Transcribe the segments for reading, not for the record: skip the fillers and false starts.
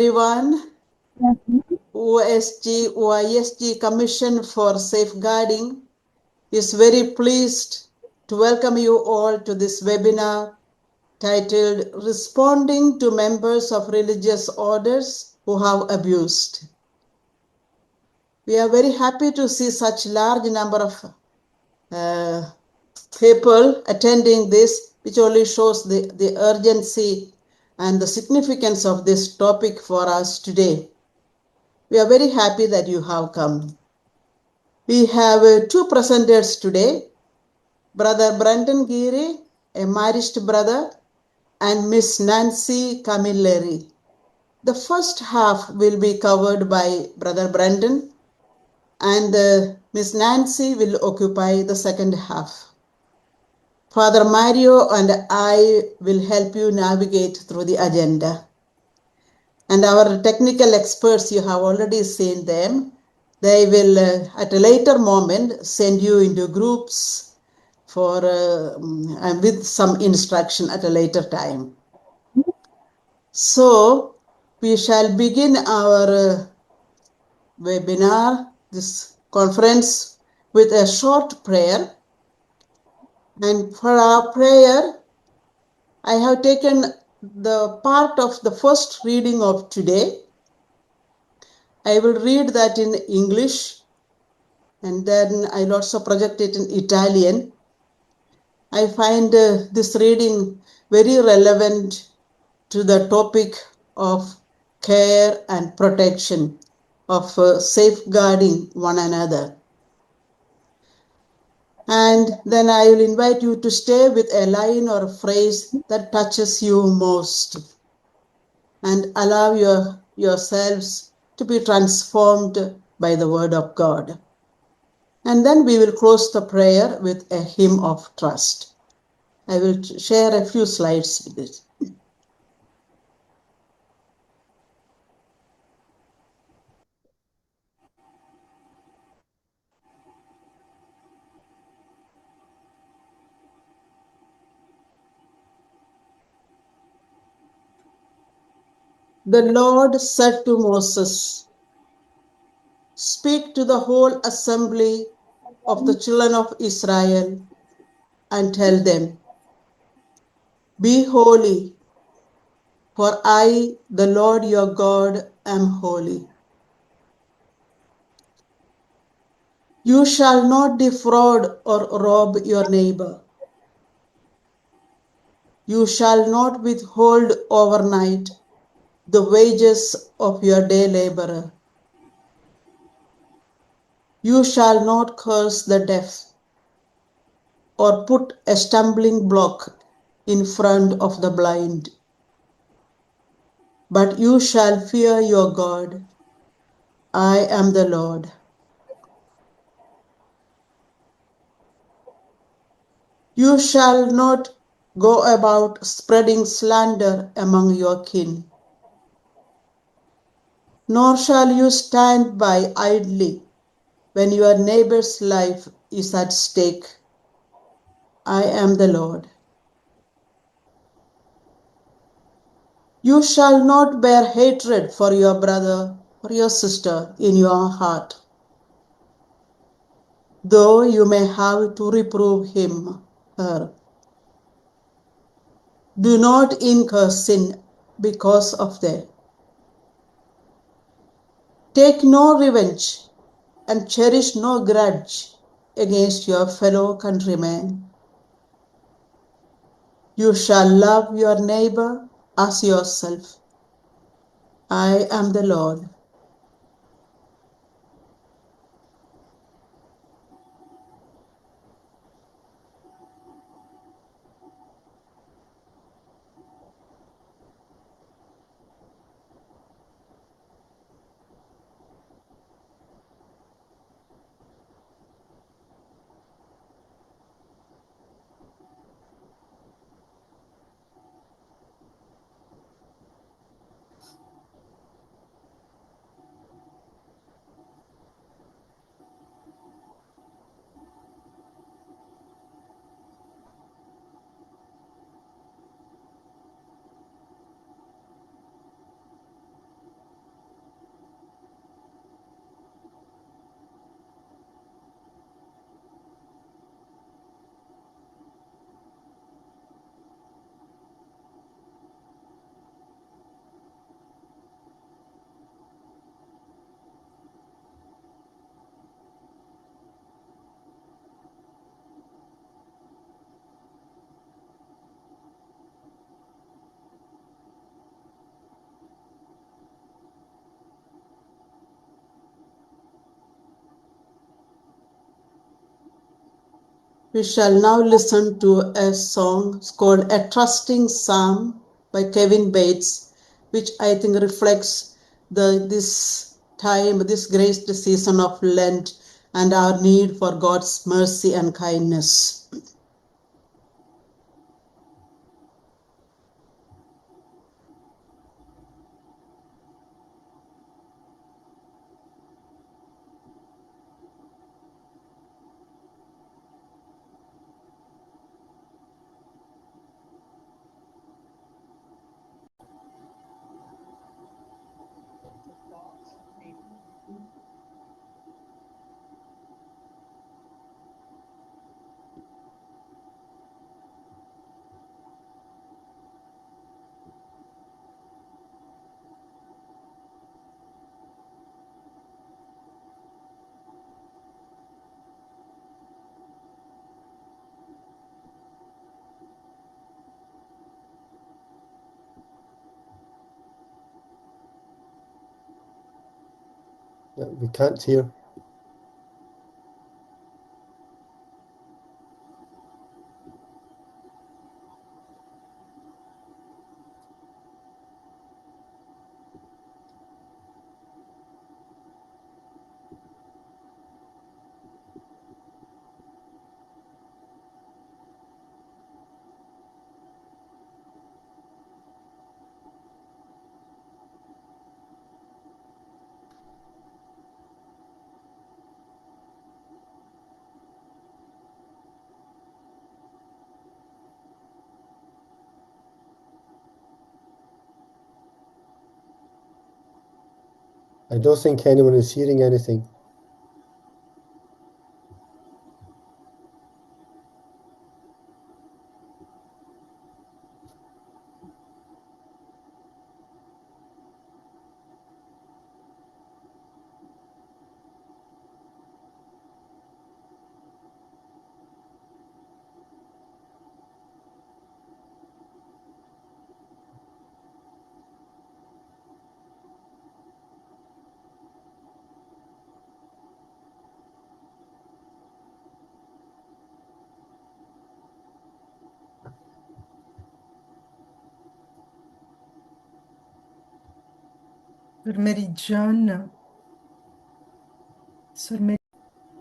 everyone. OISG Commission for Safeguarding is very pleased to welcome you all to this webinar titled Responding to Members of Religious Orders Who Have Abused. We are very happy to see such large number of people attending this, which only shows the urgency and the significance of this topic for us today. We are very happy that you have come. We have two presenters today, Brother Brendan Geary, a Marist Brother, and Miss Nancy Camilleri. The first half will be covered by Brother Brendan, and Miss Nancy will occupy the second half. Father Mario and I will help you navigate through the agenda. And our technical experts, you have already seen them. They will, at a later moment, send you into groups for and with some instruction at a later time. So, we shall begin our webinar, this conference, with a short prayer. And for our prayer, I have taken the part of the first reading of today. I will read that in English, and then I'll also project it in Italian. I find this reading very relevant to the topic of care and protection, of safeguarding one another. And then I will invite you to stay with a line or a phrase that touches you most, and allow yourselves to be transformed by the word of God. And then we will close the prayer with a hymn of trust. I will share a few slides with it. The Lord said to Moses, "Speak to the whole assembly of the children of Israel and tell them, 'Be holy, for I, the Lord your God, am holy. You shall not defraud or rob your neighbor. You shall not withhold overnight the wages of your day laborer. You shall not curse the deaf or put a stumbling block in front of the blind. But you shall fear your God. I am the Lord. You shall not go about spreading slander among your kin, nor shall you stand by idly when your neighbor's life is at stake. I am the Lord. You shall not bear hatred for your brother or your sister in your heart, though you may have to reprove him, her. Do not incur sin because of them. Take no revenge and cherish no grudge against your fellow countrymen. You shall love your neighbor as yourself. I am the Lord. We shall now listen to a song called A Trusting Psalm by Kevin Bates, which I think reflects this time, this graced season of Lent and our need for God's mercy and kindness. We can't hear. I don't think anyone is hearing anything.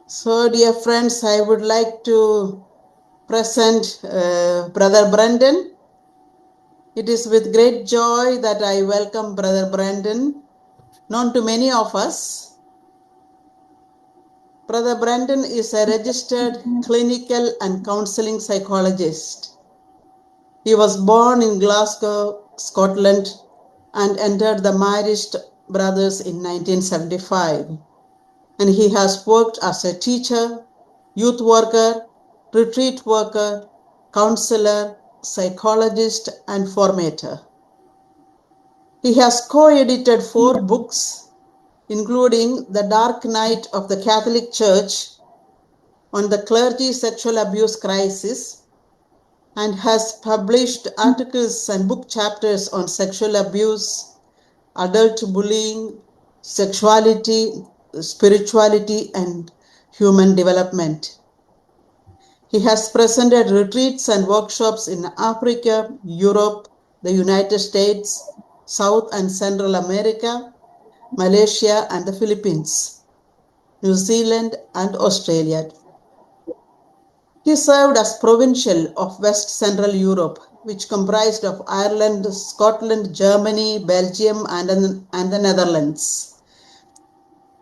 So, dear friends, I would like to present Brother Brendan. It is with great joy that I welcome Brother Brendan, known to many of us. Brother Brendan is a registered clinical and counseling psychologist. He was born in Glasgow, Scotland, and entered the Marist Brothers in 1975. And he has worked as a teacher, youth worker, retreat worker, counselor, psychologist, and formator. He has co-edited 4 books, including The Dark Night of the Catholic Church on the Clergy Sexual Abuse Crisis, and has published articles and book chapters on sexual abuse, adult bullying, sexuality, spirituality, and human development. He has presented retreats and workshops in Africa, Europe, the United States, South and Central America, Malaysia, and the Philippines, New Zealand, and Australia. He served as provincial of West Central Europe, which comprised of Ireland, Scotland, Germany, Belgium, and the Netherlands.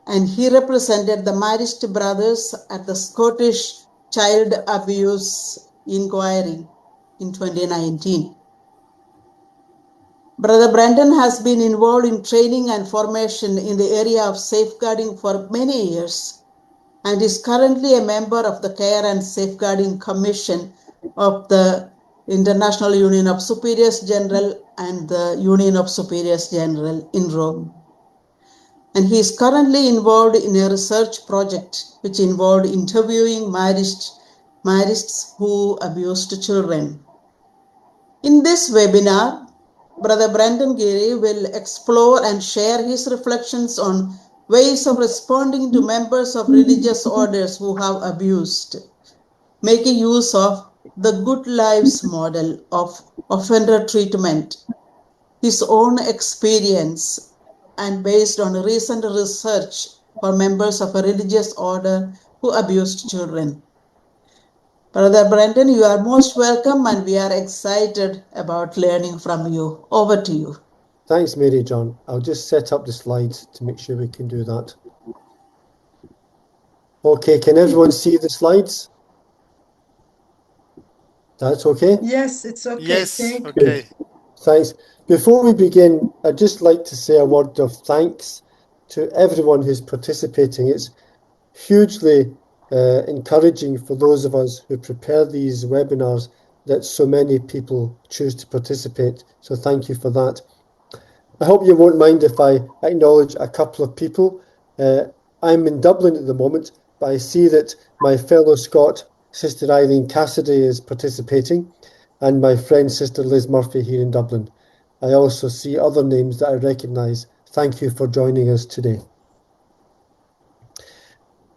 And he represented the Marist Brothers at the Scottish Child Abuse Inquiry in 2019. Brother Brendan has been involved in training and formation in the area of safeguarding for many years, and is currently a member of the Care and Safeguarding Commission of the International Union of Superiors General and the Union of Superiors General in Rome. And he is currently involved in a research project which involved interviewing Marists who abused children. In this webinar, Brother Brendan Geary will explore and share his reflections on ways of responding to members of religious orders who have abused. making use of the Good Lives model of offender treatment, his own experience, and based on recent research for members of a religious order who abused children. Brother Brendan, you are most welcome and we are excited about learning from you. Over to you. Thanks, Mary John. I'll just set up the slides to make sure we can do that. Okay, can everyone see the slides? That's okay? Yes, it's okay. Yes, Thank okay. Good. Thanks. Before we begin, I'd just like to say a word of thanks to everyone who's participating. It's hugely encouraging for those of us who prepare these webinars that so many people choose to participate. So thank you for that. I hope you won't mind if I acknowledge a couple of people. I'm in Dublin at the moment, but I see that my fellow Scot, Sister Eileen Cassidy, is participating, and my friend Sister Liz Murphy here in Dublin. I also see other names that I recognise. Thank you for joining us today.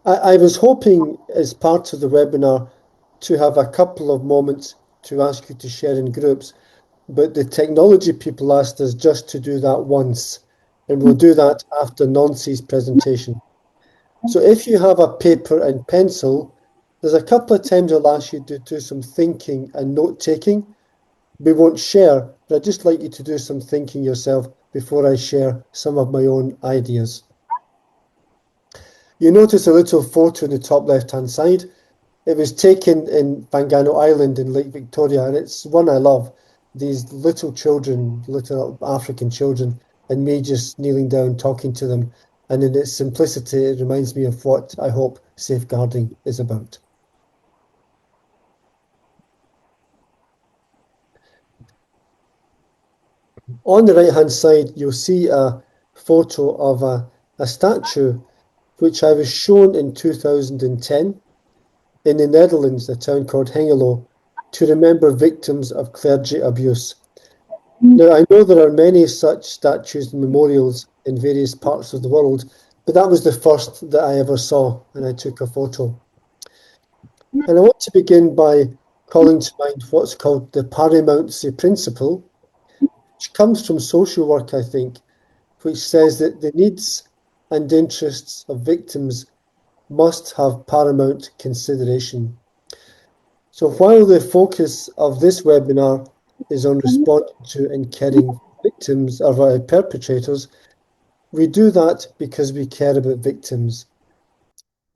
I was hoping, as part of the webinar, to have a couple of moments to ask you to share in groups, but the technology people asked us just to do that once, and we'll do that after Nancy's presentation. So if you have a paper and pencil, there's a couple of times I'll ask you to do some thinking and note-taking. We won't share, but I'd just like you to do some thinking yourself before I share some of my own ideas. You notice a little photo in the top left-hand side. It was taken in Fangano Island in Lake Victoria, and it's one I love. These little children, little African children, and me just kneeling down talking to them. And in its simplicity, it reminds me of what I hope safeguarding is about. On the right-hand side, you'll see a photo of a statue which I was shown in 2010 in the Netherlands, a town called Hengelo, to remember victims of clergy abuse. Now, I know there are many such statues and memorials in various parts of the world, but that was the first that I ever saw, and I took a photo. And I want to begin by calling to mind what's called the paramountcy principle, which comes from social work, I think, which says that the needs and interests of victims must have paramount consideration. So while the focus of this webinar is on responding to and caring victims of our perpetrators, we do that because we care about victims.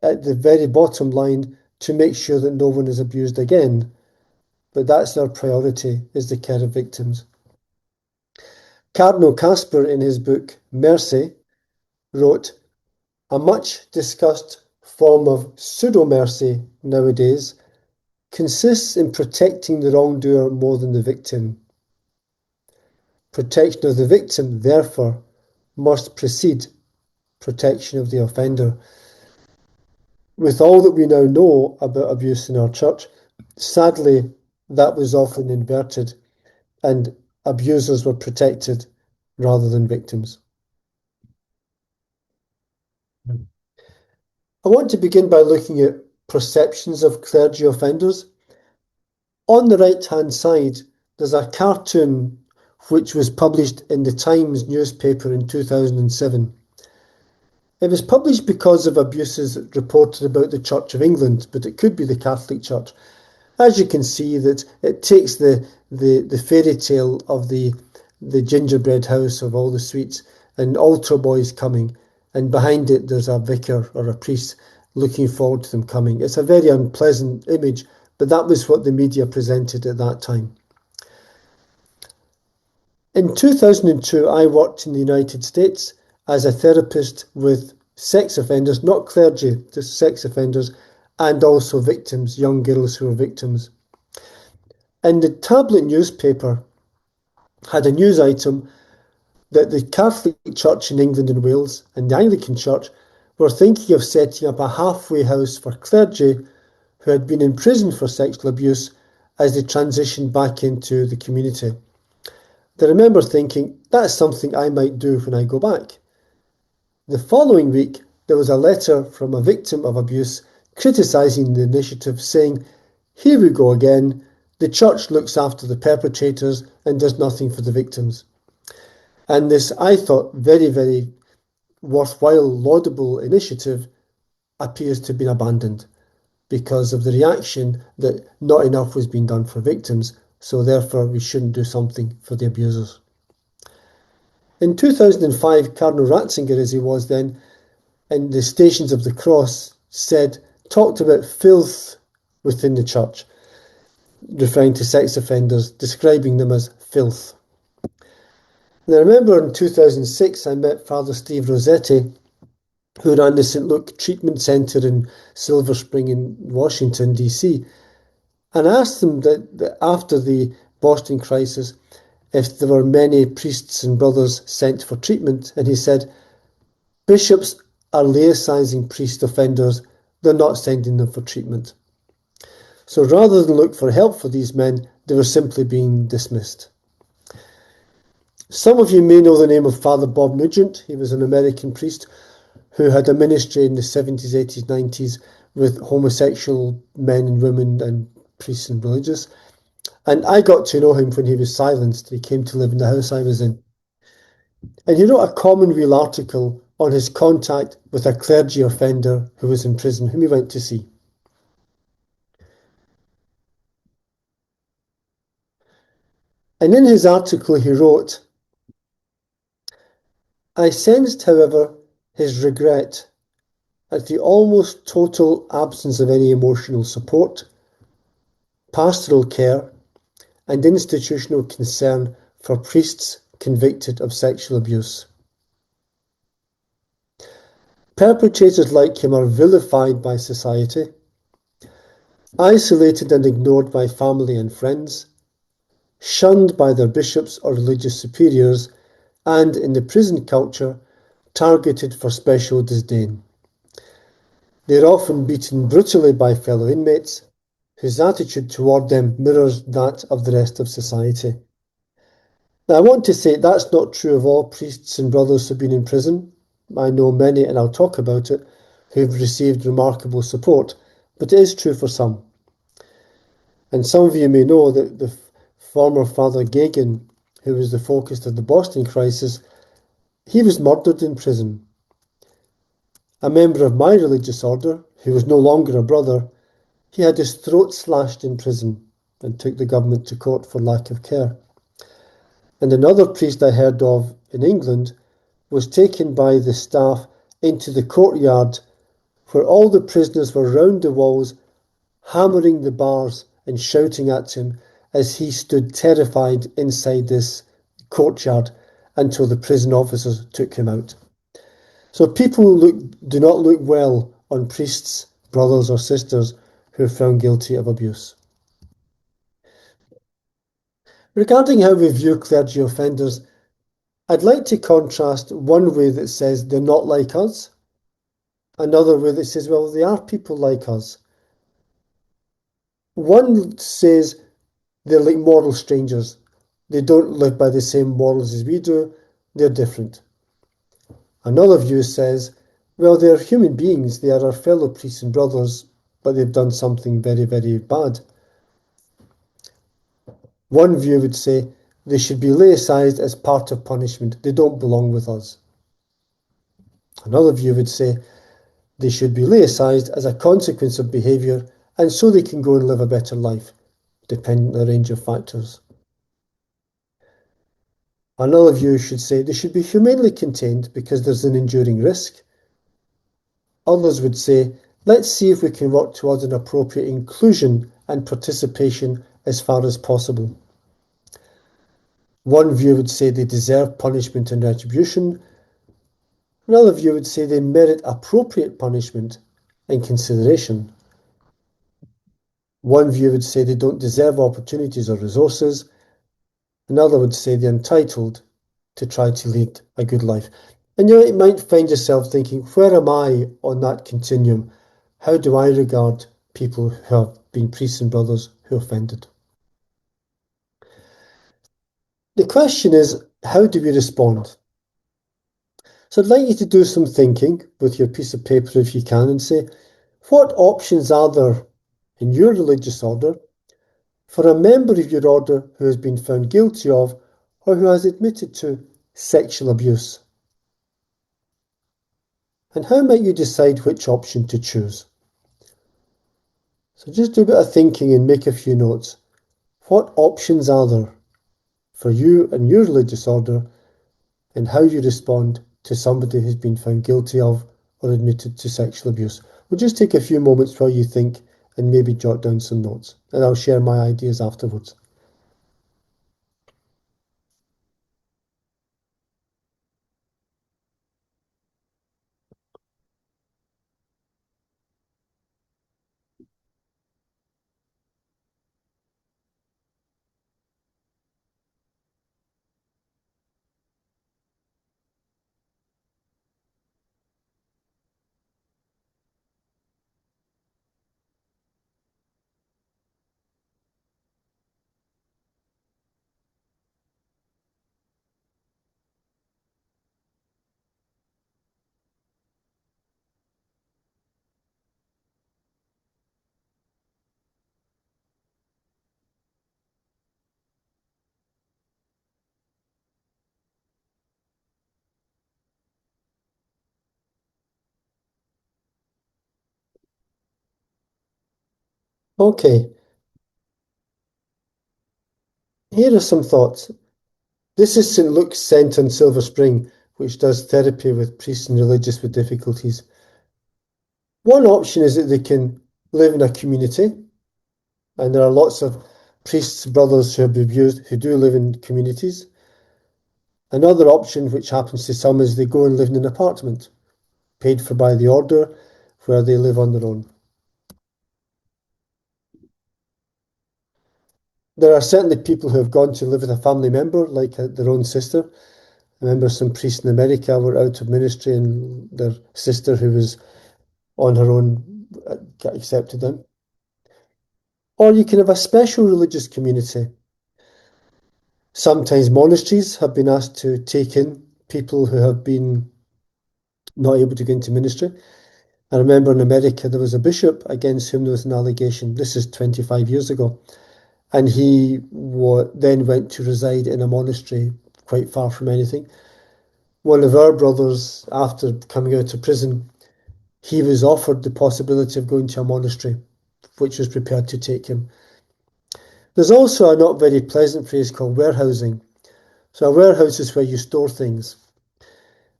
At the very bottom line, to make sure that no one is abused again. But that's our priority, is the care of victims. Cardinal Casper, in his book Mercy, wrote, "A much discussed form of pseudo-mercy nowadays consists in protecting the wrongdoer more than the victim. Protection of the victim, therefore, must precede protection of the offender." With all that we now know about abuse in our church, sadly, that was often inverted, and abusers were protected rather than victims. I want to begin by looking at perceptions of clergy offenders. On the right-hand side, there's a cartoon which was published in the Times newspaper in 2007. It was published because of abuses reported about the Church of England, but it could be the Catholic Church. As you can see, that it takes the fairy tale of the gingerbread house of all the sweets and altar boys coming, and behind it there's a vicar or a priest looking forward to them coming. It's a very unpleasant image, but that was what the media presented at that time. In 2002, I worked in the United States as a therapist with sex offenders, not clergy, just sex offenders, and also victims, young girls who were victims. And the tablet newspaper had a news item that the Catholic Church in England and Wales and the Anglican Church were thinking of setting up a halfway house for clergy who had been in prison for sexual abuse as they transitioned back into the community. I remember thinking, that's something I might do when I go back. The following week, there was a letter from a victim of abuse criticising the initiative, saying, Here we go again. The church looks after the perpetrators and does nothing for the victims. And this, I thought, very, very worthwhile, laudable initiative appears to have been abandoned because of the reaction that not enough was being done for victims, so therefore we shouldn't do something for the abusers. In 2005, Cardinal Ratzinger, as he was then, in the Stations of the Cross, talked about filth within the church, referring to sex offenders, describing them as filth. And I remember in 2006 I met Father Steve Rossetti, who ran the St. Luke Treatment Centre in Silver Spring in Washington, D.C., and I asked him that after the Boston crisis, if there were many priests and brothers sent for treatment, and he said, bishops are laicizing priest offenders, they're not sending them for treatment. So rather than look for help for these men, they were simply being dismissed. Some of you may know the name of Father Bob Nugent. He was an American priest who had a ministry in the 70s, 80s, 90s with homosexual men and women and priests and religious. And I got to know him when he was silenced. He came to live in the house I was in. And he wrote a Commonweal article on his contact with a clergy offender who was in prison, whom he went to see. And in his article he wrote, I sensed, however, his regret at the almost total absence of any emotional support, pastoral care, and institutional concern for priests convicted of sexual abuse. Perpetrators like him are vilified by society, isolated and ignored by family and friends, shunned by their bishops or religious superiors, and in the prison culture, targeted for special disdain. They are often beaten brutally by fellow inmates, whose attitude toward them mirrors that of the rest of society. Now, I want to say that's not true of all priests and brothers who've been in prison. I know many, and I'll talk about it, who've received remarkable support, but it is true for some. And some of you may know that the former Father Geoghegan, who was the focus of the Boston crisis, he was murdered in prison. A member of my religious order, who was no longer a brother, he had his throat slashed in prison and took the government to court for lack of care. And another priest I heard of in England was taken by the staff into the courtyard where all the prisoners were round the walls, hammering the bars and shouting at him as he stood terrified inside this courtyard until the prison officers took him out. So people do not look well on priests, brothers or sisters who are found guilty of abuse. Regarding how we view clergy offenders, I'd like to contrast one way that says they're not like us, another way that says, well, they are people like us. One says they're like moral strangers. They don't live by the same morals as we do. They're different. Another view says, well, they're human beings. They are our fellow priests and brothers, but they've done something very, very bad. One view would say they should be laicized as part of punishment. They don't belong with us. Another view would say they should be laicized as a consequence of behaviour and so they can go and live a better life, depending on a range of factors. Another view should say they should be humanely contained because there's an enduring risk. Others would say, let's see if we can work towards an appropriate inclusion and participation as far as possible. One view would say they deserve punishment and retribution. Another view would say they merit appropriate punishment and consideration. One view would say they don't deserve opportunities or resources. Another would say they're entitled to try to lead a good life. And you might find yourself thinking, where am I on that continuum? How do I regard people who have been priests and brothers who offended? The question is, how do we respond? So I'd like you to do some thinking with your piece of paper if you can and say, what options are there in your religious order for a member of your order who has been found guilty of or who has admitted to sexual abuse? And how might you decide which option to choose? So just do a bit of thinking and make a few notes. What options are there for you and your religious order and how you respond to somebody who's been found guilty of or admitted to sexual abuse? We'll just take a few moments while you think and maybe jot down some notes, and I'll share my ideas afterwards. Okay, here are some thoughts. This is St. Luke's Centre in Silver Spring, which does therapy with priests and religious with difficulties. One option is that they can live in a community, and there are lots of priests, brothers who have been abused who do live in communities. Another option, which happens to some, is they go and live in an apartment, paid for by the order, where they live on their own. There are certainly people who have gone to live with a family member, like their own sister. I remember some priests in America were out of ministry and their sister, who was on her own, accepted them. Or you can have a special religious community. Sometimes monasteries have been asked to take in people who have been not able to go into ministry. I remember in America there was a bishop against whom there was an allegation. This is 25 years ago. And he then went to reside in a monastery quite far from anything. One of our brothers, after coming out of prison, he was offered the possibility of going to a monastery, which was prepared to take him. There's also a not very pleasant phrase called warehousing. So a warehouse is where you store things.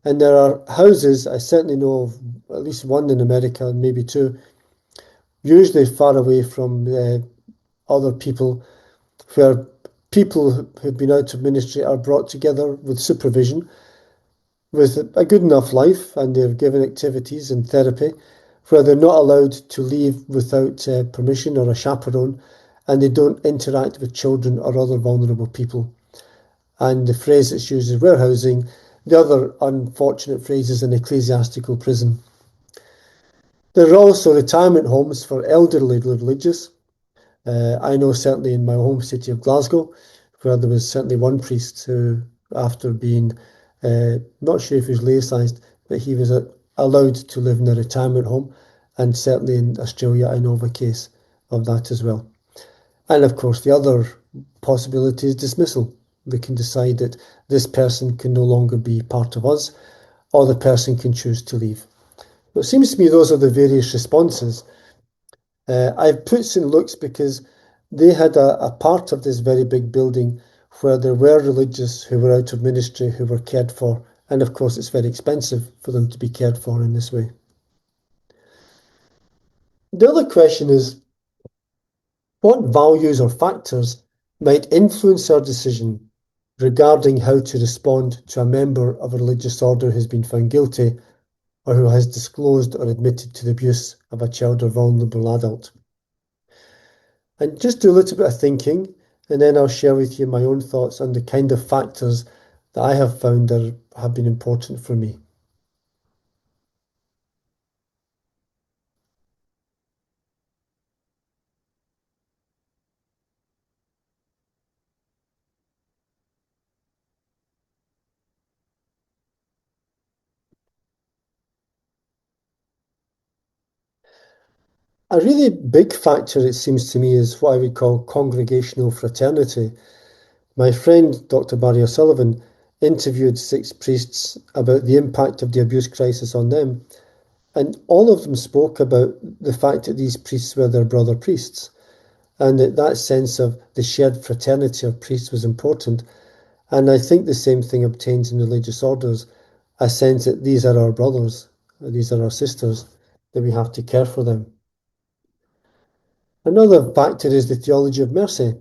And there are houses, I certainly know of at least one in America, and maybe two, usually far away from other people, where people who've been out of ministry are brought together with supervision, with a good enough life, and they're given activities and therapy, where they're not allowed to leave without permission or a chaperone, and they don't interact with children or other vulnerable people. And the phrase that's used is warehousing. The other unfortunate phrase is an ecclesiastical prison. There are also retirement homes for elderly religious. I know certainly in my home city of Glasgow, where there was certainly one priest who, after being, not sure if he was laicized, but he was allowed to live in a retirement home. And certainly in Australia, I know of a case of that as well. And of course, the other possibility is dismissal. We can decide that this person can no longer be part of us, or the person can choose to leave. But it seems to me those are the various responses. I've put St. Luke's because they had a part of this very big building where there were religious who were out of ministry, who were cared for. And of course, it's very expensive for them to be cared for in this way. The other question is, what values or factors might influence our decision regarding how to respond to a member of a religious order who's been found guilty or who has disclosed or admitted to the abuse of a child or vulnerable adult? And just do a little bit of thinking, and then I'll share with you my own thoughts on the kind of factors that I have found that have been important for me. A really big factor, it seems to me, is what I would call congregational fraternity. My friend, Dr. Barry O'Sullivan, interviewed 6 priests about the impact of the abuse crisis on them, and all of them spoke about the fact that these priests were their brother priests, and that sense of the shared fraternity of priests was important. And I think the same thing obtains in religious orders, a sense that these are our brothers, these are our sisters, that we have to care for them. Another factor is the theology of mercy.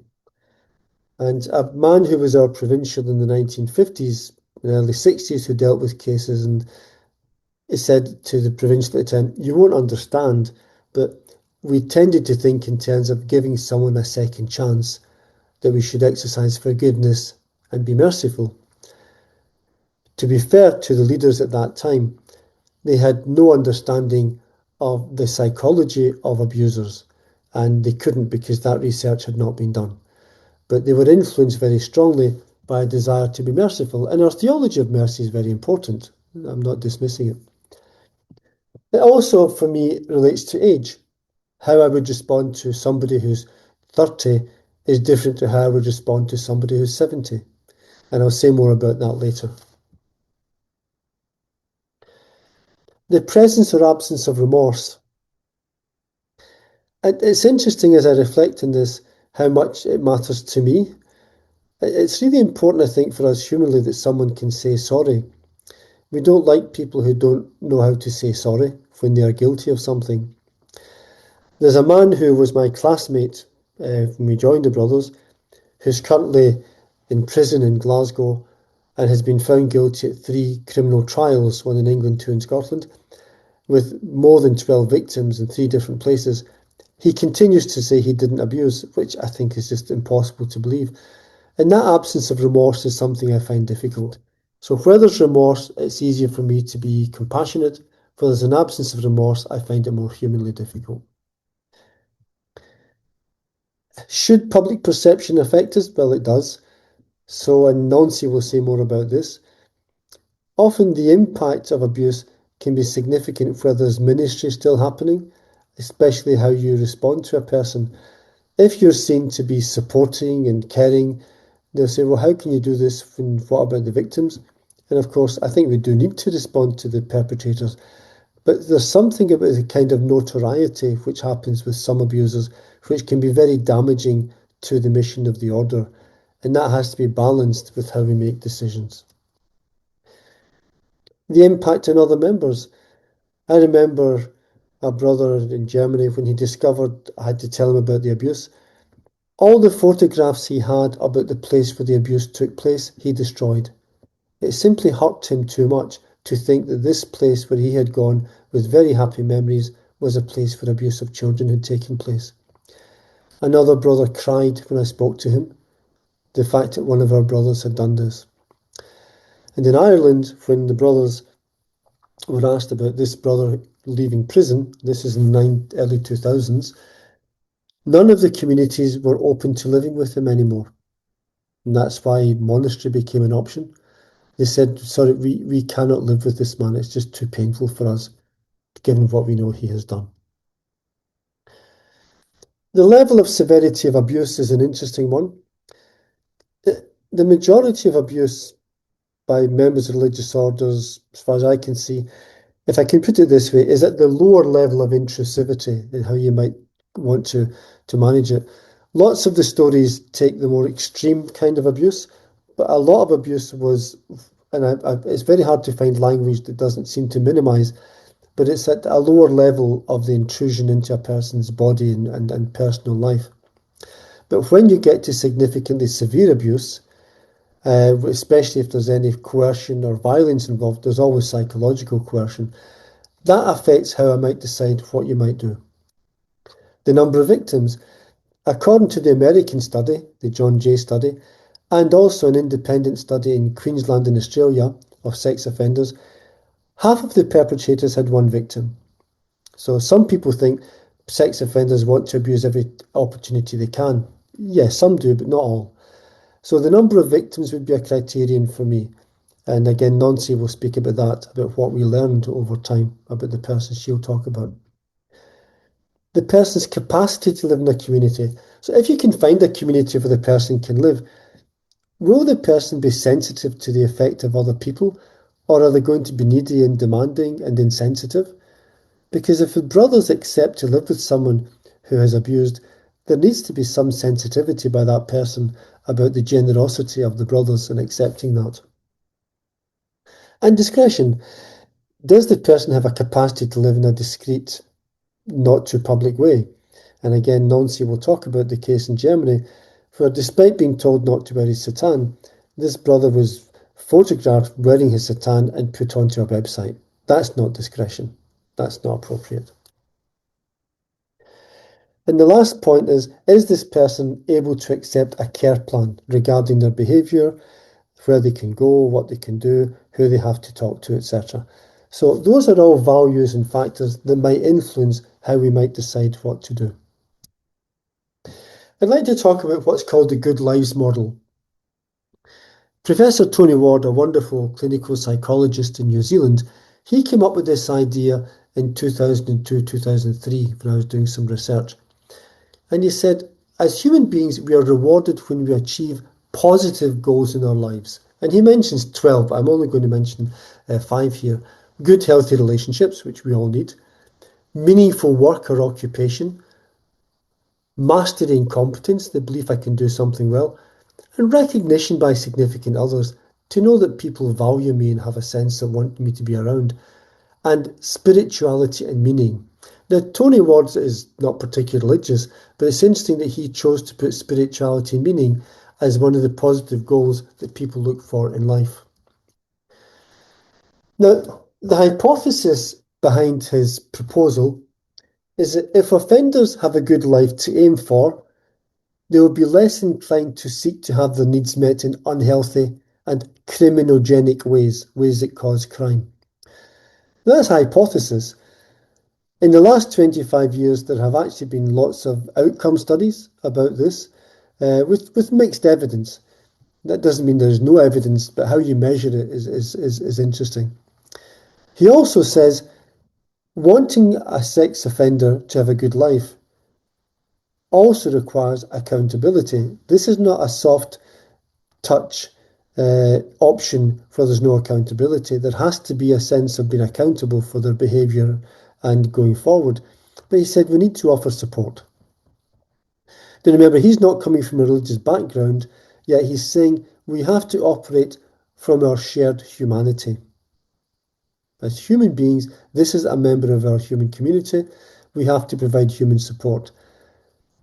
And a man who was our provincial in the 1950s and early 60s who dealt with cases, and he said to the provincial at the time, you won't understand, but we tended to think in terms of giving someone a second chance, that we should exercise forgiveness and be merciful. To be fair to the leaders at that time, they had no understanding of the psychology of abusers, and they couldn't because that research had not been done. But they were influenced very strongly by a desire to be merciful, and our theology of mercy is very important. I'm not dismissing it. It also, for me, relates to age. How I would respond to somebody who's 30 is different to how I would respond to somebody who's 70. And I'll say more about that later. The presence or absence of remorse. And it's interesting as I reflect on this, how much it matters to me. It's really important, I think, for us humanly that someone can say sorry. We don't like people who don't know how to say sorry when they are guilty of something. There's a man who was my classmate when we joined the Brothers, who's currently in prison in Glasgow and has been found guilty at 3 criminal trials, one in England, 2 in Scotland, with more than 12 victims in 3 different places. He continues to say he didn't abuse, which I think is just impossible to believe. And that absence of remorse is something I find difficult. So where there's remorse, it's easier for me to be compassionate. Where there's an absence of remorse, I find it more humanly difficult. Should public perception affect us? Well, it does. So, and Nancy will say more about this. Often the impact of abuse can be significant where there's ministry still happening, especially how you respond to a person. If you're seen to be supporting and caring, they'll say, well, how can you do this? And what about the victims? And of course, I think we do need to respond to the perpetrators. But there's something about the kind of notoriety which happens with some abusers, which can be very damaging to the mission of the order. And that has to be balanced with how we make decisions. The impact on other members. I remember a brother in Germany, when he discovered I had to tell him about the abuse, all the photographs he had about the place where the abuse took place, he destroyed. It simply hurt him too much to think that this place where he had gone with very happy memories was a place where abuse of children had taken place. Another brother cried when I spoke to him, the fact that one of our brothers had done this. And in Ireland, when the brothers were asked about this brother leaving prison, this is in the early 2000s, none of the communities were open to living with him anymore. And that's why monastery became an option. They said, sorry, we cannot live with this man. It's just too painful for us, given what we know he has done. The level of severity of abuse is an interesting one. The majority of abuse by members of religious orders, as far as I can see, if I can put it this way, is at the lower level of intrusivity in how you might want to manage it. Lots of the stories take the more extreme kind of abuse, but a lot of abuse was, and it's very hard to find language that doesn't seem to minimize, but it's at a lower level of the intrusion into a person's body and personal life. But when you get to significantly severe abuse, especially if there's any coercion or violence involved, there's always psychological coercion. That affects how I might decide what you might do. The number of victims. According to the American study, the John Jay study, and also an independent study in Queensland in Australia of sex offenders, half of the perpetrators had one victim. So some people think sex offenders want to abuse every opportunity they can. Yes, some do, but not all. So the number of victims would be a criterion for me. And again, Nancy will speak about that, about what we learned over time about the person she'll talk about. the person's capacity to live in a community. So if you can find a community where the person can live, will the person be sensitive to the effect of other people, or are they going to be needy and demanding and insensitive? Because if the brothers accept to live with someone who has abused, there needs to be some sensitivity by that person about the generosity of the brothers in accepting that. And discretion. Does the person have a capacity to live in a discreet, not too public way? And again, Nancy will talk about the case in Germany, where despite being told not to wear his satan, this brother was photographed wearing his satan and put onto a website. That's not discretion. That's not appropriate. And the last point is this person able to accept a care plan regarding their behaviour, where they can go, what they can do, who they have to talk to, etc. So those are all values and factors that might influence how we might decide what to do. I'd like to talk about what's called the Good Lives model. Professor Tony Ward, a wonderful clinical psychologist in New Zealand, he came up with this idea in 2002, 2003 when I was doing some research. And he said, as human beings, we are rewarded when we achieve positive goals in our lives. And he mentions 12, but I'm only going to mention 5 here. Good, healthy relationships, which we all need. Meaningful work or occupation. Mastery and competence, the belief I can do something well. And recognition by significant others, to know that people value me and have a sense of wanting me to be around. And spirituality and meaning. Now, Tony Ward is not particularly religious, but it's interesting that he chose to put spirituality and meaning as one of the positive goals that people look for in life. Now, the hypothesis behind his proposal is that if offenders have a good life to aim for, they will be less inclined to seek to have their needs met in unhealthy and criminogenic ways that cause crime. Now, that's a hypothesis. In the last 25 years, there have actually been lots of outcome studies about this with mixed evidence. That doesn't mean there's no evidence, but how you measure it is interesting. He also says wanting a sex offender to have a good life also requires accountability. This is not a soft touch option where there's no accountability. There has to be a sense of being accountable for their behaviour and going forward. But he said we need to offer support. Now remember, he's not coming from a religious background, yet he's saying we have to operate from our shared humanity. As human beings, this is a member of our human community. We have to provide human support.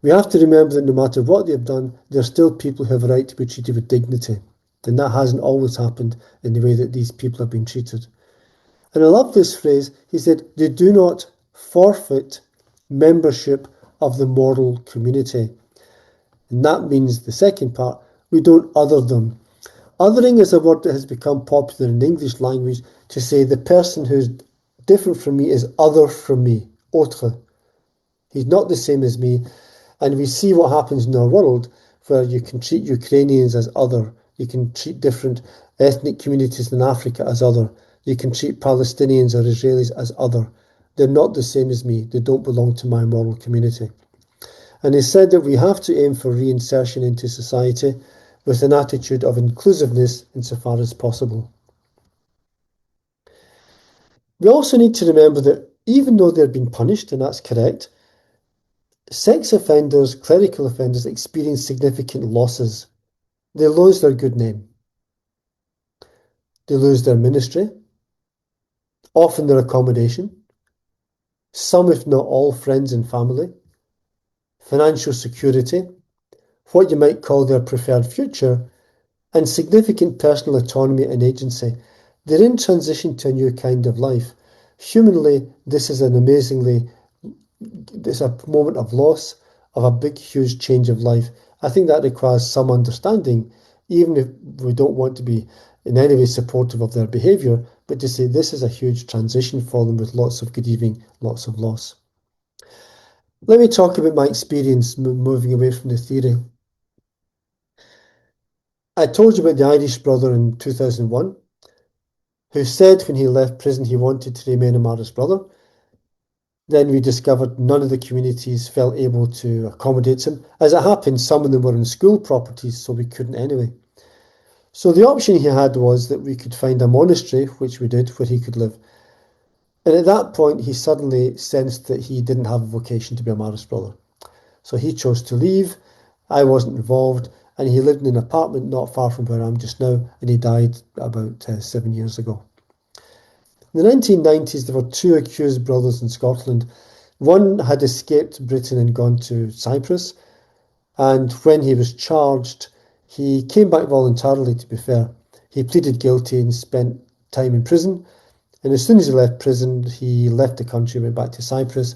We have to remember that no matter what they've done, they're still people who have a right to be treated with dignity. And that hasn't always happened in the way that these people have been treated. And I love this phrase. He said, they do not forfeit membership of the moral community. And that means the second part, we don't other them. Othering is a word that has become popular in the English language to say the person who's different from me is other from me, autre. He's not the same as me. And we see what happens in our world where you can treat Ukrainians as other. You can treat different ethnic communities in Africa as other. You can treat Palestinians or Israelis as other. They're not the same as me. They don't belong to my moral community. And he said that we have to aim for reinsertion into society with an attitude of inclusiveness insofar as possible. We also need to remember that even though they're being punished, and that's correct, sex offenders, clerical offenders experience significant losses. They lose their good name. They lose their ministry, often their accommodation, some if not all friends and family, financial security, what you might call their preferred future, and significant personal autonomy and agency. They're in transition to a new kind of life. Humanly, this is it's a moment of loss, of a big, huge change of life. I think that requires some understanding, even if we don't want to be in any way supportive of their behaviour, but to say this is a huge transition for them with lots of grieving, lots of loss. Let me talk about my experience moving away from the theory. I told you about the Irish brother in 2001, who said when he left prison he wanted to remain a Marist brother. Then we discovered none of the communities felt able to accommodate him. As it happened, some of them were in school properties, so we couldn't anyway. So the option he had was that we could find a monastery, which we did, where he could live. And at that point, he suddenly sensed that he didn't have a vocation to be a Marist brother. So he chose to leave. I wasn't involved, and he lived in an apartment not far from where I am just now, and he died about 7 years ago. In the 1990s, there were two accused brothers in Scotland. One had escaped Britain and gone to Cyprus, and when he was charged, he came back voluntarily, to be fair. He pleaded guilty and spent time in prison, and as soon as he left prison, he left the country, went back to Cyprus,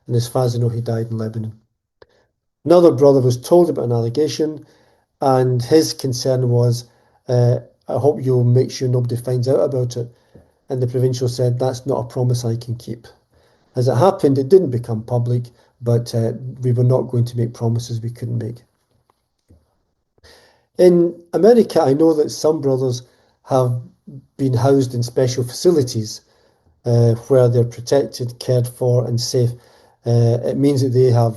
and as far as I know, he died in Lebanon. Another brother was told about an allegation, and his concern was, I hope you'll make sure nobody finds out about it. And the provincial said, that's not a promise I can keep. As it happened, it didn't become public, but we were not going to make promises we couldn't make. In America, I know that some brothers have been housed in special facilities where they're protected, cared for, and safe. It means that they have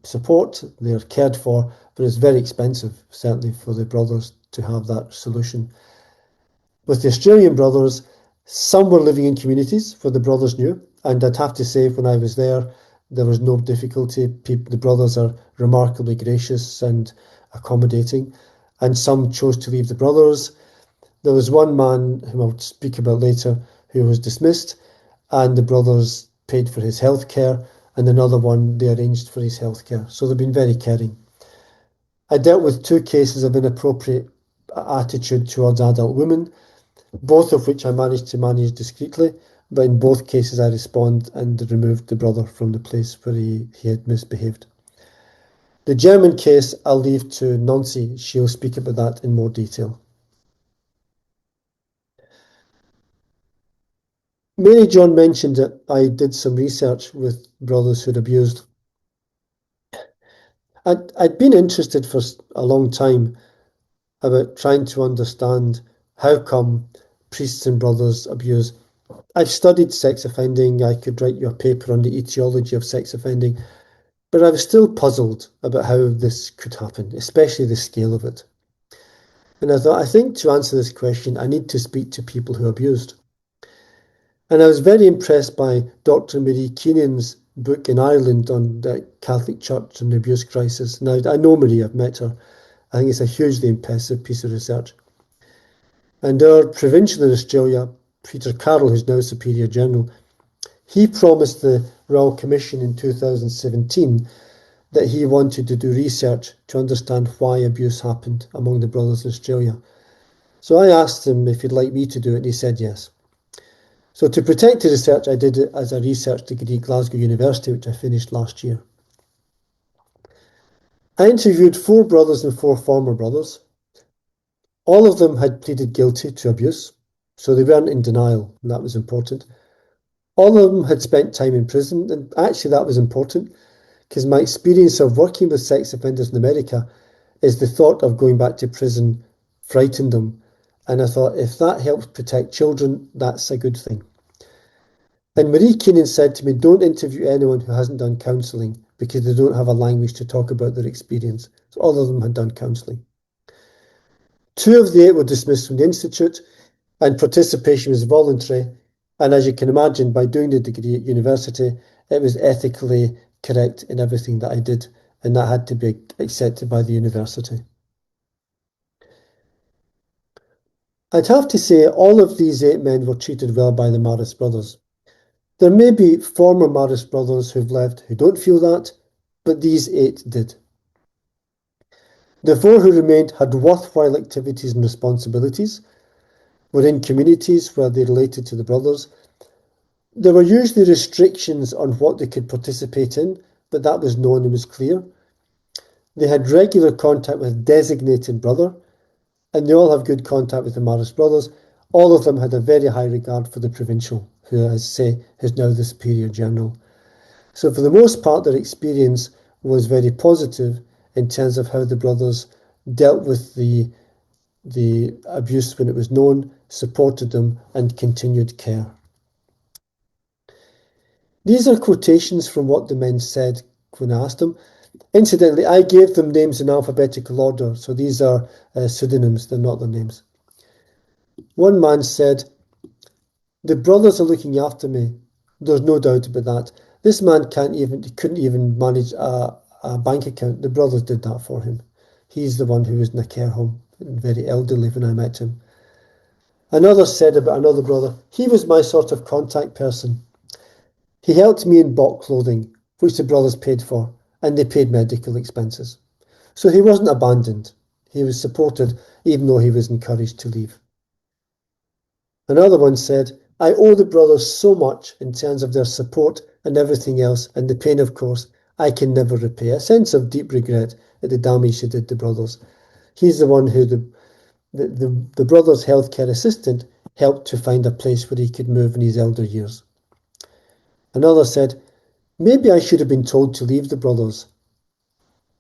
support, they're cared for, but it's very expensive, certainly for the brothers to have that solution. With the Australian brothers, some were living in communities where the brothers knew, and I'd have to say when I was there was no difficulty. The brothers are remarkably gracious and accommodating, and some chose to leave the brothers. There was one man, whom I'll speak about later, who was dismissed, and the brothers paid for his health care, and another one, they arranged for his health care. So they've been very caring. I dealt with two cases of inappropriate attitude towards adult women, both of which I managed to manage discreetly, but in both cases I responded and removed the brother from the place where he had misbehaved. The German case I'll leave to Nancy. She'll speak about that in more detail. Mary John mentioned that I did some research with brothers who'd abused. I'd been interested for a long time about trying to understand how come priests and brothers abuse. I've studied sex offending. I could write you a paper on the etiology of sex offending, but I was still puzzled about how this could happen, especially the scale of it. And I thought, I think to answer this question, I need to speak to people who abused. And I was very impressed by Dr. Marie Keenan's book in Ireland on the Catholic Church and the abuse crisis. Now, I know Marie, I've met her. I think it's a hugely impressive piece of research. And our provincial in Australia, Peter Carroll, who's now Superior General, he promised the Royal Commission in 2017 that he wanted to do research to understand why abuse happened among the brothers in Australia. So I asked him if he'd like me to do it, and he said yes. So to protect the research, I did it as a research degree at Glasgow University, which I finished last year. I interviewed 4 brothers and 4 former brothers. All of them had pleaded guilty to abuse, so they weren't in denial, and that was important. All of them had spent time in prison, and actually that was important, because my experience of working with sex offenders in America is the thought of going back to prison frightened them. And I thought, if that helps protect children, that's a good thing. And Marie Keenan said to me, don't interview anyone who hasn't done counselling because they don't have a language to talk about their experience. So all of them had done counselling. 2 of the 8 were dismissed from the Institute, and participation was voluntary. And as you can imagine, by doing the degree at university, it was ethically correct in everything that I did, and that had to be accepted by the university. I'd have to say all of these 8 men were treated well by the Marist brothers. There may be former Marist brothers who've left who don't feel that, but these 8 did. The 4 who remained had worthwhile activities and responsibilities, were in communities where they related to the brothers. There were usually restrictions on what they could participate in, but that was known and was clear. They had regular contact with a designated brother, and they all have good contact with the Marist brothers. All of them had a very high regard for the provincial, who, as I say, is now the Superior General. So for the most part, their experience was very positive in terms of how the brothers dealt with the abuse when it was known, supported them, and continued care. These are quotations from what the men said when I asked them. Incidentally, I gave them names in alphabetical order, so these are pseudonyms, they're not their names. One man said, "The brothers are looking after me." There's no doubt about that. This man couldn't even manage a bank account. The brothers did that for him. He's the one who was in a care home, very elderly when I met him. Another said about another brother, "He was my sort of contact person. He helped me in bought clothing, which the brothers paid for, and they paid medical expenses. So he wasn't abandoned. He was supported, even though he was encouraged to leave." Another one said, "I owe the brothers so much in terms of their support and everything else, and the pain, of course, I can never repay." A sense of deep regret at the damage he did to brothers. He's the one who the brother's healthcare assistant helped to find a place where he could move in his elder years. Another said, "Maybe I should have been told to leave the brothers.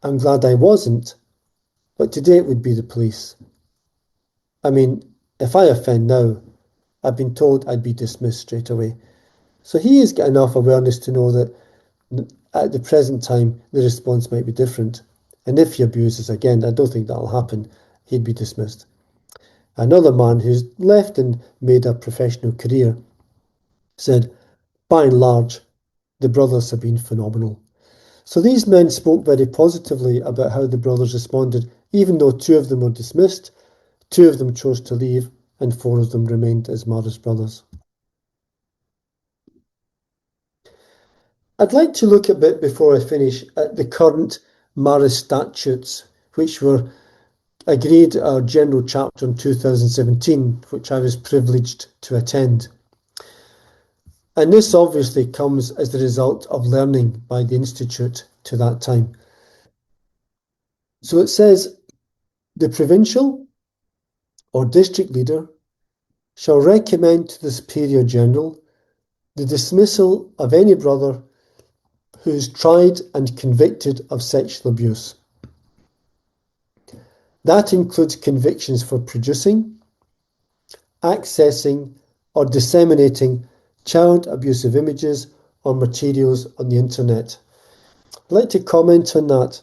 I'm glad I wasn't, but today it would be the police. I mean, if I offend now, I've been told I'd be dismissed straight away." So he has got enough awareness to know that at the present time, the response might be different. And if he abuses again, I don't think that'll happen, he'd be dismissed. Another man who's left and made a professional career said, "By and large, the brothers have been phenomenal." So these men spoke very positively about how the brothers responded, even though 2 of them were dismissed, 2 of them chose to leave, and 4 of them remained as Marist brothers. I'd like to look a bit, before I finish, at the current Marist statutes, which were agreed at our general chapter in 2017, which I was privileged to attend. And this obviously comes as the result of learning by the Institute to that time. So it says, "The provincial or district leader shall recommend to the Superior General the dismissal of any brother who is tried and convicted of sexual abuse. That includes convictions for producing, accessing, or disseminating child abusive images or materials on the internet." I'd like to comment on that.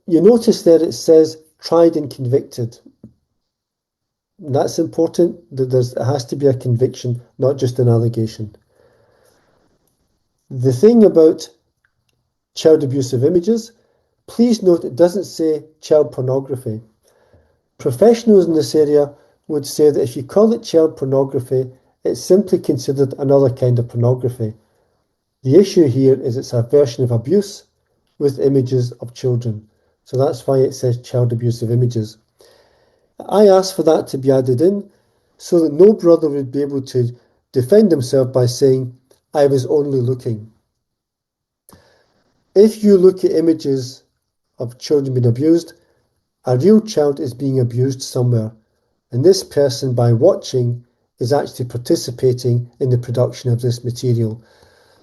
You notice there it says tried and convicted. And that's important, that it has to be a conviction, not just an allegation. The thing about child abusive images, please note it doesn't say child pornography. Professionals in this area would say that if you call it child pornography, it's simply considered another kind of pornography. The issue here is it's a version of abuse with images of children. So that's why it says child abusive images. I asked for that to be added in so that no brother would be able to defend himself by saying, "I was only looking." If you look at images of children being abused, a real child is being abused somewhere. And this person, by watching, is actually participating in the production of this material.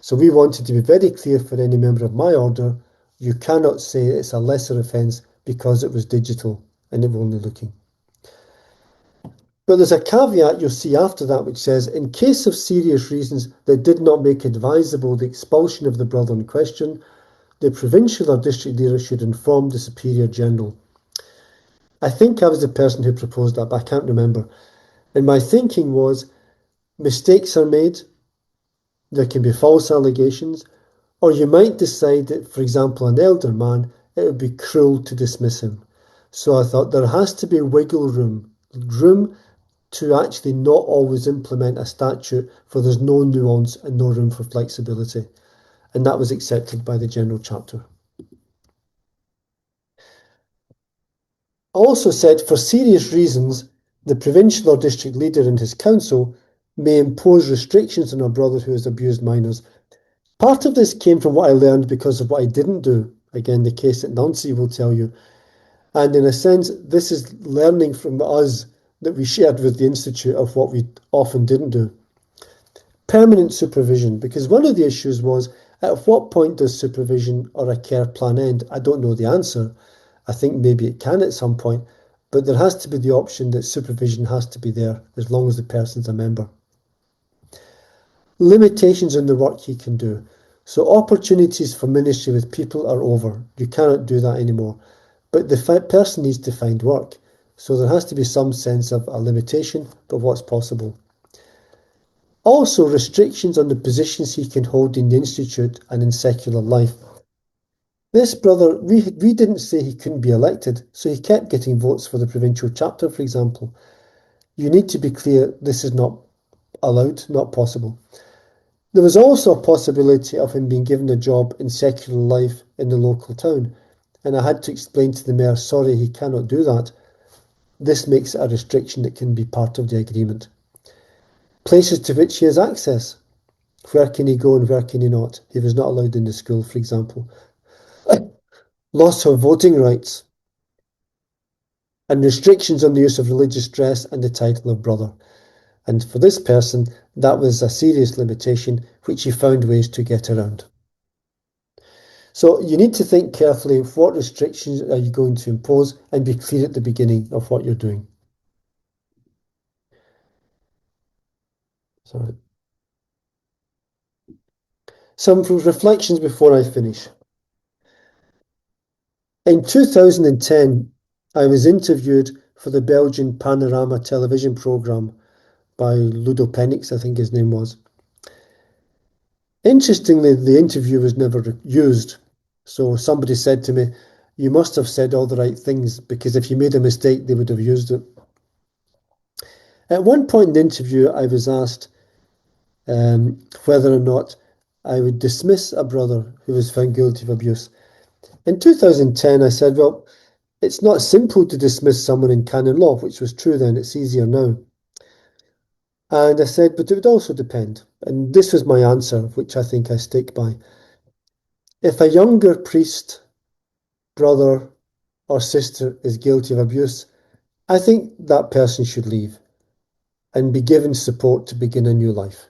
So we wanted to be very clear for any member of my order, you cannot say it's a lesser offence because it was digital and it was only looking. But there's a caveat you'll see after that which says, "In case of serious reasons that did not make advisable the expulsion of the brother in question, the provincial or district leader should inform the Superior General." I think I was the person who proposed that, but I can't remember. And my thinking was, mistakes are made, there can be false allegations, or you might decide that, for example, an elder man, it would be cruel to dismiss him. So I thought there has to be wiggle room to actually not always implement a statute for there's no nuance and no room for flexibility. And that was accepted by the general chapter. I also said, for serious reasons, the provincial or district leader and his council may impose restrictions on a brother who has abused minors. Part of this came from what I learned because of what I didn't do. Again, the case that Nancy will tell you. And in a sense, this is learning from us that we shared with the Institute of what we often didn't do. Permanent supervision, because one of the issues was, at what point does supervision or a care plan end? I don't know the answer. I think maybe it can at some point, but there has to be the option that supervision has to be there as long as the person's a member. limitations on the work he can do. So opportunities for ministry with people are over. You cannot do that anymore. But the person needs to find work. So there has to be some sense of a limitation, but what's possible. Also, restrictions on the positions he can hold in the institute and in secular life. This brother, we didn't say he couldn't be elected, so he kept getting votes for the provincial chapter, for example. You need to be clear, this is not allowed, not possible. There was also a possibility of him being given a job in secular life in the local town, and I had to explain to the mayor, sorry, he cannot do that. This makes it a restriction that can be part of the agreement. Places to which he has access. Where can he go and where can he not? He was not allowed in the school, for example. Loss of voting rights. And restrictions on the use of religious dress and the title of brother. And for this person, that was a serious limitation which he found ways to get around. So you need to think carefully of what restrictions are you going to impose and be clear at the beginning of what you're doing. Sorry. Some reflections before I finish. In 2010, I was interviewed for the Belgian Panorama television programme by Ludo Penix, I think his name was. Interestingly, the interview was never used. So somebody said to me, you must have said all the right things because if you made a mistake, they would have used it. At one point in the interview, I was asked whether or not I would dismiss a brother who was found guilty of abuse. In 2010, I said, well, it's not simple to dismiss someone in canon law, which was true then, it's easier now. And I said, but it would also depend. And this was my answer, which I think I stick by. If a younger priest, brother, or sister is guilty of abuse, I think that person should leave and be given support to begin a new life.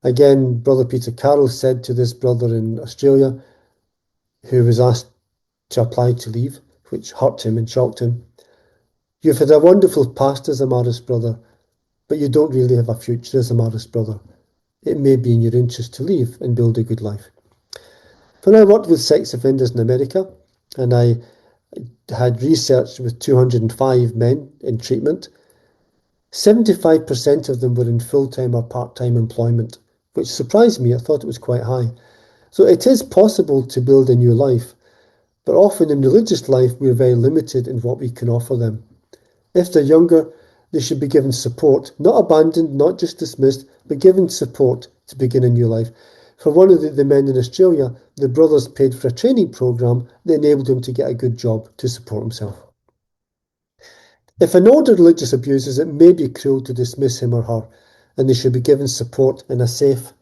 Again, Brother Peter Carroll said to this brother in Australia, who was asked to apply to leave, which hurt him and shocked him, you've had a wonderful past as a Marist brother, but you don't really have a future as a Marist brother. It may be in your interest to leave and build a good life. When I worked with sex offenders in America, and I had researched with 205 men in treatment, 75% of them were in full-time or part-time employment, which surprised me. I thought it was quite high. So it is possible to build a new life, but often in religious life, we're very limited in what we can offer them. If they're younger, they should be given support, not abandoned, not just dismissed, but given support to begin a new life. For one of the men in Australia, the brothers paid for a training program that enabled him to get a good job to support himself. If an older religious abuses, it may be cruel to dismiss him or her, and they should be given support in a safe,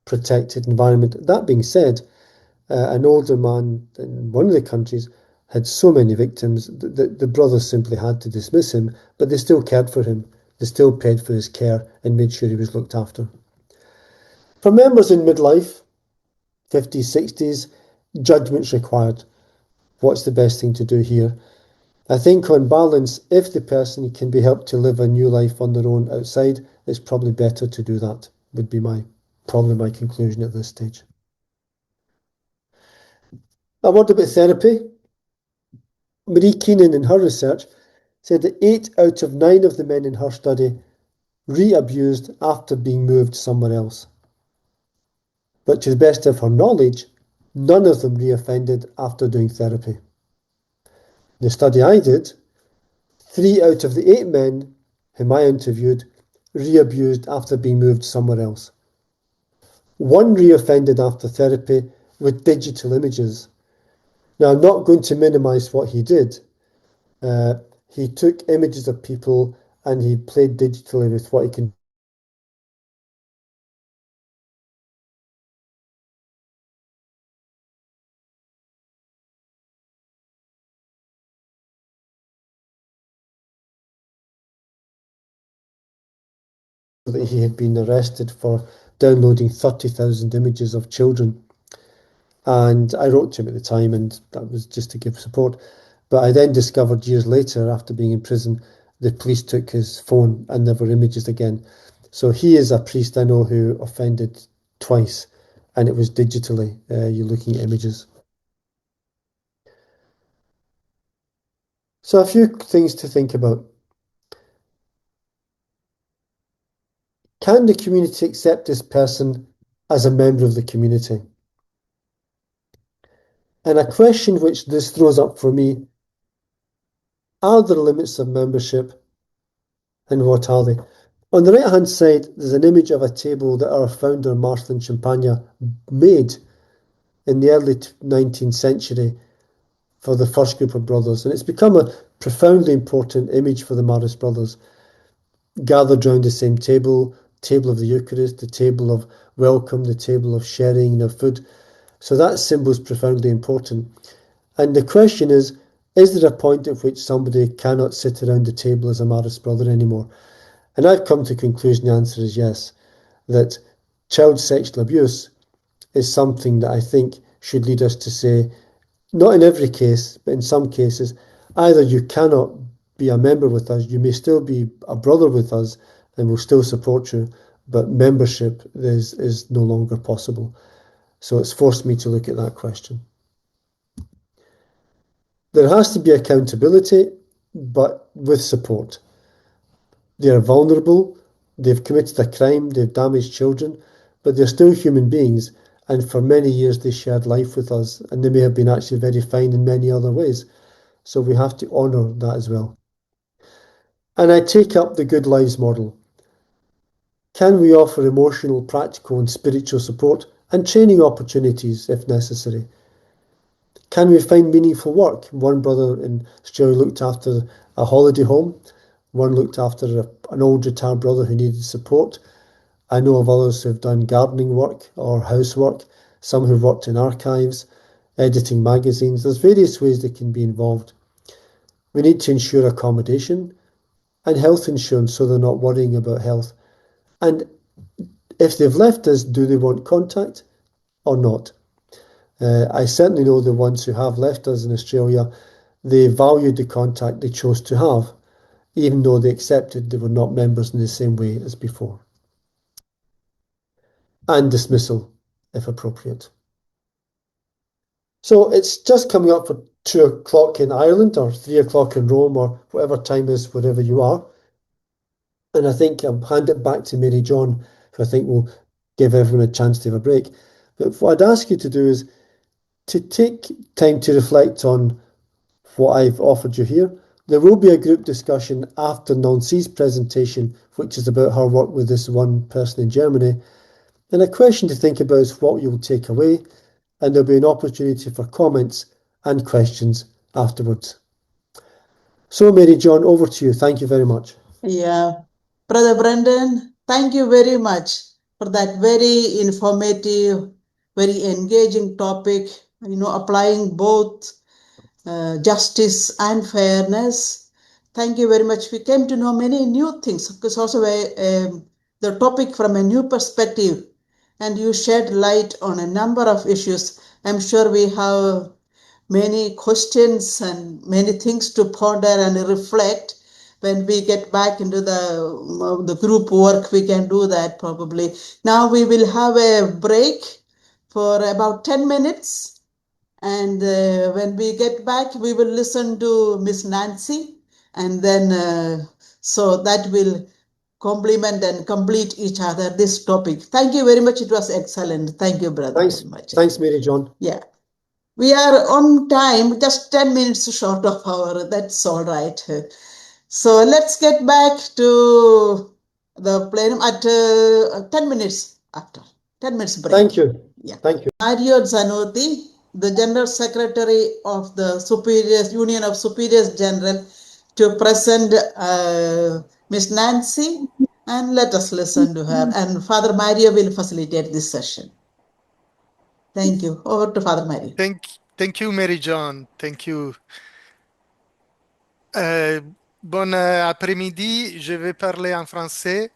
protected environment. That being said, an older man in one of the countries had so many victims that the brothers simply had to dismiss him, but they still cared for him. They still paid for his care and made sure he was looked after. For members in midlife, 50s, 60s, judgment's required. What's the best thing to do here? I think on balance, if the person can be helped to live a new life on their own outside, it's probably better to do that, would be probably my conclusion at this stage. A word about therapy. Marie Keenan, in her research, said that 8 out of 9 of the men in her study re-abused after being moved somewhere else. But to the best of her knowledge, none of them re-offended after doing therapy. The study I did, 3 out of the 8 men whom I interviewed re-abused after being moved somewhere else. 1 re-offended after therapy with digital images. Now, I'm not going to minimise what he did. He took images of people and he played digitally with what he can that he had been arrested for downloading 30,000 images of children. And I wrote to him at the time, and that was just to give support. But I then discovered years later, after being in prison, the police took his phone and there were images again. So he is a priest I know who offended twice, and it was digitally. You're looking at images. So a few things to think about. Can the community accept this person as a member of the community? And a question which this throws up for me, are there limits of membership and what are they? On the right-hand side, there's an image of a table that our founder, Martin Champagne, made in the early 19th century for the first group of brothers. And it's become a profoundly important image for the Marist brothers, gathered round the same table, table of the Eucharist, the table of welcome, the table of sharing of food. So that symbol is profoundly important. And the question is there a point at which somebody cannot sit around the table as a Marist brother anymore? And I've come to the conclusion the answer is yes, that child sexual abuse is something that I think should lead us to say, not in every case, but in some cases, either you cannot be a member with us, you may still be a brother with us, and we'll still support you, but membership is no longer possible. So it's forced me to look at that question. There has to be accountability, but with support. They are vulnerable, they've committed a crime, they've damaged children, but they're still human beings, and for many years they shared life with us, and they may have been actually very fine in many other ways. So we have to honour that as well. And I take up the Good Lives model. Can we offer emotional, practical, and spiritual support and training opportunities if necessary? Can we find meaningful work? One brother in Australia looked after a holiday home. One looked after an old retired brother who needed support. I know of others who've done gardening work or housework, some who've worked in archives, editing magazines. There's various ways they can be involved. We need to ensure accommodation and health insurance so they're not worrying about health. And if they've left us, do they want contact or not? I certainly know the ones who have left us in Australia, they valued the contact they chose to have, even though they accepted they were not members in the same way as before. And dismissal, if appropriate. So it's just coming up for 2 o'clock in Ireland or 3 o'clock in Rome or whatever time is wherever you are. And I think I'll hand it back to Mary John, who I think will give everyone a chance to have a break. But what I'd ask you to do is to take time to reflect on what I've offered you here. There will be a group discussion after Nancy's presentation, which is about her work with this one person in Germany. And a question to think about is what you'll take away, and there'll be an opportunity for comments and questions afterwards. So, Mary John, over to you. Thank you very much. Yeah. Brother Brendan, thank you very much for that very informative, very engaging topic, applying both justice and fairness. Thank you very much. We came to know many new things because also the topic from a new perspective, and you shed light on a number of issues. I'm sure we have many questions and many things to ponder and reflect. When we get back into the group work, we can do that probably. Now we will have a break for about 10 minutes. And when we get back, we will listen to Miss Nancy. And then, so that will complement and complete each other, this topic. Thank you very much. It was excellent. Thank you, brother, very much. Thanks, Mary John. Yeah. We are on time, just 10 minutes short of our, that's all right. So let's get back to the plenum at 10 minutes after. 10 minutes break. Thank you. Yeah. Thank you. Mario Zanotti, the General Secretary of the Superiors Union of Superiors General, to present Miss Nancy, and let us listen to her. And Father Mario will facilitate this session. Thank you. Over to Father Mario. Thank you, Mary John. Thank you. Bon après-midi, je vais parler en français.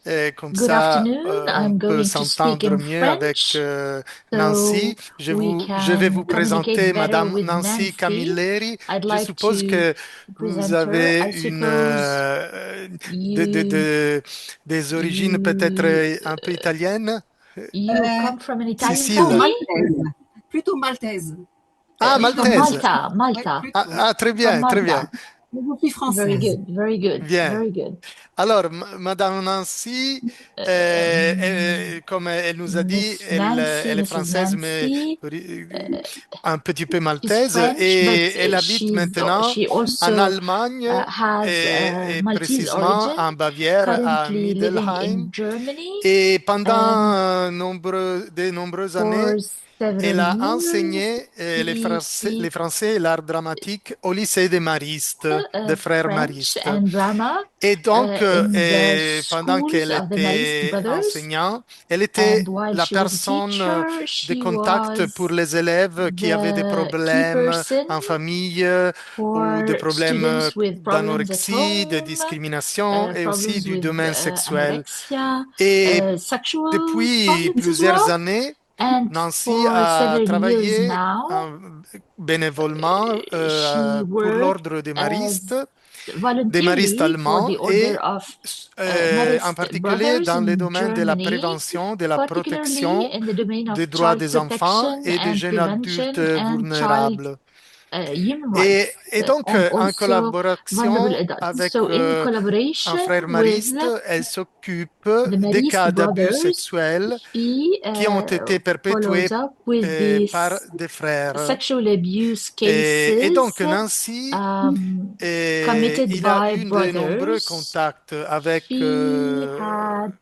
Et comme Good ça, afternoon. on I'm peut going to speak s'entendre in mieux avec French, Nancy. so we Je vais vous can communicate présenter better Madame with Nancy Nancy. Camilleri. I'd Je like suppose to que vous present her. avez I suppose des origines peut-être un peu italiennes. you come from an Italian Cécile. family? Plutôt maltaise. Ah, From maltaise. Malta. Très From bien, très bien. Malta. Je suis française. Very good, very good, Bien. very good. Alors, Madame Nancy, comme elle nous a dit, Miss Nancy, elle est Mrs. française, mais Nancy, un petit peu she's maltaise, French, et but elle habite maintenant she en also Allemagne, has et Maltese précisément origin, en Bavière, à currently living in Middelheim. Germany, Et pendant and de nombreuses for années, several elle a years enseigné les français et l'art dramatique au lycée des Maristes, des frères French Maristes. and drama Et donc, in the pendant schools qu'elle of the Marist était Brothers, enseignante, elle and était while la she was a personne teacher, de she contact pour was les élèves qui avaient des the key problèmes person en famille ou des for problèmes students with problems at d'anorexie, de home, discrimination et aussi problems du with domaine sexuel. anorexia, Et sexual depuis problems as plusieurs well. années, And Nancy for a several years travaillé now, bénévolement she pour worked l'ordre des Maristes, as des Maristes voluntarily for allemands the order et of en Marist particulier Brothers dans le in domaine de la Germany, prévention, de la particularly protection in the domain of des droits child des enfants protection et des and jeunes adultes prevention and child vulnérables. human rights, Et donc, and en also vulnerable collaboration adults. avec So in un collaboration frère with mariste, elle s'occupe the des Marist cas d'abus Brothers, sexuels she qui ont été follows perpétués up with par these des frères. sexual abuse Et donc, cases Nancy, committed il a by eu de nombreux brothers. contacts avec She had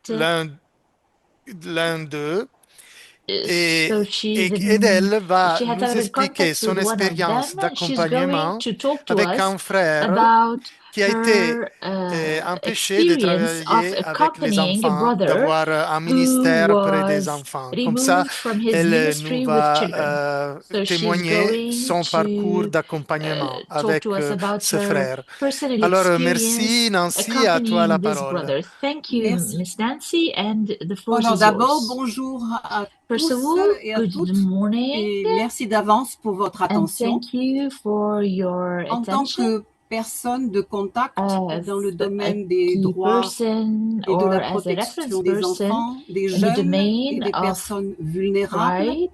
l'un d'eux. so Et elle va she had nous several expliquer contacts son with one of them. expérience She's going d'accompagnement to talk to avec us un frère about qui a été her empêché de experience of travailler avec les accompanying a enfants, brother d'avoir un who ministère près des was enfants. Comme ça, removed from his elle nous ministry with va children. So she's témoigner going son parcours to d'accompagnement talk avec to us about ce her frère. personal Alors, merci experience Nancy, à toi la accompanying this parole. brother. Thank you, Merci. Miss Nancy, and the floor Alors is d'abord, yours. bonjour à First tous of all, et à good toutes, morning, et merci d'avance pour votre and attention. thank you for your En tant attention. que personne de contact As dans le a domaine des key droits person et de or la as a reference protection des person enfants, des in the jeunes et domain des of personnes vulnérables, rights,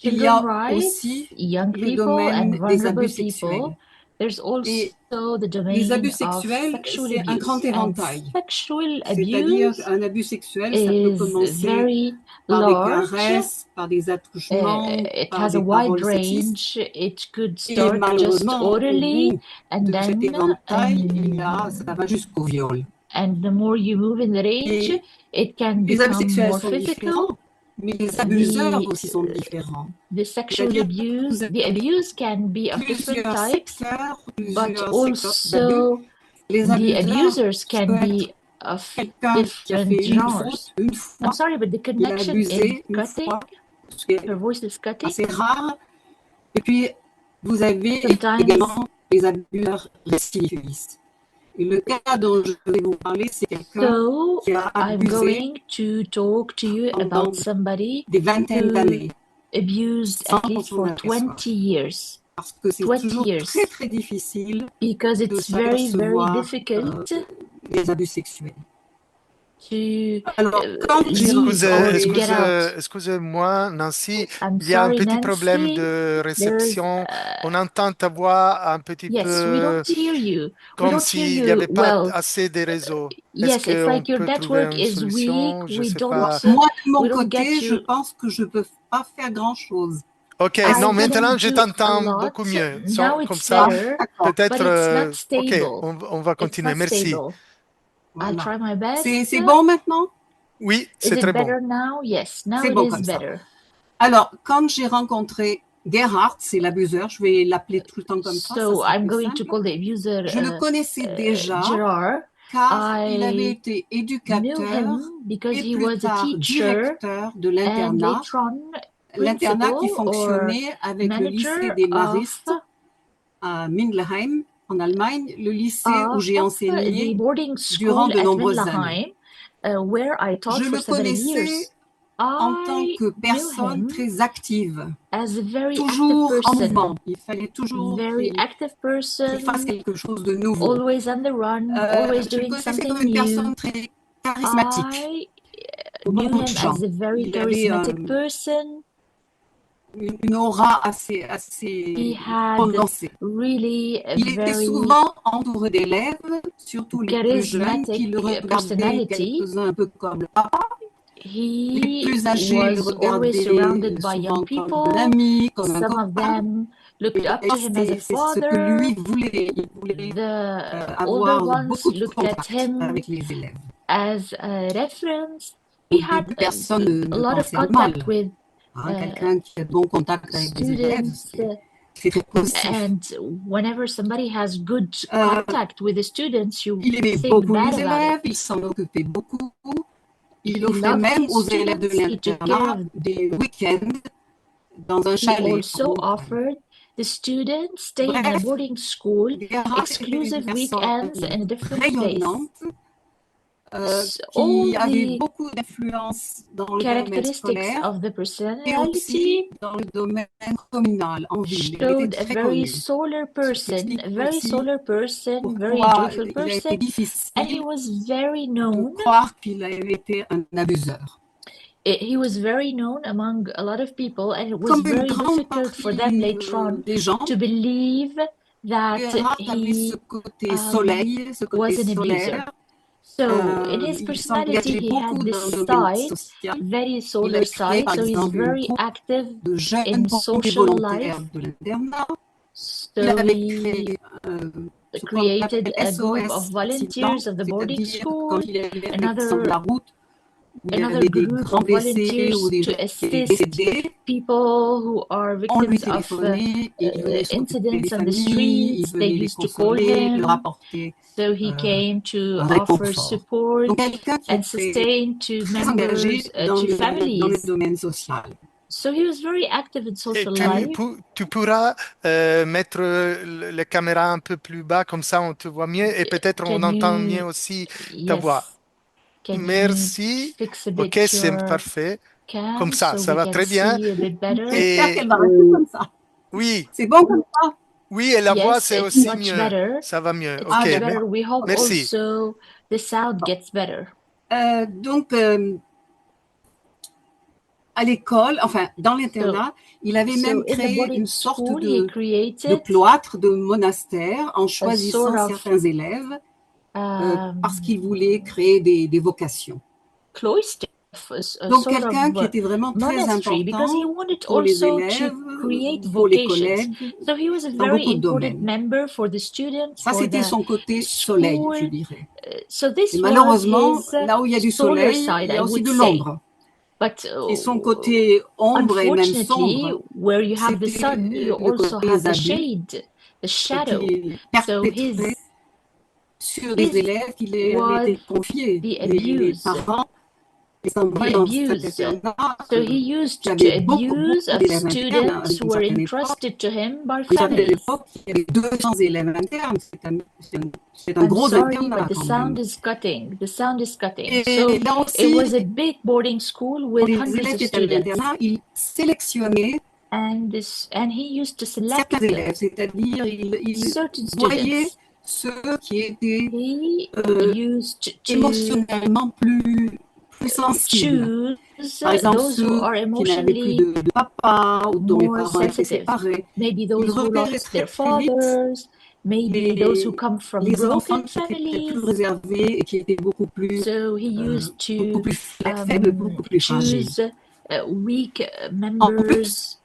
il y children a rights, aussi young le people, domaine and des abus vulnerable sexuels. people. There's Et also the les domain abus of sexuels, sexual c'est un grand abuse. And éventail. sexual C'est-à-dire abuse un abus sexuel, ça peut is commencer very par des large. caresses, par des attouchements, It par has a des wide paroles sexistes. range. It could Et start just malheureusement, au orally, bout and de cet then éventail, ça va jusqu'au viol. and the more you move in the range, Et it can les abus become sexuels more sont physical. différents, mais les abuseurs aussi sont différents. The sexual C'est-à-dire abuse, que the abuse can be of different plusieurs types, secteurs, but plusieurs secteurs d'abus. also Les the abuseurs abusers can peuvent be être of quelqu'un qui a fait different une genres. faute une fois, I'm sorry, but the il a connection is abusé une cutting. fois, ce qui est Her voice is cutting. assez rare. Et puis, vous avez Sometimes également les abuseurs récidivistes. Et le cas dont je vais vous parler, c'est quelqu'un so qui a I'm abusé going to talk to you pendant about somebody des vingtaines who d'années, abused sans at least qu'on for s'en aperçoive. 20 years. Parce que c'est 20 toujours years. très très difficile Because de it's very, very s'apercevoir difficult des abus sexuels. to Alors, quand j'ai leave or to get out. Excusez-moi, Nancy, I'm il y a un sorry, petit problème Nancy. de There's réception. On entend ta voix un petit yes, we peu don't hear you. We comme don't hear s'il n'y you avait pas well. assez de réseaux. Est-ce Yes, it's qu'on like your peut trouver network une is weak. solution? Je We sais don't pas. Moi, de mon we don't get côté, je you. pense que je ne peux pas faire grand-chose. Ok, I non, maintenant couldn't je do a t'entends lot. beaucoup mieux. Now Comme it's ça, better, D'accord. peut-être. but it's not Ok, stable. on va It's continuer. not Merci. stable. I'll Voilà. try my best. C'est bon maintenant? Oui, Is c'est it très bon. better now? Yes, now C'est it bon is comme ça. better. Alors, quand j'ai rencontré Gerhard, c'est l'abuseur, je vais l'appeler tout le temps comme ça So sera I'm plus going to simple. call the abuser Je le connaissais déjà Gerard. car il avait I été knew éducateur him because et he plus was a tard teacher directeur de and l'internat. later on L'internat qui principal or fonctionnait avec le lycée manager des of Maristes à Mindelheim, en Allemagne, le lycée où j'ai the enseigné boarding durant school de at nombreuses années. Mindelheim, where I taught Je for le 7 connaissais years. en tant I que knew personne him très active, as a very active toujours en person, mouvement. Il fallait toujours very active qu'il fasse person, quelque chose de nouveau. always on the run, always Je le doing connaissais something comme une new. personne très charismatique. I Pour knew beaucoup de him gens. as a very Il avait charismatic person. une aura assez He had condensée. really a Il était very souvent entouré d'élèves, surtout les plus jeunes, qui le charismatic regardaient personality. quelques-uns un peu comme le papa. Les He plus âgés le was always surrounded regardaient by young souvent comme un people. ami, comme un Some of copain. them looked up to him as a C'est ce que lui father. voulait. Il voulait The avoir older ones beaucoup de looked at contact him avec les élèves. as a reference. Au He had début, personne a ne lot of pensait à mal. contact with Quelqu'un qui a de bons contacts avec des élèves, students, c'est très positif. and whenever somebody has good contact with the students, you Il aimait think beaucoup bad les about élèves, it. il s'en occupait beaucoup. Il He offrait loved même his aux élèves de students. He took care l'internat of. des week-ends dans un He chalet. also offered the students staying in a Bref, boarding school Gerhard était exclusive une weekends personne in a different place. rayonnante, All qui avait the beaucoup d'influence dans le domaine characteristics scolaire of the et personality aussi dans le domaine communal, en ville. Il showed était a très very connu. solar Ce qui person, explique a very aussi solar person, very pourquoi joyful il a été person, and he difficile was very de known. croire qu'il avait été un abuseur. He was very known among a lot of people, and it was Comme une very grande difficult for partie them later on des gens, to believe that Gerhard avait ce he côté soleil, ce côté was an abuser. solaire. So in his Il personality, s'engageait he beaucoup had dans this le domaine side, social. very Il solar a créé, side. par So he's exemple, un very groupe active de jeunes in pompiers social volontaires life. de l'internat. Il So avait he créé ce qu'on created appelle a group SOS of volunteers of the boarding c'est-à-dire school, quand il y avait un accident de la route, où il y another avait des group grands of blessés ou volunteers des to gens qui assist étaient décédés, people who are on lui victims of téléphonait et il venait s'occuper des incidents on the familles, il streets. They venait les used to call consoler, leur him. apporter So he came to un offer réconfort. support Donc quelqu'un qui and était sustain to très engagé members, dans to le families. domaine social. So he was very active in Et social life. tu pourras mettre la caméra un peu plus bas, comme ça on te voit mieux et peut-être on entend mieux aussi ta voix. Can Merci. you fix a bit Ok, c'est your parfait. cam Comme ça so we va can très bien. see a bit better? J'espère Et qu'elle va rester comme ça. oui, C'est bon comme ça? oui, et la voix Yes, c'est it's aussi much mieux. better. Ça va mieux. It's Ok, much better. We hope merci. also the sound gets better. Donc, à l'école, enfin, dans l'internat, il avait même in the créé boarding une sorte school, he de created cloître, de monastère, en choisissant sort of, certains élèves, parce qu'il voulait créer des vocations. cloister, Donc, quelqu'un qui était vraiment très monastery, because he important wanted pour les also élèves, to create pour les vocations. collègues, So he was a dans very beaucoup de important domaines. member for the students. Ça, c'était son côté soleil, je dirais. So this Et malheureusement, was his là où il y a du solar soleil, side, il y a I aussi would de say. l'ombre. But Et son côté ombre et même unfortunately, sombre, where you have the c'était sun, you le also côté have the abus shade, the shadow. qu'il So perpétrait sur des élèves qui lui avaient été confiés. Les parents les envoyaient dans cet internat. So he used to abuse of students who were entrusted to him by families. l'époque, il y avait 200 élèves internes. C'est un gros internat. But the sound is cutting. The sound is cutting. Et so là aussi, it was a big boarding school with hundreds of students. Il sélectionnait and he used to select certains élèves, c'est-à-dire il voyait ceux qui étaient émotionnellement plus sensibles. Par exemple, ceux qui n'avaient plus de papa ou dont les parents étaient séparés. Maybe those who lost their fathers, maybe those who come from broken families. Plus réservés et qui étaient beaucoup plus, so he used to faibles, beaucoup plus choose weak members.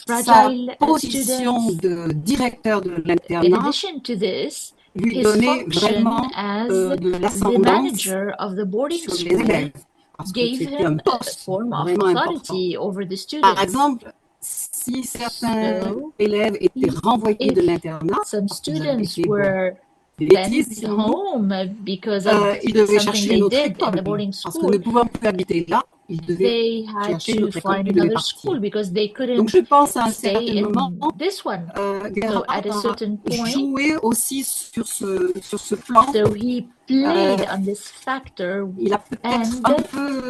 Fragile sa position de directeur de In l'internat addition to this, lui his donnait function vraiment as de the l'ascendance manager of the boarding sur les school élèves, parce que gave c'était un him a poste form of vraiment authority important. over the students. Par exemple, si certains élèves étaient renvoyés de l'internat, some parce qu'ils avaient students été were des sent bêtises, disons-nous. home because of Il devait something chercher they une autre did in the école, boarding parce que ne school. pouvant plus habiter là, il devait They had chercher une to autre école, find il devait another partir. school because they Donc couldn't je pense à un stay certain moment, in this one. So Gerhard at a a certain point, joué aussi sur ce plan. so he played on this factor Il a peut-être and un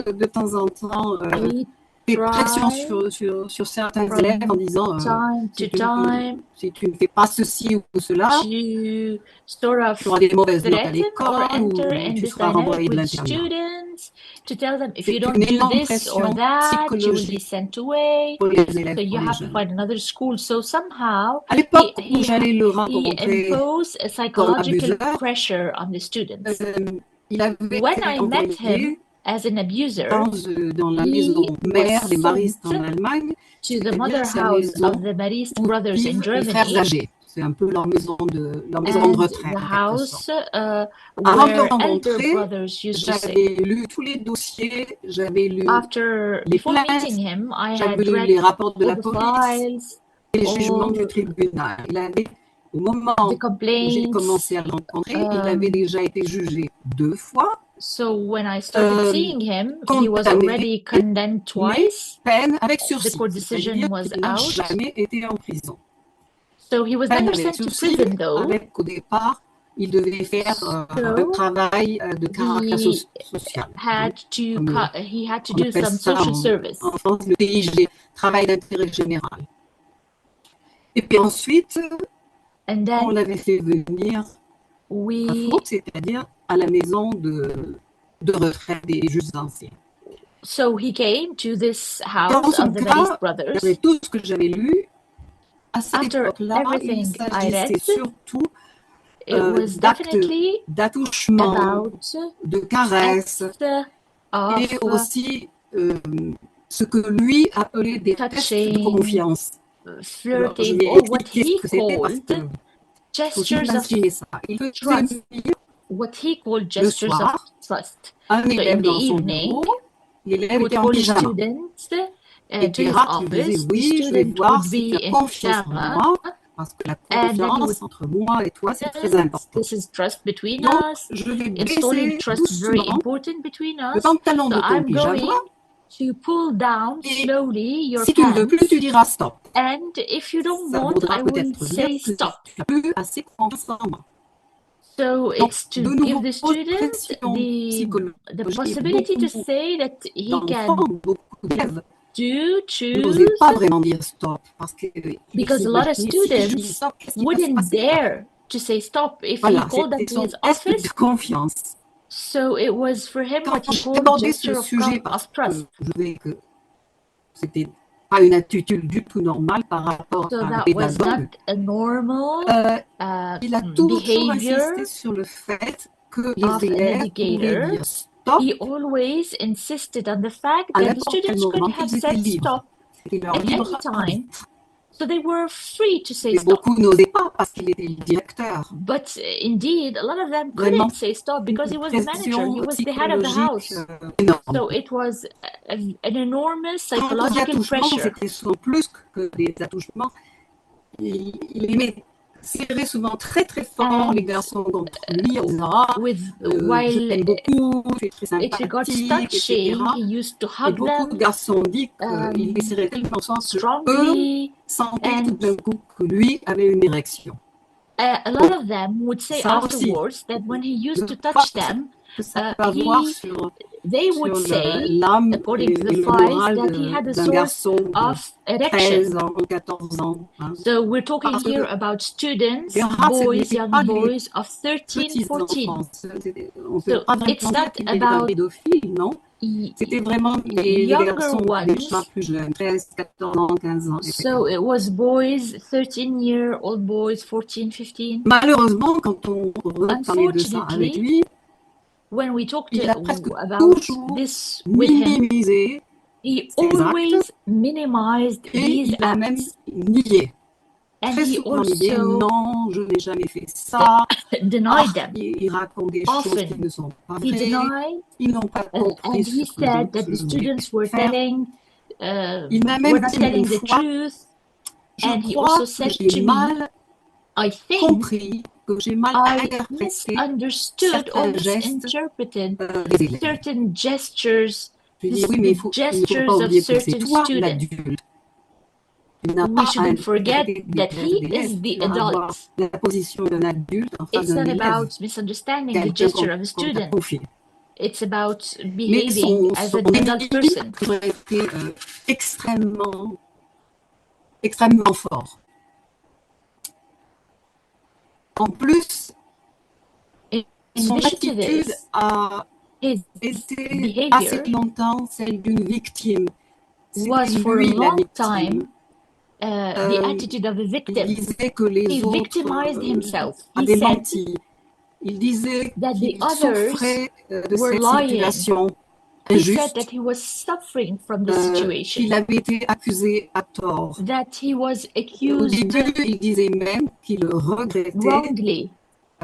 peu de temps en temps he fait pression tried sur certains from élèves en disant time to time si tu ne fais pas ceci ou cela, to sort of tu auras des mauvaises notes à threaten or l'école enter ou in tu this seras dynamic renvoyé de with l'internat. students to tell them if C'est you don't une do énorme this or pression that, you will be psychologique sent away. pour les élèves, So you pour les have to jeunes. find another school. So somehow À l'époque où he j'allais le rencontrer imposed a comme psychological abuseur, pressure on the students. il avait When été I met him envoyé as an abuser, dans la he maison mère was des Maristes en sent Allemagne, to the c'est-à-dire mother c'est la house maison of the Marist où Brothers in vivent les frères Germany, âgés. C'est un peu leur maison de and retraite, the en quelque house sorte. Avant de le where elder rencontrer, brothers used to stay. j'avais lu tous les dossiers, j'avais lu les Before plaintes, meeting him, I j'avais had lu read les rapports de all la the police files, et les jugements all du tribunal. Au moment the où j'ai complaints. commencé à le rencontrer, il avait déjà été jugé 2 fois, So when I started seeing him, he was condamné, already condemned mais twice. peine avec The sursis, court decision c'est-à-dire was qu'il n'a out. jamais été en prison. So he was Peine never avec sent to sursis, prison, though. avec au départ, il devait faire un travail de caractère social. He had to On do appelle some ça social service. en France le TIG, travail d'intérêt général. Et puis ensuite, And on then l'avait fait venir à faute, c'est-à-dire à la maison de retraite des juges anciens. So he came to this Dans house ce of the cas, Marist Brothers. avec tout ce que j'avais lu, à cette After époque-là, il everything I s'agissait read, surtout it was d'actes definitely d'attouchement, about de caresses, acts et of aussi ce que lui appelait des tests de touching, confiance. Alors, je flirting, vais or what expliquer ce he que c'était parce called que faut gestures of imaginer ça. Il faisait trust. venir What he called le gestures of soir trust. un So élève in the dans son evening, bureau, l'élève he would était en call his pyjama. students Et to his Gerhard lui disait, office. The oui, je vais student voir would si tu be as in confiance en pyjama, moi, parce que la and then he would confiance entre moi et toi, c'est très important. this is trust between Donc, us. je vais Installing baisser trust is very doucement important between le us. pantalon So de ton I'm pyjama, going to pull down et slowly your si tu ne veux plus, tu pants, diras stop. and if you don't Ça want, voudra I will peut-être dire say que stop. tu n'as plus assez confiance en moi. So Donc, it's de to nouveau, give the student pression the psychologique. possibility to Beaucoup say that he d'enfants, can beaucoup d'élèves do, n'osaient choose, pas vraiment dire stop, parce que because a lot of s'imaginaient, si je dis students stop, qu'est-ce qui va se wouldn't passer? dare to say stop if Voilà, he called them c'était to son his test office. de confiance. So it was for him Quand what he j'ai called abordé ce gesture sujet, parce of trust. que je trouvais que c'était pas une attitude du tout normale par rapport So à un that was pédagogue, not a normal il a toujours behavior insisté sur le fait que of les an élèves pourraient educator. dire stop He always insisted on the fact à that the n'importe quel students could moment, have qu'ils étaient said libres. stop C'était leur at libre any time. arbitre. So they were free to say Mais stop. beaucoup n'osaient pas parce qu'il était le directeur. But indeed, a lot of them Vraiment, couldn't say stop because he was the manager. pression He was the head of the psychologique house. énorme. So it was an enormous Quant aux psychological attouchements, pressure. c'était souvent plus que des attouchements. Il aimait serrer souvent très très fort les garçons contre lui en disant ah, je While t'aime beaucoup, tu es très it regards sympathique, etc. touching, he used to Et hug beaucoup de them garçons disent qu'il les serrait tellement fort que eux strongly. sentaient tout d'un coup que lui avait une érection. A lot of them would say Ça aussi, afterwards that when he used to le touch poids them, que ça peut avoir sur they would say, l'âme according to et the le files, moral that he had a d'un source garçon de of 13 erection. ans, 14 ans. Hein. So we're talking Parce here que about students, Gerhard, ce boys, n'était young pas les boys of 13, petits 14. enfants. On peut So pas vraiment it's dire not qu'il était un about pédophile, non? C'était vraiment les younger garçons ones. déjà plus jeunes, 13, 14 ans, 15 ans, etc. So it was boys, 13-year-old boys, 14, 15. Malheureusement, quand on parlait de ça avec lui, When we talked il a presque about toujours this with him, minimisé he ses always actes minimized et these il a même acts. nié. And Très he souvent, il dit also non, je n'ai jamais fait ça. denied them. Il raconte des choses Often qui ne sont pas he vraies. denied, Ils n'ont pas compris and he ce que said that je the students were voulais faire. telling, Il m'a même were not dit telling une the fois, truth. je And he crois also que said j'ai to me, mal I think compris que j'ai mal I interprété misunderstood or certains gestes misinterpreted des élèves. certain gestures, Je dis oui, mais il ne faut pas oublier que c'est toi l'adulte. Tu n'as We pas à shouldn't forget interpréter des that gestes he d'élèves. is the Tu vas avoir adult. la position d'un adulte en face It's d'un not élève. about misunderstanding the Quelqu'un gesture of a qu'on t'a student. confié. It's about Mais behaving as an adult person. aurait été extrêmement fort. En plus, son attitude a été assez longtemps celle d'une victime. Was for a Lui la long victime. time the attitude of a victim. Il disait que les He autres victimized himself. He avaient said menti. Il disait that the qu'il others souffrait de were cette lying. situation He said injuste, that he was suffering from the situation. qu'il avait été accusé à tort. That he was Au accused début, il disait même qu'il regrettait wrongly.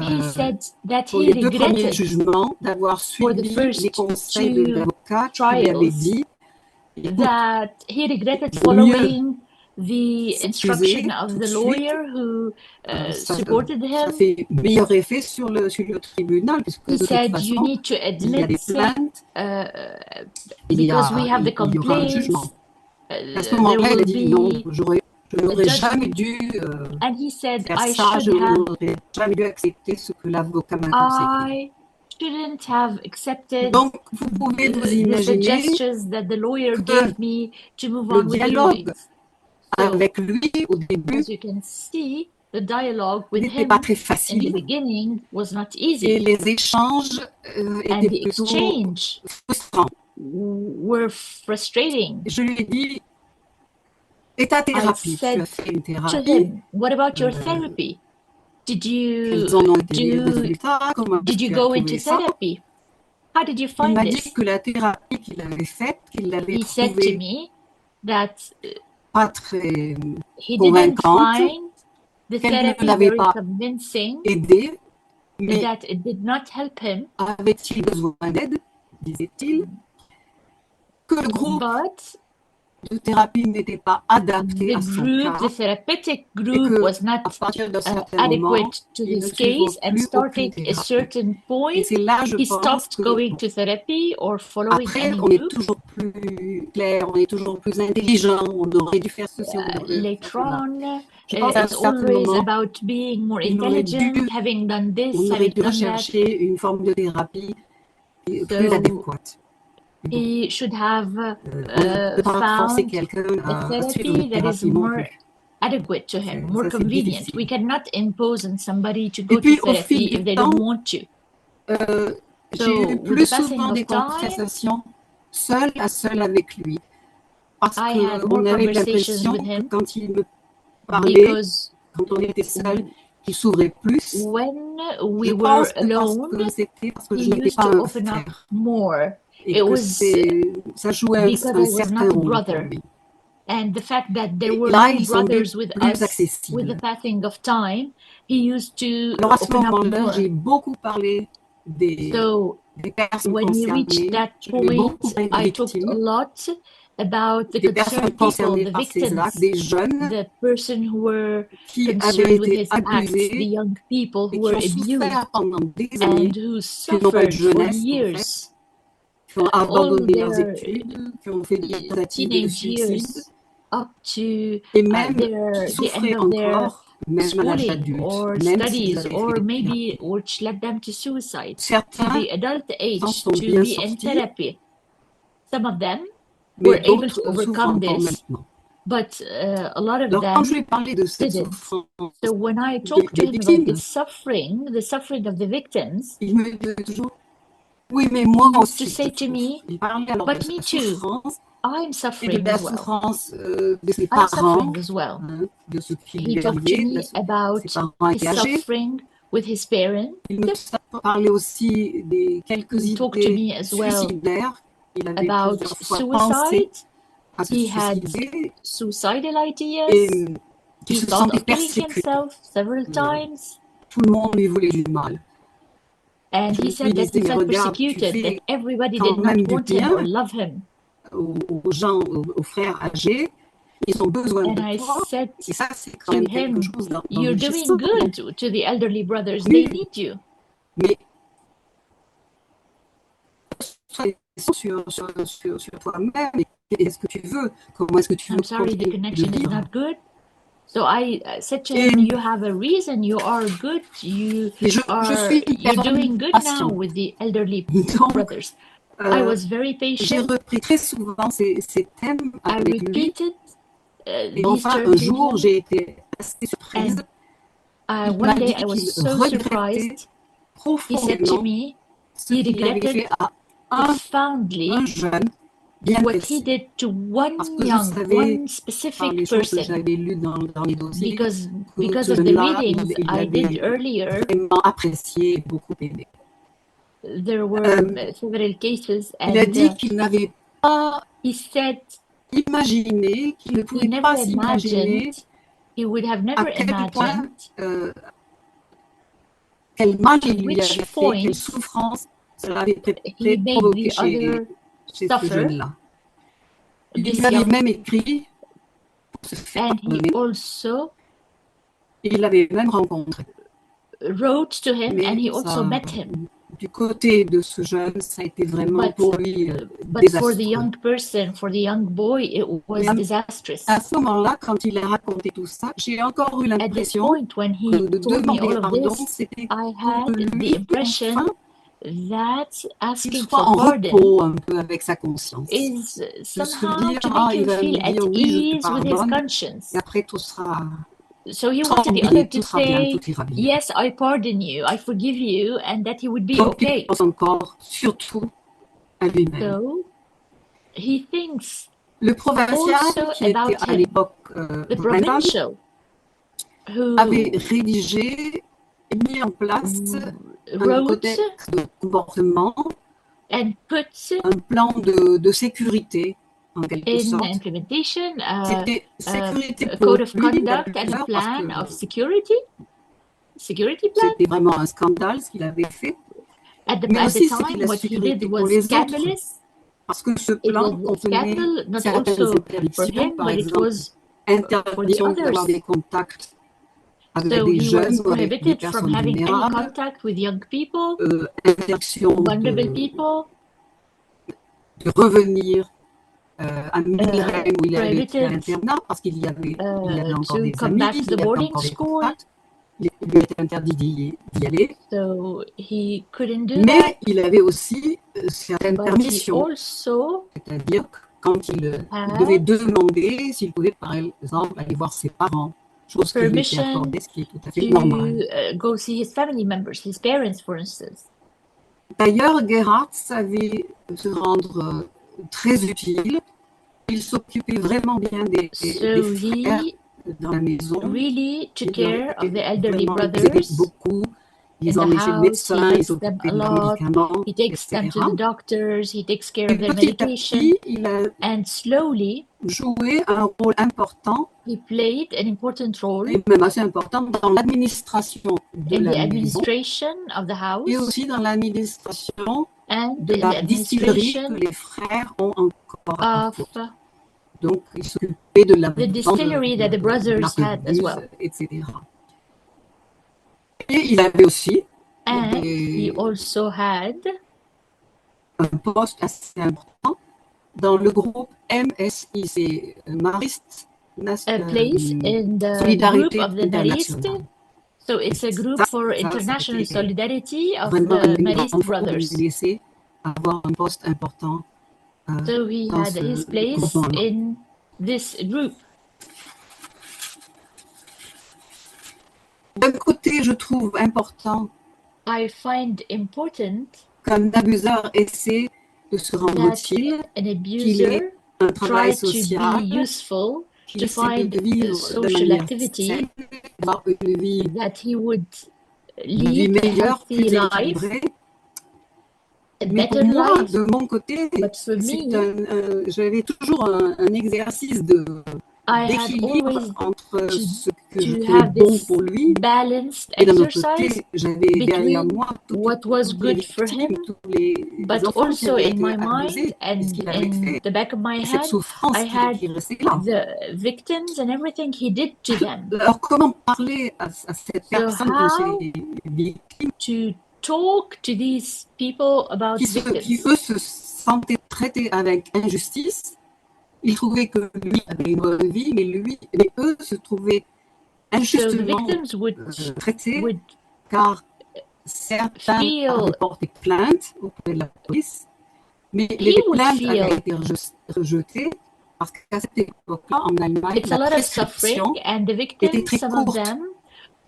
He said that pour he les deux premiers regretted jugements d'avoir for the suivi first les conseils de two l'avocat qui lui avait trials dit that he regretted vaut mieux following the instruction of tout the de suite. lawyer who Ça supported ça him. fait meilleur effet sur le tribunal, puisque He de toute said façon, you need to il y a des admit plaintes, because we have the il y aura un complaints. jugement. À ce There moment-là, il will a dit non, be je n'aurais a jamais judgment. dû And he said, faire I ça, je should have, n'aurais jamais dû accepter ce que l'avocat m'a conseillé. I shouldn't have accepted Donc, vous pouvez vous the imaginer suggestions that the lawyer que gave me to move le on with the dialogue rulings. So, avec lui, au début, as you can see, the dialogue with n'était him pas très in the facile. beginning was not Et easy, les échanges and étaient the plutôt exchange frustrants. were frustrating. Je lui ai dit, et ta I thérapie, tu said as fait une to thérapie, him, what about your therapy? Did quels en ont été les you résultats, comment did you tu as go trouvé into ça? therapy? How did you Il find m'a this? dit que la thérapie qu'il avait faite, qu'il l'avait He said to trouvée me that pas très he didn't convaincante, find the qu'elle ne therapy l'avait very pas convincing, aidé, mais that it did not help him, avait-il besoin d'aide, disait-il, que le groupe but de thérapie n'était pas adapté the à son group, cas, the therapeutic et group que was à not partir d'un certain moment, adequate to il ne his suivait case, and plus aucune starting a thérapie. certain Et point, c'est là, je he pense, stopped que going to therapy or following après, any on est group. toujours plus clair, on est toujours plus intelligent, on aurait dû faire ceci, on aurait dû Later faire cela. on, Je pense qu'à un it's certain always moment, about being more il aurait intelligent, dû- having done this, on aurait having dû done that. rechercher une forme de thérapie plus So adéquate. Bon, he should have on ne peut pas forcer found quelqu'un a à suivre therapy une that is thérapie non more plus. adequate to him, more Ça, c'est convenient. difficile. We cannot impose on somebody to Et go to puis, au fil therapy du if they temps, don't want to. j'ai So, eu with plus the passing souvent of des time, conversations seul à seul avec lui. Parce I had more qu'on avait conversations l'impression with que him quand il me parlait, because quand on était seul, qu'il s'ouvrait plus. when we Je were pense que alone, c'était parce que he je n'étais used pas to un open up frère. more. Et It que was ça jouait because un I was certain not a rôle pour brother. lui. And the fact that there Et were là, no il semblait brothers with plus us, with accessible. the passing of time, he used to Alors à ce open up moment-là, more. j'ai beaucoup parlé des So personnes when we reached concernées. that Je lui ai beaucoup point, parlé I des talked a victimes, lot about the des personnes concerned people, concernées the par ces victims, actes, des jeunes the person who were qui avaient concerned with été his acts, the abusés young people et who qui were ont abused souffert pendant des années, and who qui n'ont pas eu de suffered for jeunesse, en fait, years, qui ont all abandonné leurs their études, qui ont fait des tentatives de teenage suicide, years up to et même qui the end souffraient of their encore, même à l'âge schooling adulte, or même s'ils studies, avaient fait or des maybe thérapies. which led them to suicide, to Certains the adult s'en age, sont to bien be in sortis, therapy. Some of them mais were able to d'autres souffrent overcome encore this, maintenant. but a lot of Alors, quand je lui them ai parlé de cette didn't. souffrance So when I talked to des him about victimes, the suffering of the victims, il me disait toujours, oui, mais moi he used to aussi, say je to souffre. me, Il parlait alors de but me sa too, souffrance I'm et de suffering la as well. souffrance de ses I'm parents, suffering as well. de ce qui He lui talked to arrivait, me about ses parents his étaient âgés. suffering with his parents. Il me parlait aussi des quelques He talked to idées me as well suicidaires. Il avait about plusieurs fois pensé suicide. à se He had suicider suicidal et ideas. qu'il He se thought sentait of killing persécuté. himself several times. Tout le monde lui voulait du mal. And Je he lui said that disais, he mais felt regarde, tu persecuted, that fais everybody quand did not même du want him or bien love him. aux gens, aux frères âgés, Ils ont besoin And de I toi. said Et ça, c'est quand to même quelque him, chose you're d'enrichissant. doing good to the elderly brothers. They need you. Mais sur toi-même, qu'est-ce que tu veux? Comment est-ce que tu veux I'm sorry, the continuer de connection is vivre? not good. So I said to him, you have a reason, you are good, you're doing good now with the elderly brothers. I was very J'ai patient. repris très souvent ces thèmes I avec lui. repeated Et these enfin, un terms with jour, him. j'ai été assez surprise. And Il m'a one day dit I was qu'il so regrettait surprised. He said to profondément me, ce he qu'il avait regretted fait à profoundly un jeune bien what he précis. did to Parce one que je young, savais, one par les specific choses que person, j'avais lues dans les dossiers, because ce of the jeune-là, readings il I did avait earlier. vraiment apprécié et beaucoup aimé. There were several cases, Il a and dit qu'il n'avait pas he said imaginé, qu'il ne he pouvait never pas s'imaginer imagined, he would have à never quel point, imagined quel mal il at lui which avait fait, point quelle souffrance cela avait he made provoqué the other chez ce suffer, jeune-là. Il this lui avait young, même écrit pour se faire and he pardonner. also Il l'avait même rencontré. wrote to him, and he Mais also ça, met him. du côté de ce jeune, ça a été vraiment But, pour lui but for the désastreux. young person, for the young boy, it was Mais disastrous. à ce moment-là, quand il a raconté tout ça, j'ai encore eu At this l'impression point, when he que de told me demander all of pardon, this, c'était I pour had que the lui, impression enfin, that qu'il asking soit for en pardon repos un peu avec sa conscience. is De se somehow dire, to ah, make il him va me feel at dire oui, je te ease with his pardonne, conscience. et après tout sera So he wanted the tranquille, other to tout sera bien, say, tout ira bien. yes, I pardon you, I forgive you, and that he would be Donc okay. il pense encore surtout à lui-même. So he thinks Le provincial also qui était about à him, l'époque the Brendan provincial, avait who rédigé et mis en place un wrote codex de comportement, and put un plan de sécurité en quelque in sorte. implementation C'était sécurité a pour code of lui conduct and a d'ailleurs parce plan que of security plan. c'était vraiment un scandale ce qu'il avait fait. At Mais the aussi c'était time, la what he sécurité did pour was les autres. scandalous. Parce que ce It plan was contenait scandal, not certaines also for interdictions, him, par but it exemple was for the interdiction d'avoir others. des contacts avec So des he jeunes was ou avec des prohibited from personnes having any vulnérables, contact with young people, interdiction vulnerable people, de revenir à Millerheim où il avait été à prohibited l'internat parce qu'il y avait encore to des come amis, back to il the y avait boarding encore des school. contacts. Il lui était interdit d'y aller. So he couldn't do Mais that. il avait aussi certaines But he permissions, also c'est-à-dire que quand il devait demander s'il pouvait par exemple aller voir ses parents, chose qui lui était permission accordée, ce qui est tout à fait normal. to go see his family members, his parents, for instance. D'ailleurs, Gerhard savait se rendre très utile. Il s'occupait vraiment bien des frères dans la maison. Really took Il care of the elderly vraiment, ils aidaient brothers beaucoup. Ils in the emmenaient chez le house. médecin, He ils visits them s'occupaient a de leurs lot. médicaments, He takes them etc. to the doctors. He takes care Et of their petit à medication. petit, il a And slowly, joué un rôle important, he played an important role et même assez important, dans l'administration de in la the maison administration of the et house aussi dans l'administration and de in the la distillerie que administration les frères ont encore à of Fort. Donc, il s'occupait de la the distillery that the brothers had as well. etc. Et il avait aussi And he also had un poste assez important dans le groupe MSI, c'est Marist a place in the group Solidarité of the Marist. internationale. So it's a group for international solidarity of vraiment the Marist brothers. lui laisser avoir un poste important. So he had his place in this group. D'un côté, je trouve important I find important qu'un abuseur essaie de se rendre that utile, an qu'il ait abuser un travail try to social, be useful, qu'il to essaie find de vivre de social manière activity, saine, avoir une vie that he would vie lead a meilleure, healthy plus life, équilibrée. a Mais pour better moi, life. de mon côté, But for me, j'avais toujours un exercice de d'équilibre entre ce to qui have est bon this pour lui, balanced et d'un autre exercise côté, j'avais derrière between moi what was toutes les good for him, victimes, tous les but enfants qui also avaient in été my mind abusés, and ce qu'il avait in fait, the back of my et cette head, souffrance I had qui restait là. the victims and everything he did to them. Alors, comment parler à cette So personne de how ces victimes to talk to these people about qui, victims? eux, se sentaient traités avec injustice? Ils trouvaient que lui avait une bonne vie, mais eux se trouvaient So the injustement victims traités, car certains avaient porté plainte auprès de la police, mais les plaintes avaient été rejetées parce qu'à cette époque-là, en Allemagne, la prescription était très courte.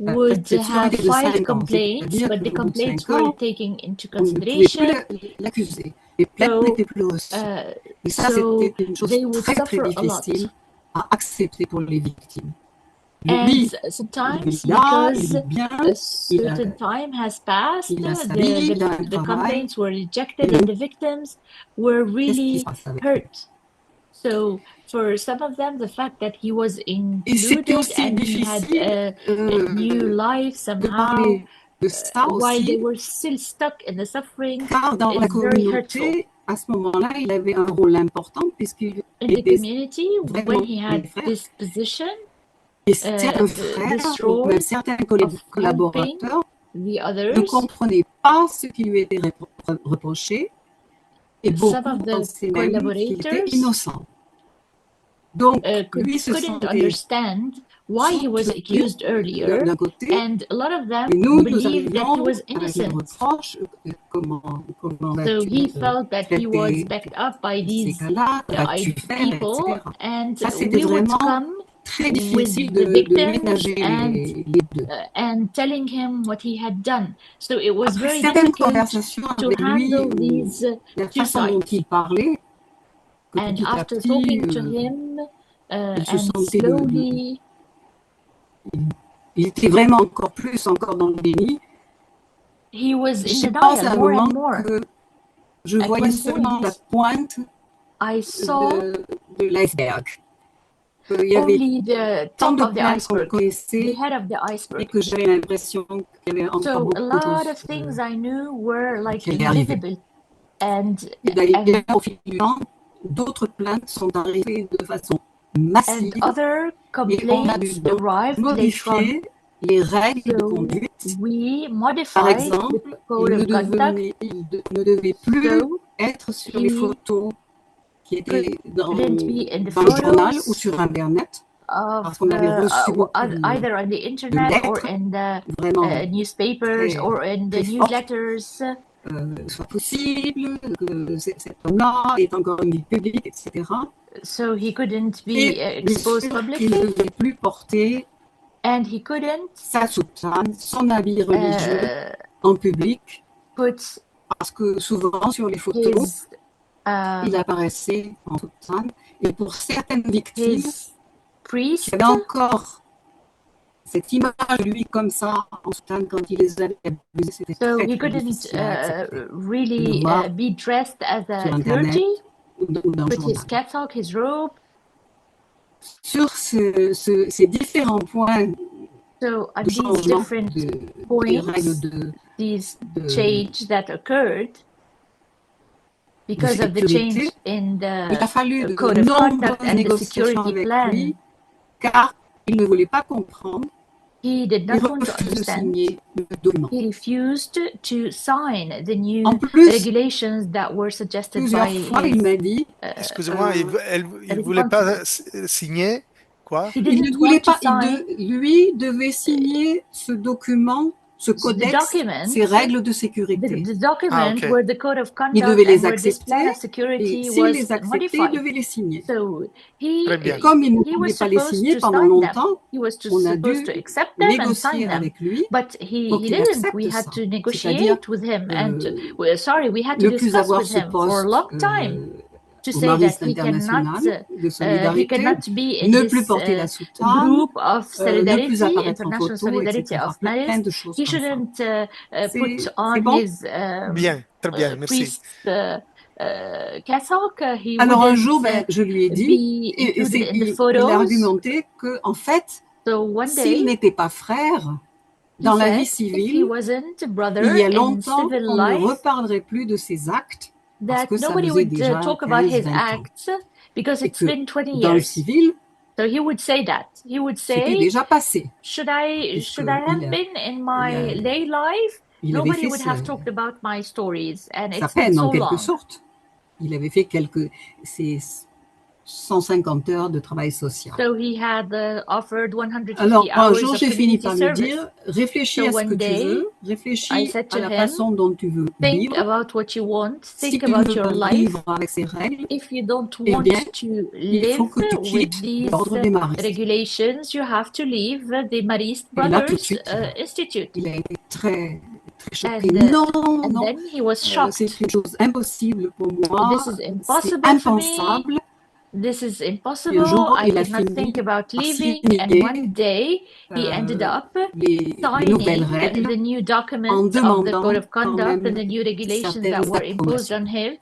La prescription était de 5 ans, c'est-à-dire but the qu'au bout de complaints 5 were ans, taken into on ne pouvait consideration. plus l'accuser. Les plaintes n'étaient plus reçues. Et ça, c'était une chose très, très difficile à accepter pour les victimes. Lui, sometimes, il est là, because il est bien, a certain time has passed, il a sa vie, il a un the travail. complaints were rejected and the victims were really hurt. So for some of them, the fact that he was included and he had a new life somehow, while they were still stuck in the suffering, car dans la is very hurtful. communauté, à ce moment-là, il avait un rôle important puisqu'il In the community, when he had this position, et certains frères ou même certains collaborateurs ne comprenaient pas ce qui lui était reproché et beaucoup pensaient même qu'il était innocent. Donc, lui se couldn't sentait understand why he was accused earlier, d'un côté, and a lot of them nous believed that he arrivions was avec le innocent. reproche, comment So he felt that he was backed up by these people, and we would come très with difficile the de victims ménager les deux. and telling him what he had done. So it was Après very certaines difficult conversations to avec lui, handle these la two façon dont sides. il parlait, que And petit à after petit, talking to him il se and sentait slowly, il était vraiment encore dans le déni. he was in J'ai pensé à denial un more moment and more. que je At voyais one seulement point, la pointe I saw de l'iceberg. Il y avait only the tant top de of the points qu'on iceberg, the connaissait head of the et iceberg. que j'avais l'impression qu'il y avait encore So beaucoup a de lot choses of things I knew were like qui allaient arriver. invisible. And D'ailleurs, au fil du temps, d'autres plaintes sont arrivées de façon massive other et on a dû complaints donc arrived later on. modifier les règles de So conduite. we Par modified exemple, the code of conduct. il ne devait plus So être sur les photos qui étaient dans couldn't be in the le journal photos ou sur Internet, of parce qu'on avait reçu beaucoup either on the internet or lettres, in the vraiment newspapers or in the très fortes. newsletters. Soit possible, que cet homme-là est encore une vie publique, etc. So he couldn't be Et exposed il publicly, ne devait plus porter and he couldn't sa soutane, son habit religieux en public, put parce que souvent sur les photos, his il apparaissait en soutane. Et pour certaines victimes priest. qui avaient encore cette image de lui comme ça en soutane quand il les avait abusés, c'était So très, he très couldn't difficile à accepter. really be dressed as a Sur Internet clergy, ou dans le put his journal. cassock, his robe. Sur ces différents points So at de these changement different des règles points, these change that occurred because of the change in il a the fallu de code of conduct nombreuses and the négociations security avec plan. lui, car il ne voulait pas comprendre. He did Il not want to refusait de understand. signer le document. He refused to sign the new En plus, regulations that were suggested plusieurs by fois, il m'a dit, Excusez-moi, il ne voulait pas signer quoi? he il didn't ne voulait want to pas, sign lui devait signer ce document, ce codex, ces règles de sécurité. the document okay. where the code of Il conduct devait les and where this plan accepter, of security et s'il was les acceptait, modified. il devait les signer. So Très bien. Comme il ne he pouvait was pas les supposed signer to pendant sign them. longtemps, He was on a supposed dû to accept them and sign négocier them. avec lui But pour he qu'il didn't. accepte We had ça. to C'est-à-dire negotiate with him and we had to ne plus discuss avoir with ce him for a poste long time to au say that Marist he international de he solidarité, cannot be in ne this plus porter la soutane, group of ne plus solidarity, apparaître en international photo, solidarity etc. of Plein Marist. de choses He comme ça. shouldn't put on bon? his Bien, très bien, merci. priest's cassock, he Alors un wouldn't jour, je lui ai dit, be included in the il photos. argumentait que en fait, So one s'il day, n'était pas frère dans la vie if he civile, wasn't brother il y a in longtemps civil qu'on ne life, reparlerait plus de ses actes parce that que ça nobody faisait would déjà talk about 15, his 20 ans. acts because Et it's que been 20 dans le years. civil, So he would say that. He would c'était say, déjà passé. should I have been in my lay life? Il avait Nobody fait would have talked about my stories, and sa it's been peine so en quelque long. sorte. Il avait fait ses 150 heures de travail social. So he had offered 150 Alors, un hours jour, of j'ai fini community par lui service. dire, réfléchis So à ce one que tu day, veux, I réfléchis said à to la him, façon dont tu veux think vivre. about what you want, Si think tu about veux your life. vivre avec ces règles, If you don't eh want bien, to il faut live que tu with quittes these l'ordre des maristes. regulations, you have to leave the Marist Et là, tout de Brothers suite, Institute. il a été très, très choqué. And Non, then he was shocked. c'est une chose impossible pour moi, This is c'est impossible for impensable. me. This is Et un impossible. jour, I il a cannot fini think about par leaving. And signer one day, he ended up les nouvelles signing règles the new en documents of the demandant Code of quand Conduct and même the new regulations that certaines were imposed on approbations. him,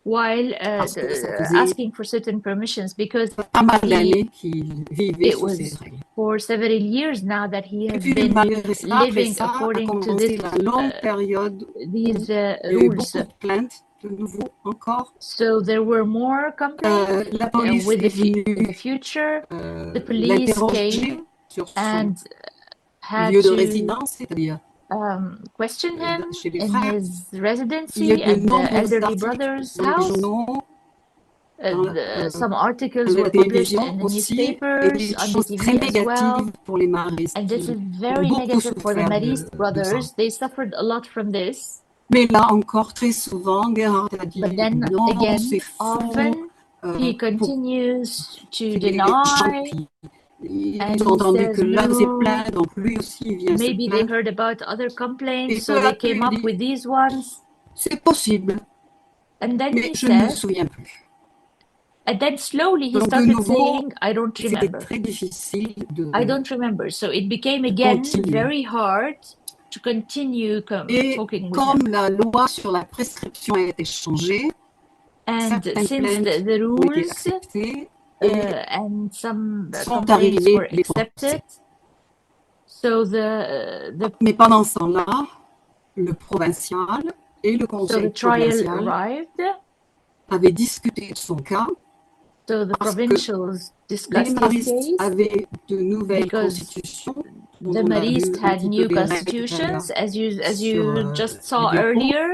while Parce que ça faisait asking for certain permissions, because pas mal d'années qu'il vivait it sous was ces règles. for several years now that he Et has puis, been malgré ça, après living ça, a according to commencé la longue période these où il y a eu rules. beaucoup de plaintes, de nouveau encore. So there were more complaints La police with est in the venue future. The police l'interroger came sur son and had lieu de to résidence, c'est-à-dire question him chez les in frères. his Il y a residency de at the nombreux elderly articles brother's dans les house. journaux, Some à articles la were published télévision in the aussi, et newspapers, des on the choses très TV as well. négatives pour les maristes And this qui is ont very beaucoup negative for the souffert Marist de ça. brothers. They suffered a lot from this. Mais là encore, très souvent, Gerhard a dit But then non, again, c'est faux. often he continues to Les deny. gens, puis, ils ont entendu que l'un de ses plaintes, donc lui aussi il vient se Maybe they plaindre. heard about other complaints, Et so peu à they peu, came il up dit, with these ones. c'est possible, And then mais he je ne me said, souviens plus. and then slowly he Donc de started nouveau, saying, I don't c'était remember. très difficile I don't remember. So it became again continuer. very hard to continue Et talking with comme him. la loi sur la prescription a été changée, And certaines since plaintes the ont été rules acceptées et and some sont complaints arrivés were les accepted, procès. so the Mais pendant ce temps-là, le provincial et le so conseil the trial provincial arrived. avaient discuté de son cas So the parce que provincials les discussed his maristes case avaient de nouvelles because constitutions dont the on a vu Marist un had petit new peu les règles tout à constitutions, l'heure as you sur just la saw diapo. earlier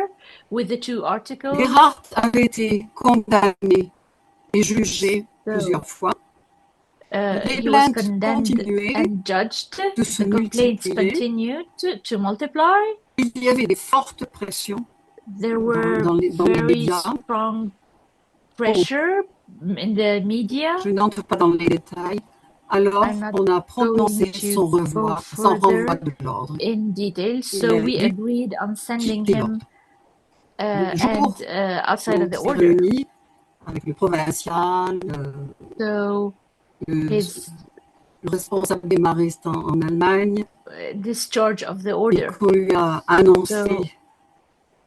with the two articles. Gerhard avait été condamné et jugé plusieurs fois. Les He was plaintes condemned continuaient and judged. de se The complaints multiplier. continued to multiply. Il y avait des fortes pressions There were dans les very médias. strong pressure in the media. Je n'entre pas dans les détails. Alors, I'm not on a prononcé going to son go renvoi further de l'ordre. in detail. Il So a we dû agreed on sending quitter him l'ordre. Le jour outside of où the s'est order. réuni avec le provincial, So le his responsable des maristes en Allemagne, discharge of the et order. qu'on lui a annoncé So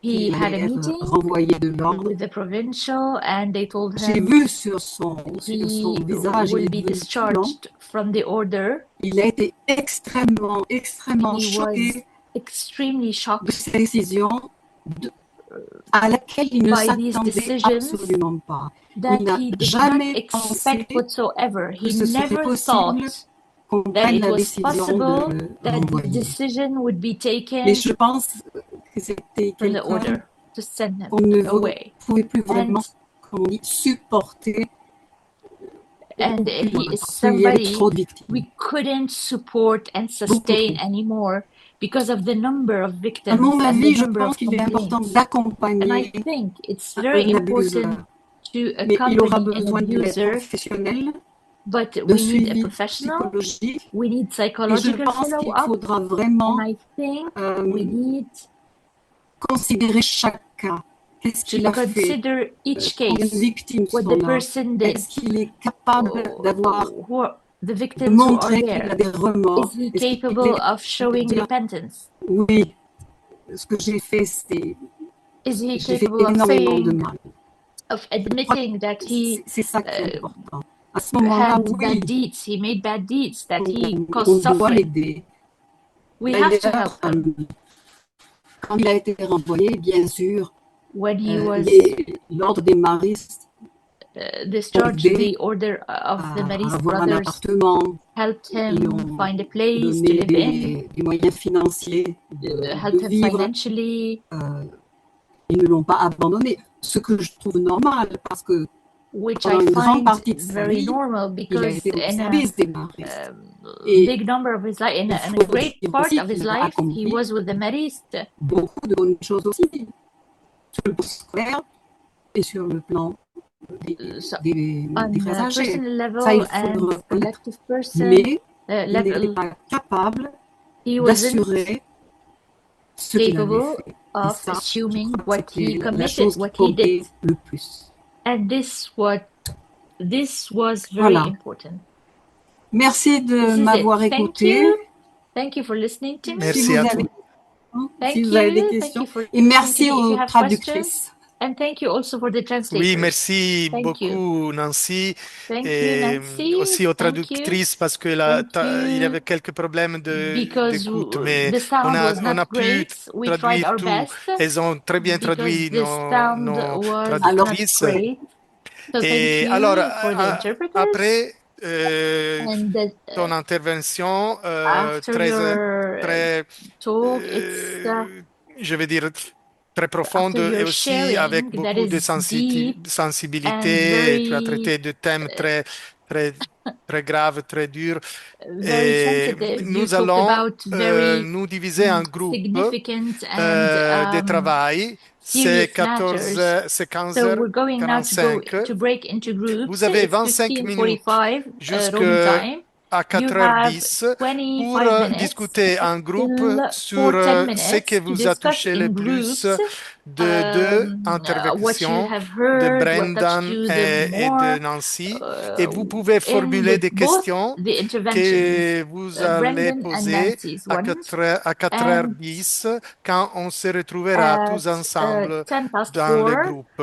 he qu'il had a allait être meeting renvoyé de l'ordre. with the provincial, and they told J'ai him vu sur son he visage, il will est be devenu blanc. discharged from the order. Il a été extrêmement He choqué was extremely de shocked cette décision à laquelle il ne by these s'attendait decisions absolument pas. that Il n'a he did not jamais expect pensé whatsoever. que He ce serait never possible thought qu'on that prenne it la was décision de possible le that this renvoyer. decision would be Mais taken je pense que c'était from the quelqu'un order to send him qu'on ne away. pouvait plus vraiment, And, comme on dit, supporter. and he is Parce qu'il y avait somebody trop de victimes. we couldn't support and sustain anymore because of the number of À victims mon and the avis, je number pense of qu'il est important complaints. And I d'accompagner think it's very un important abuseur. to Mais il aura accompany an besoin de l'aide abuser, professionnelle, but de we need a suivi professional, psychologique. we need Et je psychological pense qu'il follow-up, faudra vraiment and I think we need considérer chaque cas. Qu'est-ce qu'il to a fait? consider each Combien de case, victimes what sont the là? person did, Est-ce qu'il est capable d'avoir, who are the de victims who are montrer qu'il a there. des remords? Is he Est-ce qu'il capable est of showing dire, repentance? oui, ce que j'ai fait, c'est Is he j'ai fait capable of énormément de saying, mal. of admitting that he C'est ça qui est important. À ce moment-là, had oui, bad deeds, he made bad deeds, that he on caused doit suffering. l'aider. We have to help him. Quand il a été renvoyé, bien sûr, When he was l'ordre des maristes discharged, the order of the Marist avoir un Brothers appartement, helped ils him ont find a place to donné live in, des moyens financiers helped de him vivre. financially. Ils ne l'ont pas abandonné, ce que je trouve normal parce que Which pendant I une grande find partie de sa very vie, normal, il a because été au in service des a maristes. Et big number of his life, in il a faut great dire part aussi of his qu'il a life, he accompli was with the Marist. beaucoup de bonnes choses aussi, sur le plan scolaire et sur le plan des On frères a âgés. personal level Ça, il faut le and reconnaître. collective person Mais il n'était level, pas capable he wasn't d'assurer ce qu'il avait capable fait. Et of ça, je assuming crois que what he c'était la committed, chose qui what he did. comptait le plus. And this was very Voilà. important. Merci de m'avoir écouté. Thank you for listening to me. Merci à toi. Si vous avez des questions. Et merci aux traductrices. And thank you also for the translators. Oui, merci beaucoup, Nancy. Thank et you, Nancy. aussi aux traductrices parce que il y avait quelques problèmes d'écoute, mais on a pu traduire tout. Elles ont très bien traduit nos traductrices. Et alors, après ton intervention, très je vais dire, très profonde et aussi avec beaucoup de sensibilité. Tu as traité de thèmes très, très, très graves, très durs. Et nous allons nous diviser en groupes de travail. C'est 15h45. Vous avez 25 minutes jusqu'à 4h10 pour discuter en groupe sur ce que vous a touché le plus de deux interventions de Brendan et de Nancy. Et vous pouvez formuler des questions que vous allez poser à 4h10 quand on se retrouvera tous ensemble dans le groupe.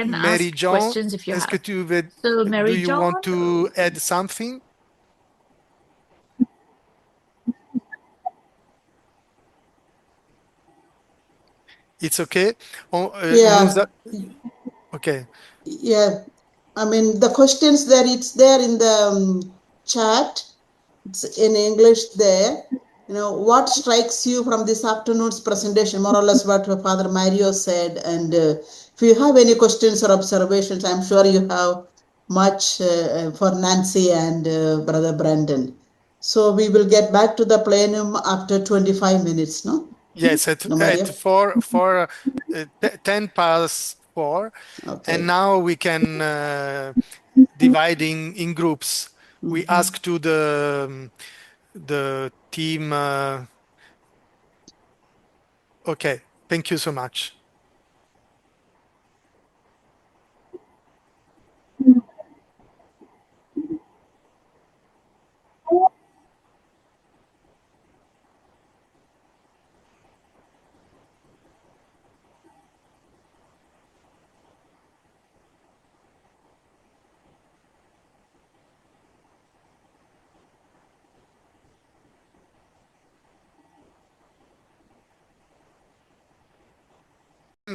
Mary John, est-ce que tu veux, do you want to add something? It's okay. Okay. Yeah, I mean the questions there. It's there in the chat. It's in English there. You know, what strikes you from this afternoon's presentation? More or less what Father Mario said. And if you have any questions or observations, I'm sure you have much for Nancy and Brother Brendan. So we will get back to the plenum after 25 minutes, no? Yes, at 10 past 4. Okay. And now we can divide in groups. We ask to the team. Okay, thank you so much.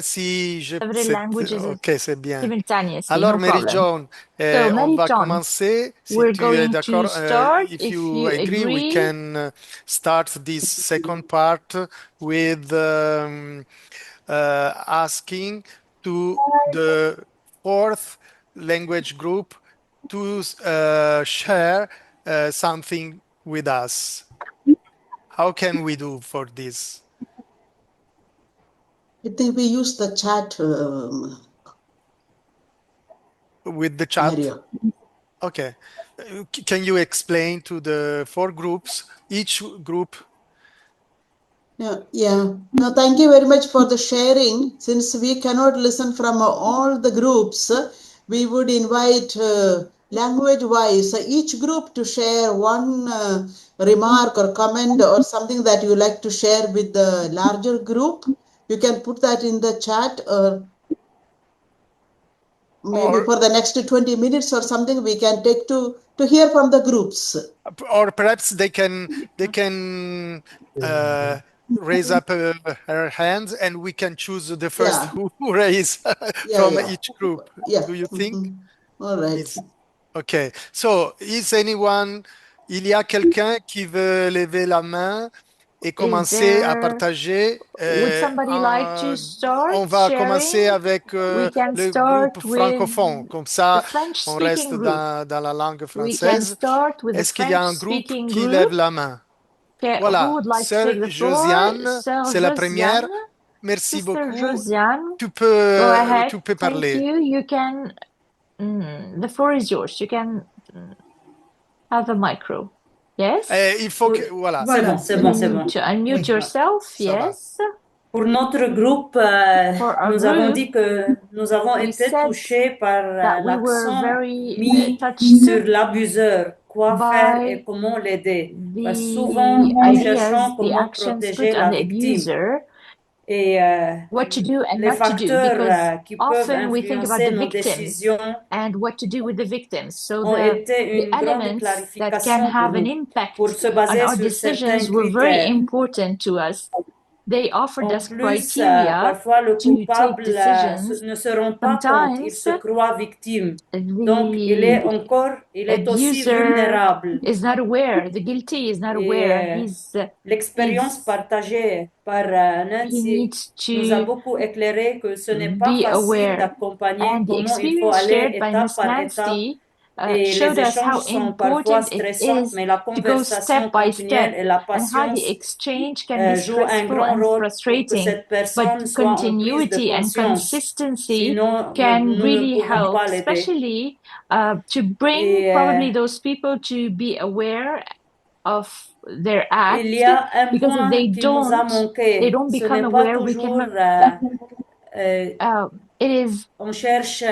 Si je... Ok, c'est bien. Alors, Mary John, on va commencer. Si tu es d'accord, if you agree, we can start this second part with asking to the fourth language group to share something with us. How can we do for this? I think we use the chat. With the chat? Mario. Okay. Can you explain to the four groups, each group? Yeah. No, thank you very much for the sharing. Since we cannot listen from all the groups, we would invite language-wise each group to share one remark or comment or something that you like to share with the larger group. You can put that in the chat or maybe for the next 20 minutes or something, we can take to hear from the groups. Or perhaps they can raise up her hands and we can choose the first who raise from each group. Do you think? All right. Okay. So, il y a quelqu'un qui veut lever la main et commencer à partager? Would somebody like to start On va sharing? commencer avec We can le start groupe with francophone. Comme ça, the French on speaking reste group. dans la langue We can française. start with the Est-ce qu'il y a un French groupe speaking qui group. lève la main? Okay, who Voilà, would like to Sœur take the floor? Josiane, Sœur c'est la première. Josiane. Merci Sister beaucoup. Josiane. Tu peux Go ahead. Thank parler. you. You can. The floor is yours. You can have a micro. Yes. Il faut que voilà. C'est bon. To unmute yourself. Yes. Pour notre groupe, nous avons dit que nous avons été touchés par l'accent mis sur l'abuseur, quoi faire et comment l'aider. Parce que souvent, nous cherchons comment protéger la victime. Et what to do and les what to do, because facteurs qui peuvent often we think about influencer the nos victims décisions and what to do with the victims. So ont the été une grande elements that can clarification have pour an nous, impact pour se on baser our sur certains decisions were very critères. important to us. They offered En us plus, criteria parfois le to take coupable decisions. ne se rend pas compte, il se croit victime. Donc, il est aussi Abuser vulnérable. is not aware. The guilty is not aware. L'expérience partagée par Nancy nous a beaucoup éclairé que ce n'est pas facile d'accompagner, and the comment il faut experience aller shared by étape Miss par étape. Nancy Et showed les us how échanges sont parfois important it stressants, is mais la to go conversation step by continuelle step, et la and how the patience exchange can be joue un stressful grand and rôle pour que frustrating, cette personne but soit en prise de continuity and conscience. consistency Sinon, can nous ne really pouvons help, pas l'aider. especially to bring probably those people to be aware of their acts, il y a un because if point they qui nous a manqué. they don't Ce become n'est pas aware, we toujours it is on cherche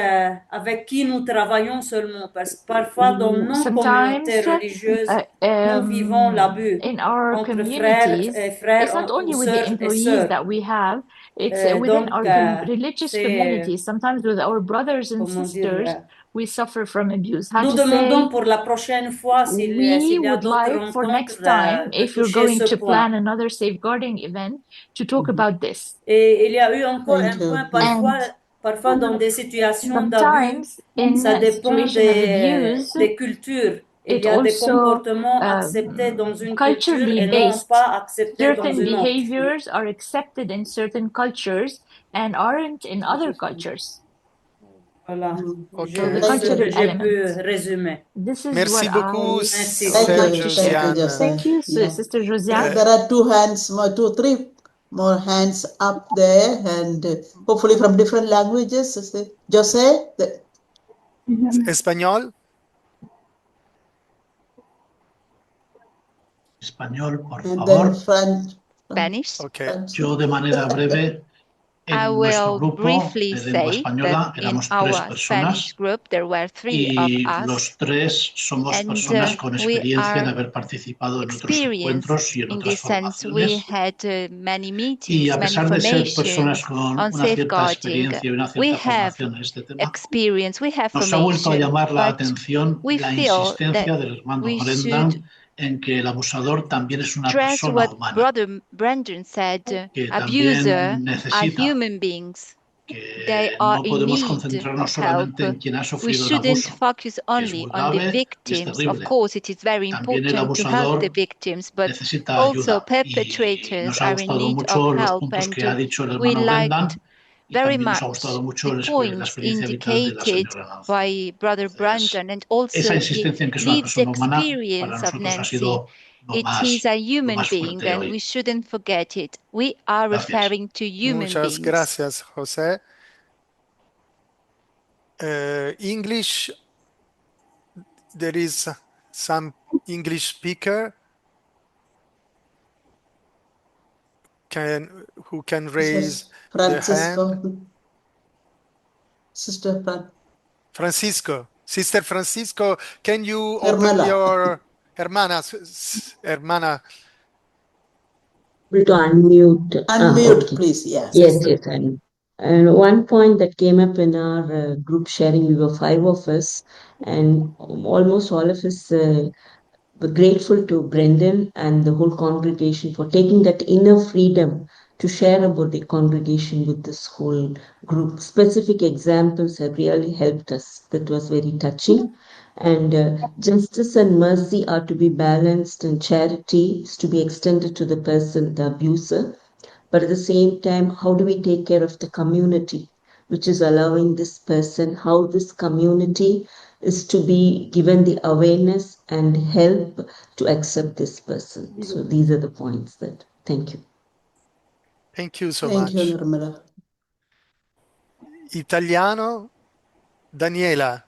avec qui nous travaillons seulement, parce que parfois dans nos sometimes communautés religieuses, nous vivons l'abus in our entre communities. frères It's not only ou with the sœurs et employees sœurs. that we have, it's within Donc, our religious c'est, communities. Sometimes with our brothers and comment sisters, dire, we suffer from abuse. How nous to demandons say, pour la prochaine fois s'il we y a would d'autres like for next rencontres time, de if you're toucher going ce to point. plan another safeguarding event, to talk about this. Et il y a eu encore Thank un you. point, parfois dans des situations d'abus, Sometimes in ça a dépend situation of abuse, des cultures. Il it y a des also comportements acceptés dans une culture culturally et non based. pas acceptés dans Certain une autre. behaviors are accepted in certain cultures and aren't in other cultures. Voilà. Okay. So the Ce cultural que j'ai pu element. résumer. This is Merci what beaucoup, Merci. Sœur Thank Josiane. you, Thank you, Yeah. Sister Josiane. There are three more hands up there, and hopefully from different languages. Jose? Espagnol? Español, por And favor. then French. Spanish. Okay. Yo de manera breve, en I nuestro will grupo briefly de lengua say española that in éramos our 3 Spanish personas group there were 3 y of us, los 3 somos and personas con we experiencia en are haber participado en otros experienced encuentros y en in otras this sense. We formaciones. had many Y meetings, a many pesar de ser formations personas con on una cierta safeguarding. experiencia y una We cierta have formación en este tema, experience, we have nos ha vuelto a formation, llamar la but atención we la feel insistencia that del hermano we Brendan should en que el abusador también es una stress persona what humana, Brother Brendan said, que abuser también are necesita, human beings. They que are no in podemos need concentrarnos of help. solamente en quien ha We sufrido el shouldn't abuso, focus que es only muy on the grave y es victims. Of terrible. course, it is very También el important to help the abusador victims, but necesita also ayuda y perpetrators nos ha are in gustado need of mucho los help. puntos que ha And dicho el we hermano liked Brendan y very también nos ha gustado much mucho the la points experiencia vital de la indicated señora Nancy. by Brother Brendan, and also Esa the insistencia en que es una lived persona humana para experience of nosotros ha Nancy. sido lo It is a más human being, fuerte and hoy. we shouldn't forget it. We are Gracias. referring to human Muchas beings. gracias, José. English, there is some English speaker who can raise the hand. Sister Francisco. Sister Francisco, can you Hermana. open your hermana? To unmute. Unmute, Okay. please. Yes. Yes, I'm. And one point that came up in our group sharing, we were 5 of us, and almost all of us were grateful to Brendan and the whole congregation for taking that inner freedom to share about the congregation with this whole group. Specific examples have really helped us. That was very touching. And justice and mercy are to be balanced, and charity is to be extended to the person, the abuser. But at the same time, how do we take care of the community, which is allowing this person, how this community is to be given the awareness and help to accept this person. So these are the points that, thank you. Thank you so Thank much. you, Nirmala. Italiano, Daniela.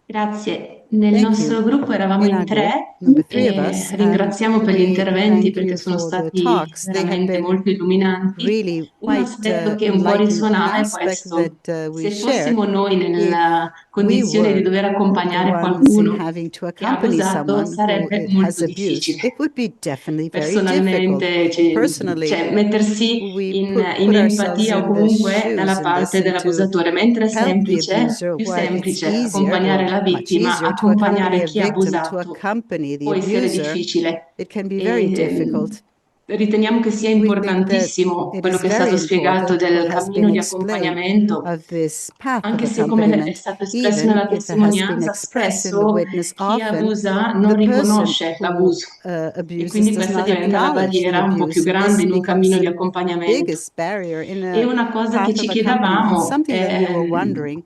Grazie. Nel Thank nostro you. gruppo eravamo In in our group, 3 there'll be 3 of e us, and ringraziamo per gli we interventi thank perché you sono for the stati talks. They have veramente been molto illuminanti. really Un quite aspetto che un po' enlightening risuonava è aspects questo. that we Se shared. fossimo noi If nella we condizione di were dover the accompagnare ones qualcuno having to che ha accompany abusato, someone who sarebbe has molto abused, difficile. it would be definitely very difficult. Personalmente, Personally, cioè, mettersi we in put ourselves empatia o in the comunque dalla shoes in this parte and to dell'abusatore, mentre è help the semplice, abuser. più While it's semplice easier accompagnare or la much vittima, easier to accompany accompagnare a chi ha victim, to abusato accompany the può essere abuser, difficile. it can be very difficult. Riteniamo che sia We think that importantissimo it quello is che è very stato spiegato important del what has been cammino di explained accompagnamento, of this path of anche se come è accompaniment, stato espresso even nella if it has been testimonianza, expressed in the spesso witness. chi Often abusa the non person riconosce who l'abuso e abuses quindi does questa not diventa la acknowledge the barriera un po' più abuse, and grande this in un becomes cammino di the accompagnamento. biggest barrier in E a una cosa che path ci of accompaniment. chiedevamo Something that we è, were wondering.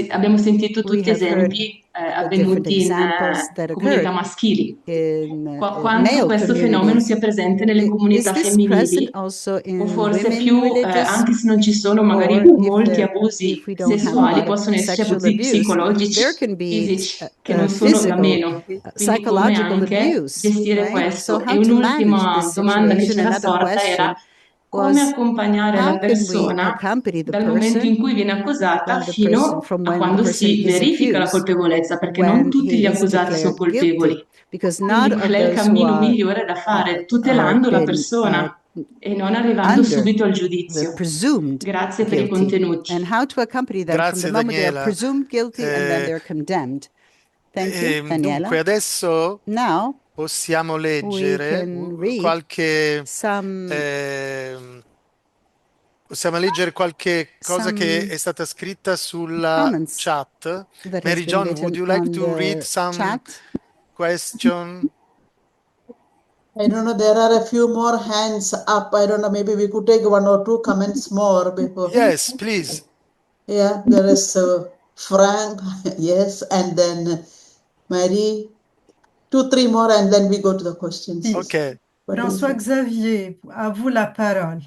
abbiamo sentito We tutti have heard esempi the different avvenuti in examples that comunità occurred maschili. in Quanto male questo fenomeno communities. sia presente nelle Is comunità this present femminili, also o in forse women più, religious, anche se non ci sono magari or molti if abusi we don't have a sessuali, lot of possono esserci sexual abusi abuse, there psicologici, can be fisici, che non sono da physical, meno. Quindi come psychological anche abuse, gestire right? So questo. E how to manage this un'ultima domanda che situation? ci era Another sorta era question come was, accompagnare how la can we persona accompany the dal momento in person cui viene accusata fino from a when the quando person si is verifica la accused, colpevolezza, perché non when tutti gli he is accusati sono declared guilty? colpevoli. Because Quindi not qual of è il those who cammino migliore da fare? are Tutelando la been persona e non arrivando under subito al the giudizio. presumed Grazie per i guilty, contenuti. and how to accompany them from the Grazie moment they are Daniela. presumed guilty and then they're condemned. Thank you, Dunque Daniela. adesso Now possiamo we leggere can read qualche some possiamo leggere qualche cosa che some è stata scritta sulla comments chat. that has Mary been John, would written you like on to read the some chat. question? I don't know, there are a few more hands up. I don't know, maybe we could take 1 or 2 comments more before. Yes, please. Yeah, there is Frank, yes, and then Mary, 2, 3 more, and then we go to the questions. Ok. François Xavier, à vous la parole.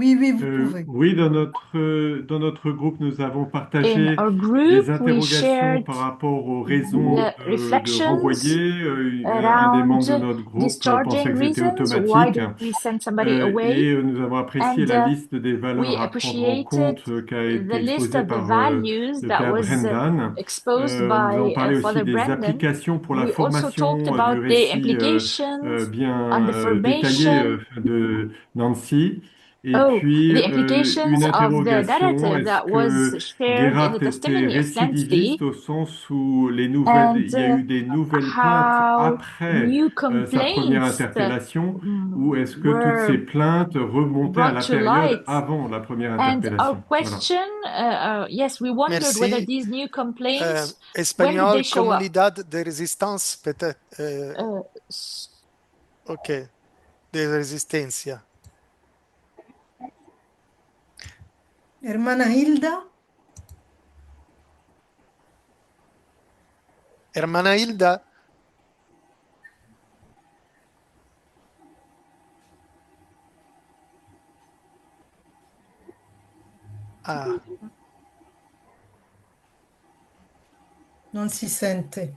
Oui, vous pouvez. Oui, dans notre groupe, nous avons In partagé our group, des we interrogations shared par rapport aux raisons the de reflections renvoyer. Un des membres de around notre groupe pensait discharging que c'était reasons. Why automatique. do we send somebody away? Et nous avons apprécié And la liste des valeurs we à prendre en appreciated compte qui a the été list exposée of the par values le that Père was Brendan. exposed Nous avons by parlé aussi Father des Brendan. applications pour la We also talked formation du about the récit implications on bien the détaillé formation. de Nancy. Et Oh, puis, the implications une of the interrogation, narrative est-ce that was que shared in the Gerhardt était testimony of récidiviste Nancy, au sens où and il y a eu des nouvelles plaintes how après new sa première complaints interpellation, ou est-ce que toutes ces were plaintes remontaient à brought la to période light. avant la première And our interpellation? Voilà. question, yes, we wondered whether Merci. these new complaints, when did they Espagnol, show up? Comunidad de Résistance, peut-être. Ok, de Resistencia. Hermana Hilda. Hermana Hilda. Ah. Non si sente.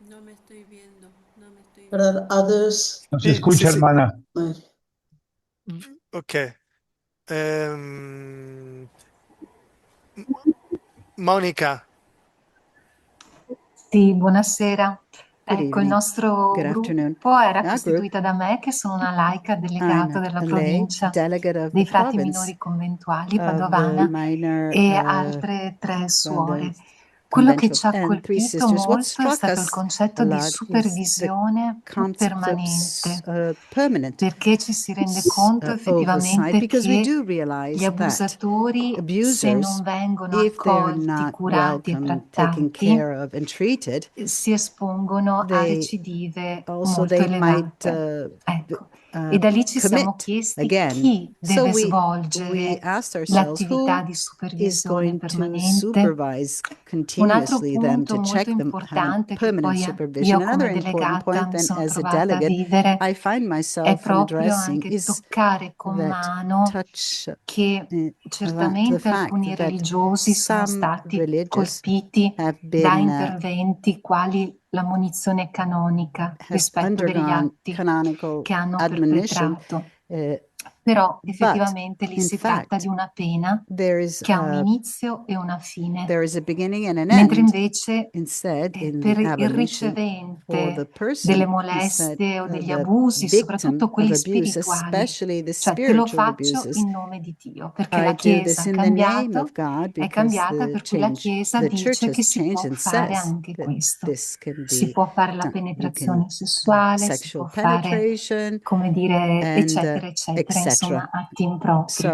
No me estoy viendo, no me estoy There are others. No se escucha, hermana. Ok. Monica. Sì, buonasera. Ecco, il nostro gruppo era costituita da me, che sono una laica delegata della provincia dei frati minori conventuali padovana e altre 3 suore. Quello che ci ha colpito molto è stato il concetto di supervisione permanente, perché ci si rende conto effettivamente che gli abusatori, se non vengono accolti, curati e trattati, si espongono a recidive molto elevate. Ecco. E da lì ci siamo chiesti chi deve svolgere l'attività di supervisione permanente. Un altro punto molto importante che poi io come delegata mi sono trovata a vivere è proprio anche toccare con mano che certamente alcuni religiosi sono stati colpiti da interventi quali l'ammonizione canonica rispetto degli atti che hanno perpetrato. Però effettivamente lì si tratta di una pena che ha un inizio e una fine, mentre invece per il ricevente delle molestie o degli abusi, soprattutto quelli spirituali, cioè te lo faccio in nome di Dio, perché la Chiesa è cambiata per cui la Chiesa dice che si può fare anche questo. Si può fare la penetrazione sessuale, si può fare, come dire, eccetera, eccetera, insomma, atti impropri.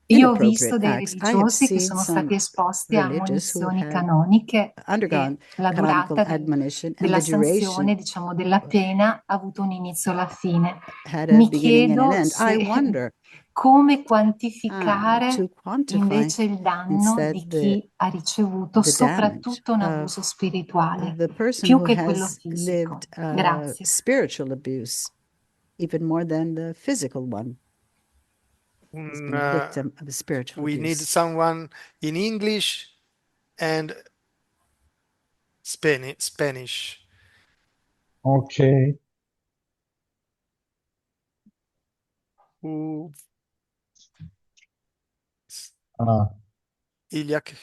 Io ho visto dei religiosi che sono stati esposti a ammonizioni canoniche e la durata della sanzione, diciamo, della pena ha avuto un inizio e la fine. Mi chiedo come quantificare invece il danno di chi ha ricevuto soprattutto un abuso spirituale, più che quello fisico. Grazie. Spiritual abuse, even more than the physical one. Has been a victim of a spiritual we abuse. need someone in English and Spanish. Okay. Iliac.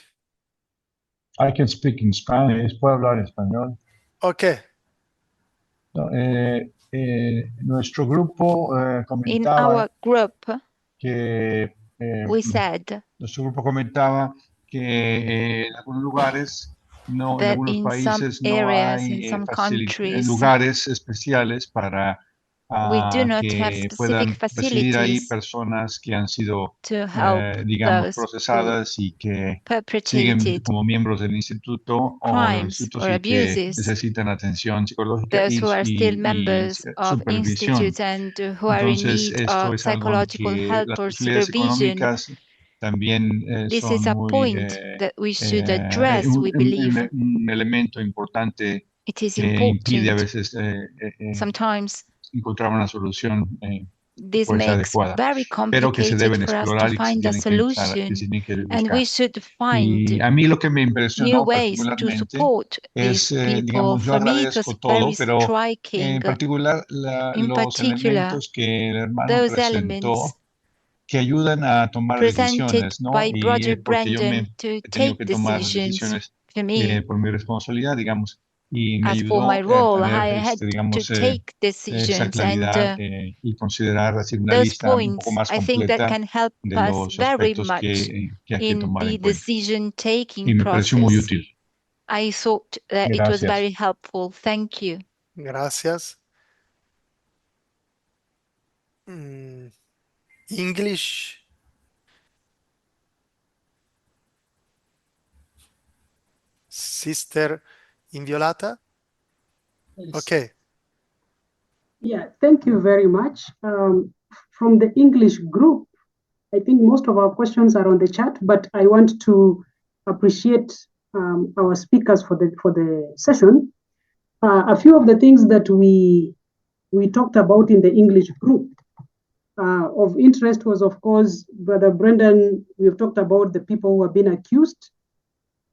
I can speak in Spanish. ¿Puedo hablar español? Okay. No, nuestro grupo In our group, que we said nuestro grupo comentaba que en algunos lugares no, en algunos países no hay lugares especiales para que puedan recibir ahí personas que han sido, digamos, procesadas y que siguen como miembros del instituto o de los institutos y que necesitan atención psicológica y supervisión. Entonces, esto es algo en que las posibilidades económicas también son muy, un elemento importante que impide a veces encontrar una solución this makes very complicated for us to find a solution, and we should find new ways to support these people. For me, it was very striking, in particular, those elements que ayudan a tomar decisiones, ¿no? by Brother Porque yo Brendan he to tenido take que tomar decisions decisiones for me. por mi responsabilidad, digamos, y me As ayudó for my role, a I tener, had digamos, to take esa decisions, claridad and y considerar así una those lista un poco points, más I think that completa can help de us los very aspectos much que hay que in tomar the en cuenta. decision-taking Y me pareció muy process. útil. I thought that it was Gracias. very helpful. Thank you. Gracias. English. Sister Inviolata. Yes. Okay. Yeah, thank you very much. From the English group, I think most of our questions are on the chat, but I want to appreciate our speakers for the session. A few of the things that we talked about in the English group of interest was, of course, Brother Brendan, we've talked about the people who have been accused,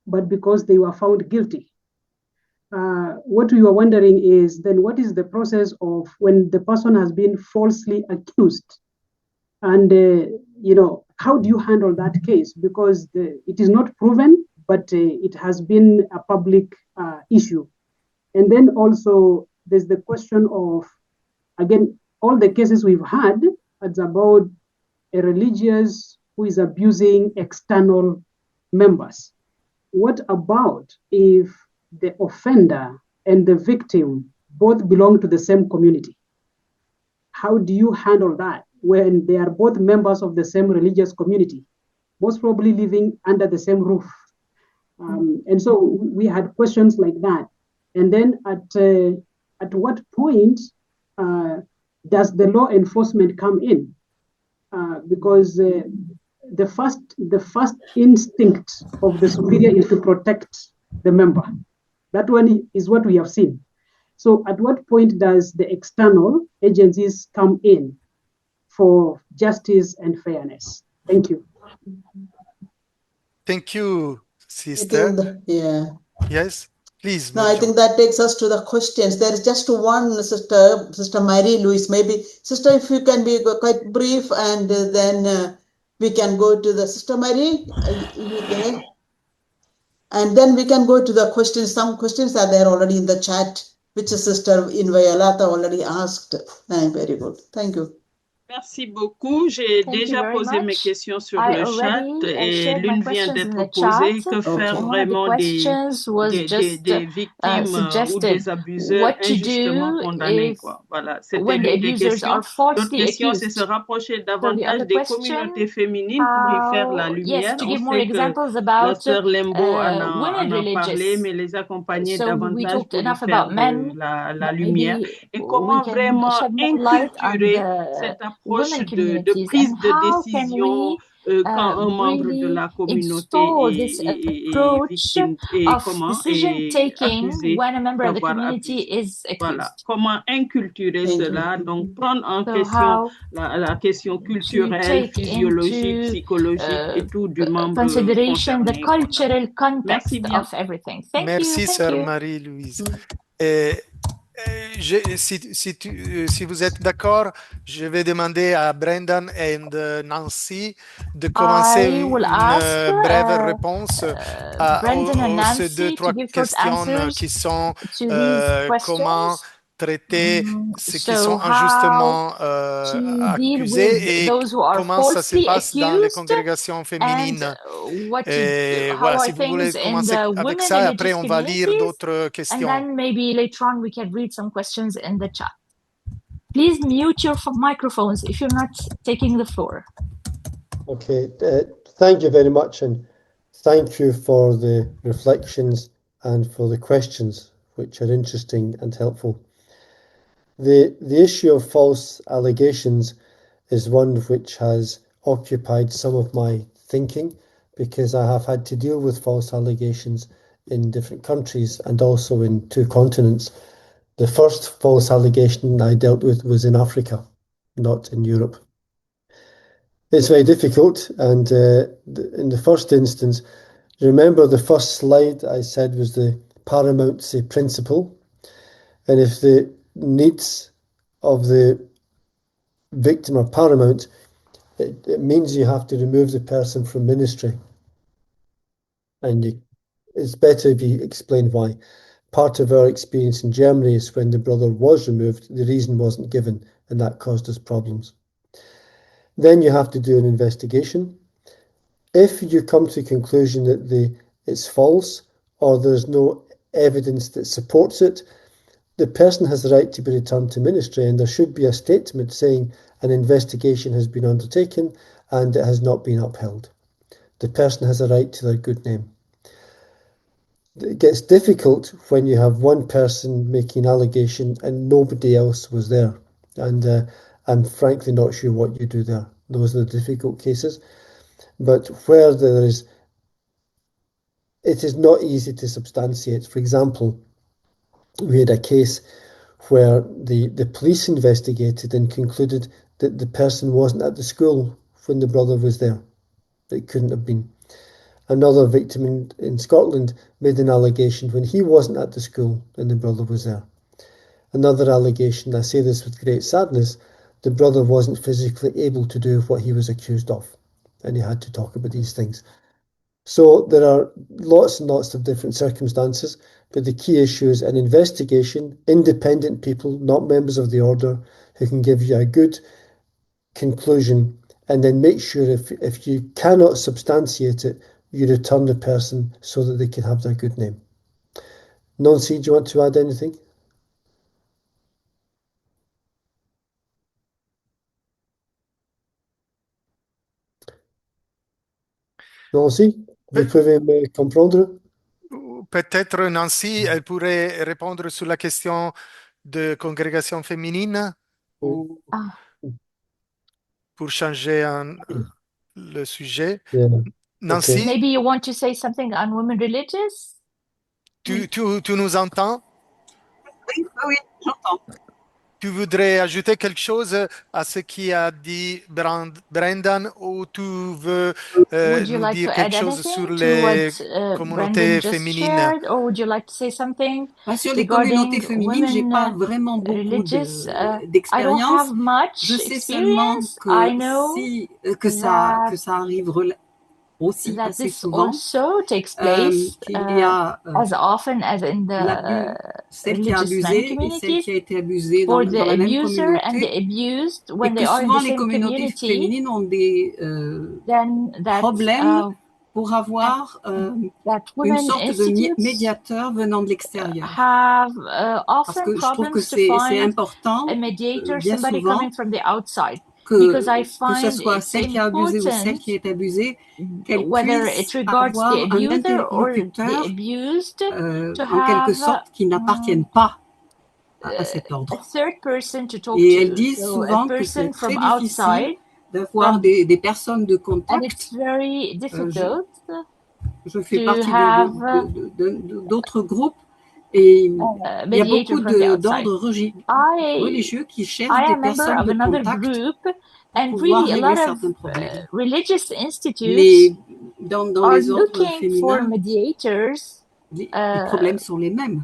but because they were found guilty. What we were wondering is then what is the process of when the person has been falsely accused? And, how do you handle that case? Because it is not proven, but it has been a public issue. And then also there's the question of, again, all the cases we've had, it's about a religious who is abusing external members. What about if the offender and the victim both belong to the same community? How do you handle that when they are both members of the same religious community, most probably living under the same roof? And so we had questions like that. And then at what point does the law enforcement come in? Because the first instinct of the superior is to protect the member. That one is what we have seen. So at what point does the external agencies come in for justice and fairness? Thank you. Thank you, sister. Yeah. Yes, please. No, I think that takes us to the questions. There is just one, Sister Mary Louise. Maybe, Sister, if you can be quite brief, and then we can go to the Sister Mary. Are you there? And then we can go to the questions. Some questions are there already in the chat, which Sister Inviolata already asked. Very good. Thank you. Merci beaucoup. J'ai déjà posé mes questions sur le chat et l'une vient d'être posée. Que faire vraiment des victimes ou des abuseurs injustement condamnés, quoi. Voilà, c'était l'une des questions. L'autre question, c'est se rapprocher davantage des communautés féminines pour y faire la lumière. On sait que la sœur Lembo en a parlé, mais les accompagner davantage pour y faire la lumière. Et comment vraiment inculturer cette approche de prise de décision quand un membre de la communauté est victime et accusé d'avoir abusé. Voilà, comment inculturer cela, donc prendre en question la question culturelle, physiologique, psychologique et tout du membre concerné. Merci bien. Merci, sœur Marie-Louise. Si vous êtes d'accord, je vais demander à Brendan et Nancy de commencer une brève réponse à ces 2-3 questions qui sont comment traiter ceux qui sont injustement accusés et comment ça se passe dans les congrégations féminines. Et voilà, si vous voulez commencer avec ça, et après on va lire d'autres questions. And then maybe later on we can read some questions in the chat. Please mute your microphones if you're not taking the floor. Okay, thank you very much, and thank you for the reflections and for the questions, which are interesting and helpful. The issue of false allegations is one which has occupied some of my thinking, because I have had to deal with false allegations in different countries and also in 2 continents. The first false allegation I dealt with was in Africa, not in Europe. It's very difficult, and in the first instance, remember the first slide I said was the paramountcy principle, and if the needs of the victim are paramount, it means you have to remove the person from ministry. And it's better if you explain why. Part of our experience in Germany is when the brother was removed, the reason wasn't given, and that caused us problems. Then you have to do an investigation. If you come to the conclusion that it's false or there's no evidence that supports it, the person has the right to be returned to ministry, and there should be a statement saying an investigation has been undertaken and it has not been upheld. The person has a right to their good name. It gets difficult when you have one person making an allegation and nobody else was there. And I'm frankly not sure what you do there. Those are the difficult cases. But where it is not easy to substantiate. For example, we had a case where the police investigated and concluded that the person wasn't at the school when the brother was there. It couldn't have been. Another victim in Scotland made an allegation when he wasn't at the school and the brother was there. Another allegation, I say this with great sadness, the brother wasn't physically able to do what he was accused of, and he had to talk about these things. So there are lots and lots of different circumstances, but the key issue is an investigation, independent people, not members of the order, who can give you a good conclusion, and then make sure if you cannot substantiate it, you return the person so that they can have their good name. Nancy, do you want to add anything? Nancy, vous pouvez me comprendre? Peut-être Nancy, elle pourrait répondre sur la question de congrégation féminine ou pour changer le sujet. Yeah. Nancy, Okay. Maybe you want to say something on women religious? tu nous entends? Oui, j'entends. Tu voudrais ajouter quelque chose à ce qu'a dit Brendan ou tu veux Would you nous like dire to add quelque chose sur anything to les what communautés Brendan just féminines? shared, or would you like to say something Sur les communautés regarding féminines, j'ai pas women vraiment beaucoup religious? I don't d'expérience. have much Je sais seulement experience. que I know si that ça arrive aussi that assez this souvent, also takes place qu'il y a as often as in the celle qui a religious men abusé et celle communities, qui a été abusée for dans the la même abuser and the communauté, abused, et when they que are in souvent the les same communautés community, féminines ont des then that problèmes pour avoir that une women sorte de institutes médiateur venant de l'extérieur. have Parce often que je trouve que problems to c'est find important, a mediator, bien somebody souvent, coming from the outside, because I que ce find soit it's celle qui a abusé ou celle important, qui est abusée, qu'elle whether puisse it regards the avoir un abuser or the interlocuteur abused, to en quelque have sorte qui n'appartienne pas à cet a ordre. third person to talk Et elles to. disent So a souvent que person c'est très from difficile outside, d'avoir des personnes de and contact. it's very difficult Je fais to partie have d'autres groupes et il y a mediator beaucoup from the outside. d'ordres religieux qui cherchent I des am a member personnes of de another contact group, pour and pouvoir really a régler lot of certains problèmes. religious institutes Mais dans are les ordres looking for féminins, mediators, les problèmes sont les mêmes.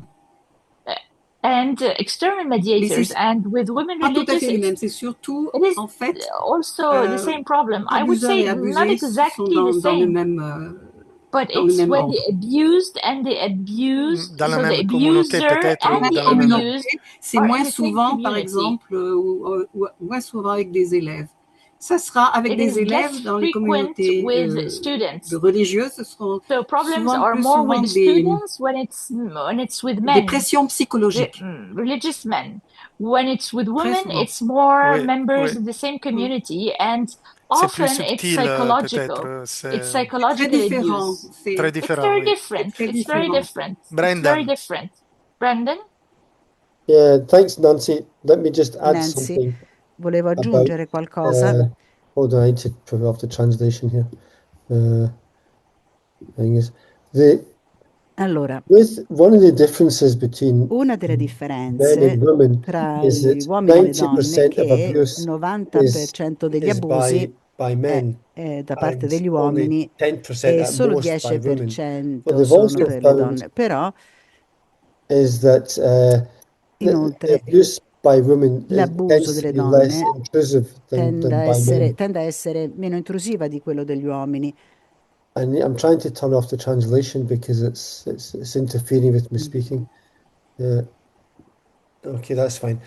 and external mediators, and with women Pas tout à religious, fait les mêmes. C'est surtout, it is en fait, also the same problem. I would abuseurs say et not abusés sont exactly the dans le same, même but dans le it's même when ordre. the abused and the abused, Dans la so the même communauté abuser peut-être and ou the dans la même... abused C'est are moins in the same souvent, par community. exemple, moins souvent avec des élèves. Ça sera avec It des is élèves less dans les frequent communautés with students. de religieux. Ce seront So problems souvent are plus more souvent with students when it's with men. des pressions psychologiques. Religious men. When it's with Très women, souvent. it's more Oui, members oui. of the same community, and C'est plus often it's subtil psychological. peut-être. It's Très psychological différent. abuse. Très It's différent, very oui. different. Très It's very différent. different. It's very Brendan. different. Brendan? Yeah, thanks, Nancy. Let me just add Nancy, something volevo about. aggiungere qualcosa. Hold on, I need to put off the translation here. Thing is, Allora, one of the differences between una delle men differenze and women tra is gli that uomini e le donne è 90% of che abuse il 90% degli is abusi by men è da parte and degli only uomini 10% e at solo most by women. What 10% they've sono also per le found donne. Però, is that the inoltre, abuse by women l'abuso tends to delle be less donne intrusive than by men. tende a essere meno intrusiva di quello degli uomini. And I'm trying to turn off the translation because it's interfering with me speaking. Okay, that's fine.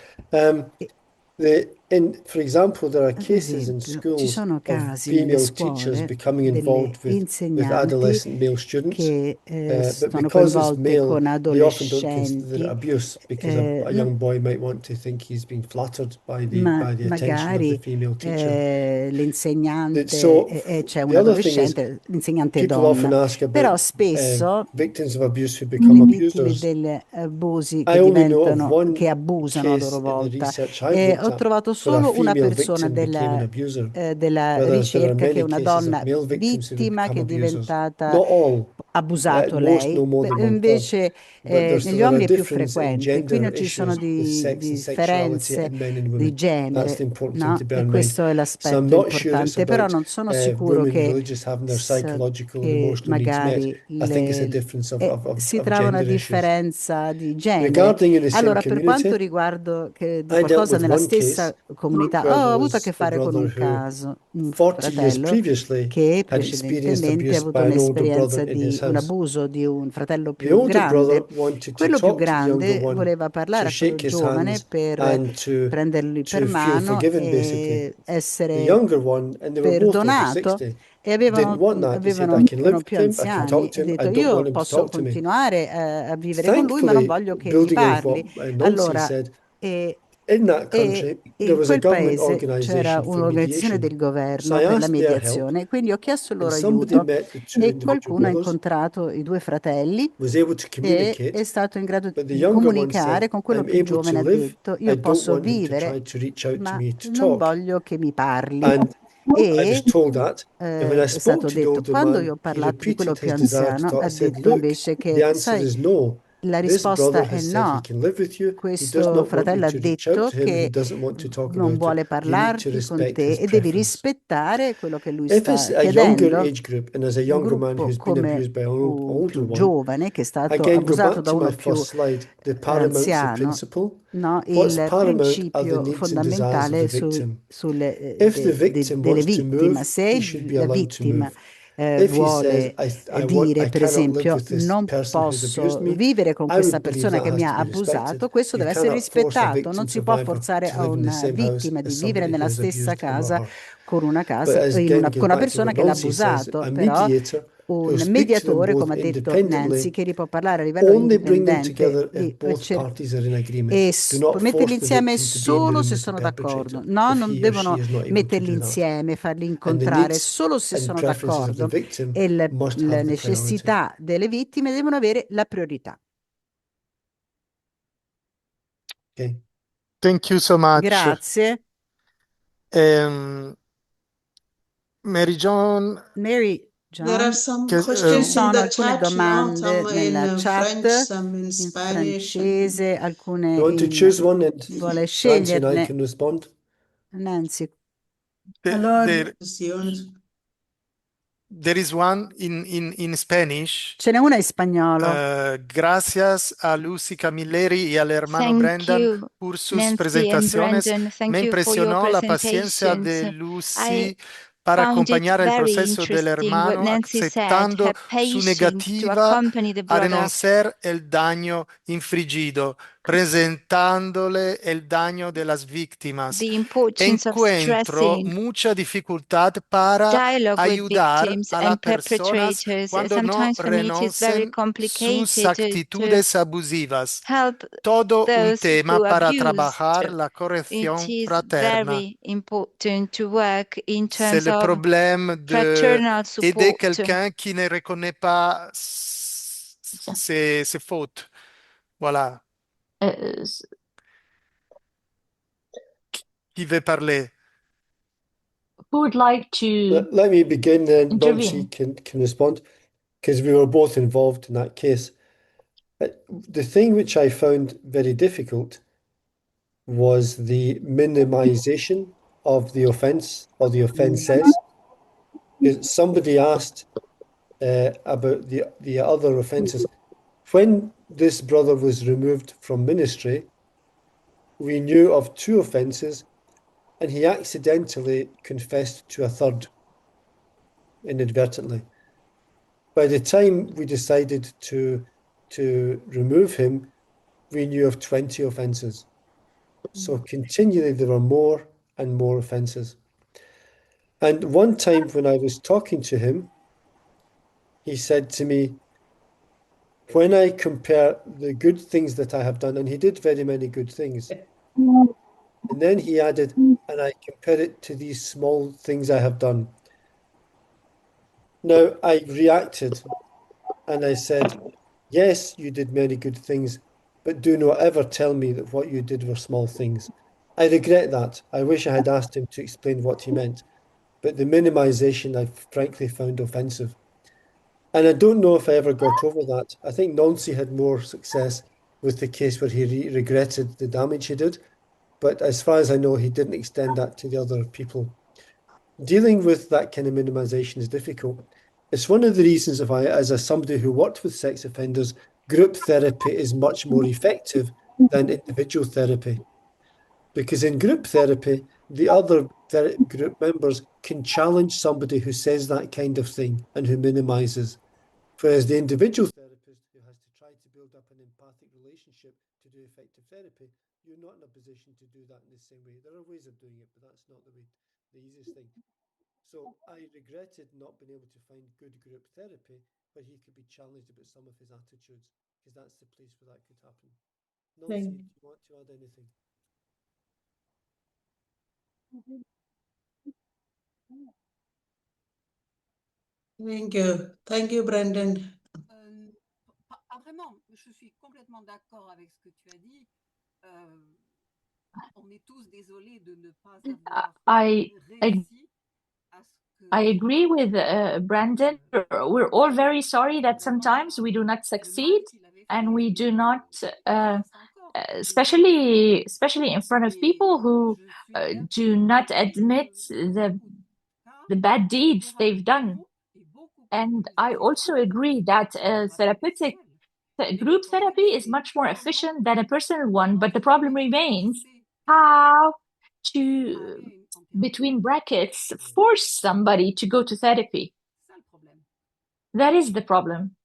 For example, there are Ad cases in esempio, ci schools sono of casi nelle female teachers scuole becoming delle involved with insegnanti adolescent male students, che but sono because it's coinvolte male, con they often don't consider it adolescenti, abuse because a young boy might want to think he's being flattered by the attention of the magari female teacher. l'insegnante So c'è un the other thing is, adolescente, l'insegnante è people often donna, ask però about spesso victims of abuse who become le vittime abusers. degli abusi I only know of one che abusano a loro case in the volta. research I've looked Ho at trovato where a solo una female persona victim became an abuser, della whereas there are ricerca che many è una cases of donna male victims who have vittima che become è abusers. diventata Not all, abusato lei, invece negli uomini è più frequente, qui non ci sono differenze di genere, no? E questo è l'aspetto importante, però non sono sicuro che magari si trova una differenza di genere. Allora, per quanto riguarda di qualcosa nella stessa comunità, ho avuto a che fare con un caso, un fratello che precedentemente ha avuto un'esperienza di un abuso di un fratello più grande. Quello più grande voleva parlare a quello giovane per prenderli per mano e essere perdonato, e avevano più anziani, e ha detto: io posso continuare a vivere con lui, ma non voglio che mi parli. Allora, in quel paese c'era un'organizzazione del governo per la mediazione, quindi ho chiesto il loro aiuto e qualcuno ha incontrato i due fratelli e è stato in grado di comunicare con quello più giovane. Ha detto: io posso vivere, ma non voglio che mi parli. E è stato detto, quando io ho parlato di quello più anziano, ha detto invece che, sai, la risposta è no. Questo fratello ha detto che non vuole parlarti con te e devi rispettare quello che lui sta chiedendo. Un gruppo come un più giovane che è stato abusato da uno più anziano, no? Il principio fondamentale delle vittime. Se la vittima vuole dire, per esempio, non posso vivere con questa persona che mi ha abusato, questo deve essere rispettato. Non si può forzare a una vittima di vivere nella stessa casa con una persona che l'ha abusato, però un mediatore, come ha detto Nancy, che può parlare a livello indipendente e metterli insieme solo se sono d'accordo. No, non devono metterli insieme, farli incontrare solo se sono d'accordo, e le necessità delle vittime devono avere la priorità. Thank you so much. Grazie. Mary John. Ci sono alcune domande nella chat, in francese, alcune vuole sceglierne. Nancy. There is one in Spanish. Ce n'è una in spagnolo. Gracias a Lucy Camilleri y al hermano Brendan por sus presentaciones. Me impresionó la paciencia de Lucy para acompañar el proceso del hermano, aceptando su negativa a denunciar el daño infligido, presentándole el daño de las víctimas. Encuentro mucha dificultad para ayudar a las personas cuando no renuncian sus actitudes abusivas. Todo un tema para trabajar la corrección fraterna. C'est le problème d'aider quelqu'un qui ne reconnaît pas ses fautes. Voilà. Qui veut parler? Who would like to Let me begin, then Nancy can respond, because we were both involved in that case. The thing which I found very difficult was the minimization of the offence or the offences. Somebody asked about the other offences. When this brother was removed from ministry, we knew of 2 offences, and he accidentally confessed to a third, inadvertently. By the time we decided to remove him, we knew of 20 offences. So continually there were more and more offences. And one time when I was talking to him, he said to me, when I compare the good things that I have done, and he did very many good things, and then he added, and I compare it to these small things I have done. Now, I reacted and I said, yes, you did many good things, but do not ever tell me that what you did were small things. I regret that. I wish I had asked him to explain what he meant, but the minimization I frankly found offensive. And I don't know if I ever got over that. I think Nancy had more success with the case where he regretted the damage he did. But as far as I know, he didn't extend that to the other people. Dealing with that kind of minimization is difficult. It's one of the reasons why, as somebody who worked with sex offenders, group therapy is much more effective than individual therapy. Because in group therapy, the other group members can challenge somebody who says that kind of thing and who minimizes. Whereas the individual therapist who has to try to build up an empathic relationship to do effective therapy, you're not in a position to do that in the same way. There are ways of doing it, but that's not the easiest thing. So I regretted not being able to find good group therapy where he could be challenged about some of his attitudes, because that's the place where that could happen. Nancy, do you want to add anything? Thank you, Brendan. Pas vraiment, je suis complètement d'accord avec ce que tu as dit. On est tous désolés de ne pas avoir réussi à ce que... I agree with Brandon. We're all very sorry that sometimes we do not succeed and we do not, especially in front of people who do not admit the bad deeds they've done. And I also agree that therapeutic group therapy is much more efficient than a personal one, but the problem remains how to, between brackets, force somebody to go to therapy. That is the problem.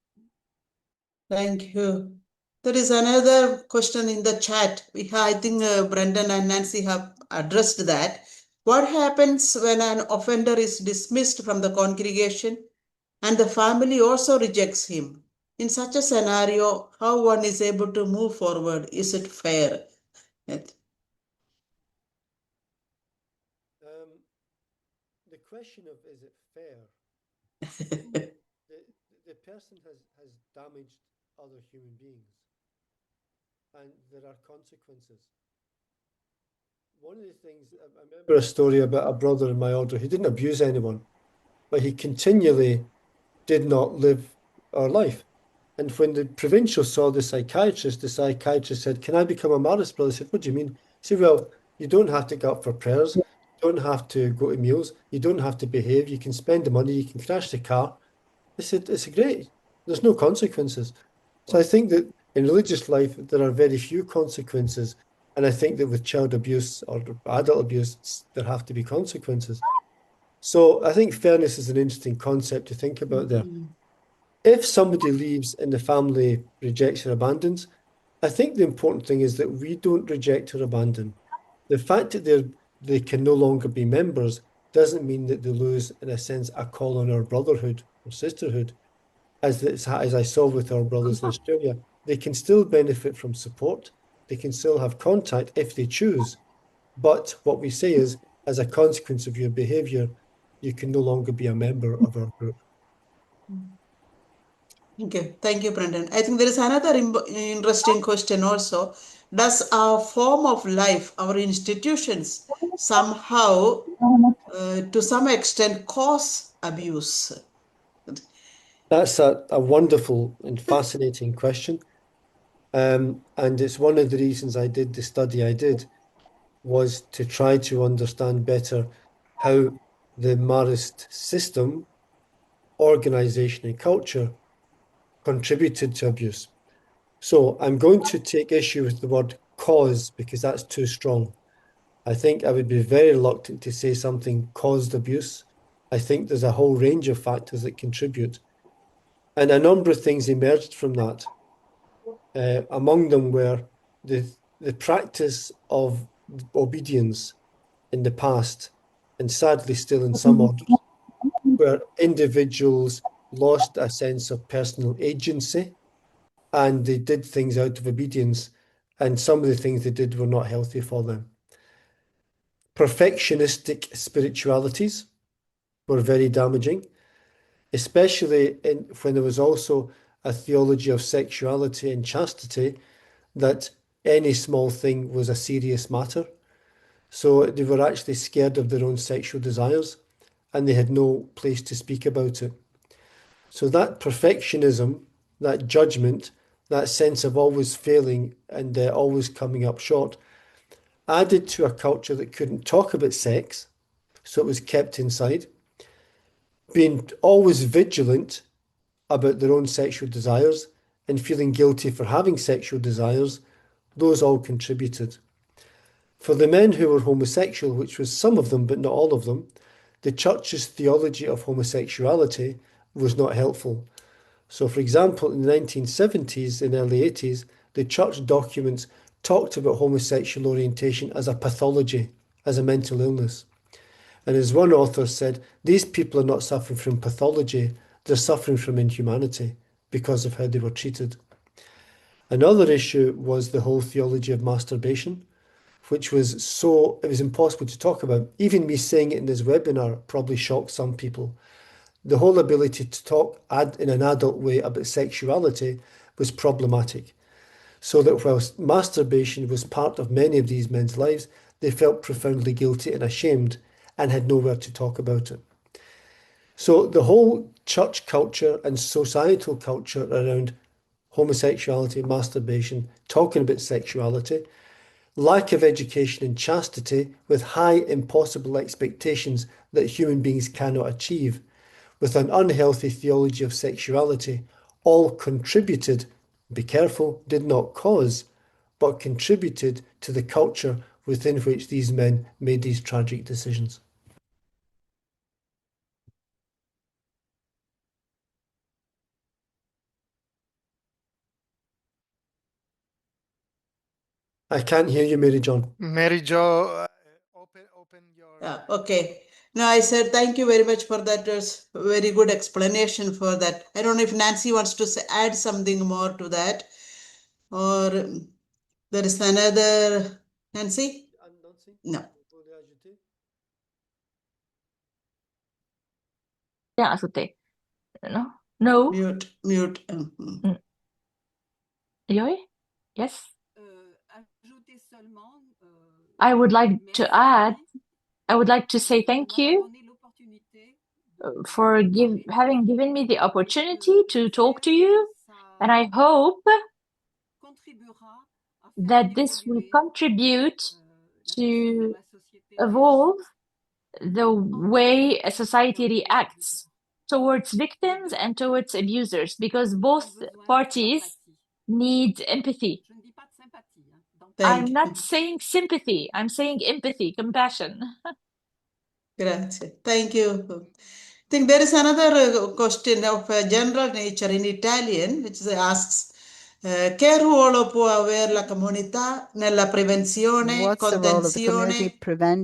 Thank you. There is another question in the chat. I think Brendan and Nancy have addressed that. What happens when an offender is dismissed from the congregation and the family also rejects him? In such a scenario, how one is able to move forward? Is it fair? The question of is it fair? the person has damaged other human beings, and there are consequences. One of the things, I remember a story about a brother in my order. He didn't abuse anyone, but he continually did not live our life. And when the provincial saw the psychiatrist said, "Can I become a Marist Brother?" I said, "What do you mean?" He said, "Well, you don't have to go up for prayers. You don't have to go to meals. You don't have to behave. You can spend the money. You can crash the car." I said, "It's great. There's no consequences." So I think that in religious life, there are very few consequences. And I think that with child abuse or adult abuse, there have to be consequences. So I think fairness is an interesting concept to think about there. If somebody leaves and the family rejects or abandons, I think the important thing is that we don't reject or abandon. The fact that they can no longer be members doesn't mean that they lose, in a sense, a call on our brotherhood or sisterhood. As I saw with our brothers in Australia, they can still benefit from support. They can still have contact if they choose. But what we say is, as a consequence of your behavior, you can no longer be a member of our group. Okay, thank you, Brendan. I think there is another interesting question also. Does our form of life, our institutions, somehow, to some extent, cause abuse? That's a wonderful and fascinating question. And it's one of the reasons I did the study I did, was to try to understand better how the Marist system, organization, and culture contributed to abuse. So I'm going to take issue with the word cause because that's too strong. I think I would be very reluctant to say something caused abuse. I think there's a whole range of factors that contribute. And a number of things emerged from that. Among them were the practice of obedience in the past, and sadly still in some orders, where individuals lost a sense of personal agency and they did things out of obedience, and some of the things they did were not healthy for them. Perfectionistic spiritualities were very damaging, especially when there was also a theology of sexuality and chastity, that any small thing was a serious matter. So they were actually scared of their own sexual desires and they had no place to speak about it. So that perfectionism, that judgment, that sense of always failing and always coming up short, added to a culture that couldn't talk about sex, so it was kept inside, being always vigilant about their own sexual desires and feeling guilty for having sexual desires, those all contributed. For the men who were homosexual, which was some of them but not all of them, the church's theology of homosexuality was not helpful. So, for example, in the 1970s and early 80s, the church documents talked about homosexual orientation as a pathology, as a mental illness. And as one author said, these people are not suffering from pathology, they're suffering from inhumanity because of how they were treated. Another issue was the whole theology of masturbation, which was it was impossible to talk about. Even me saying it in this webinar probably shocked some people. The whole ability to talk in an adult way about sexuality was problematic. So that whilst masturbation was part of many of these men's lives, they felt profoundly guilty and ashamed and had nowhere to talk about it. So the whole church culture and societal culture around homosexuality, masturbation, talking about sexuality, lack of education and chastity with high impossible expectations that human beings cannot achieve, with an unhealthy theology of sexuality, all contributed, be careful, did not cause, but contributed to the culture within which these men made these tragic decisions. I can't hear you, Mary John. Mary Jo, open your... Okay. No, I said thank you very much for that. Very good explanation for that. I don't know if Nancy wants to add something more to that, or there is another Nancy. No. Yeah, no. No. Mute. Yoy? Yes. I would like to add. I would like to say thank you for having given me the opportunity to talk to you, and I hope that this will contribute to evolve the way a society reacts towards victims and towards abusers, because both parties need empathy. I'm not saying sympathy, I'm saying empathy, compassion. Grazie. Thank you. I think there is another question of a general nature in Italian, which asks, che ruolo può avere la comunità nella prevenzione, contenzione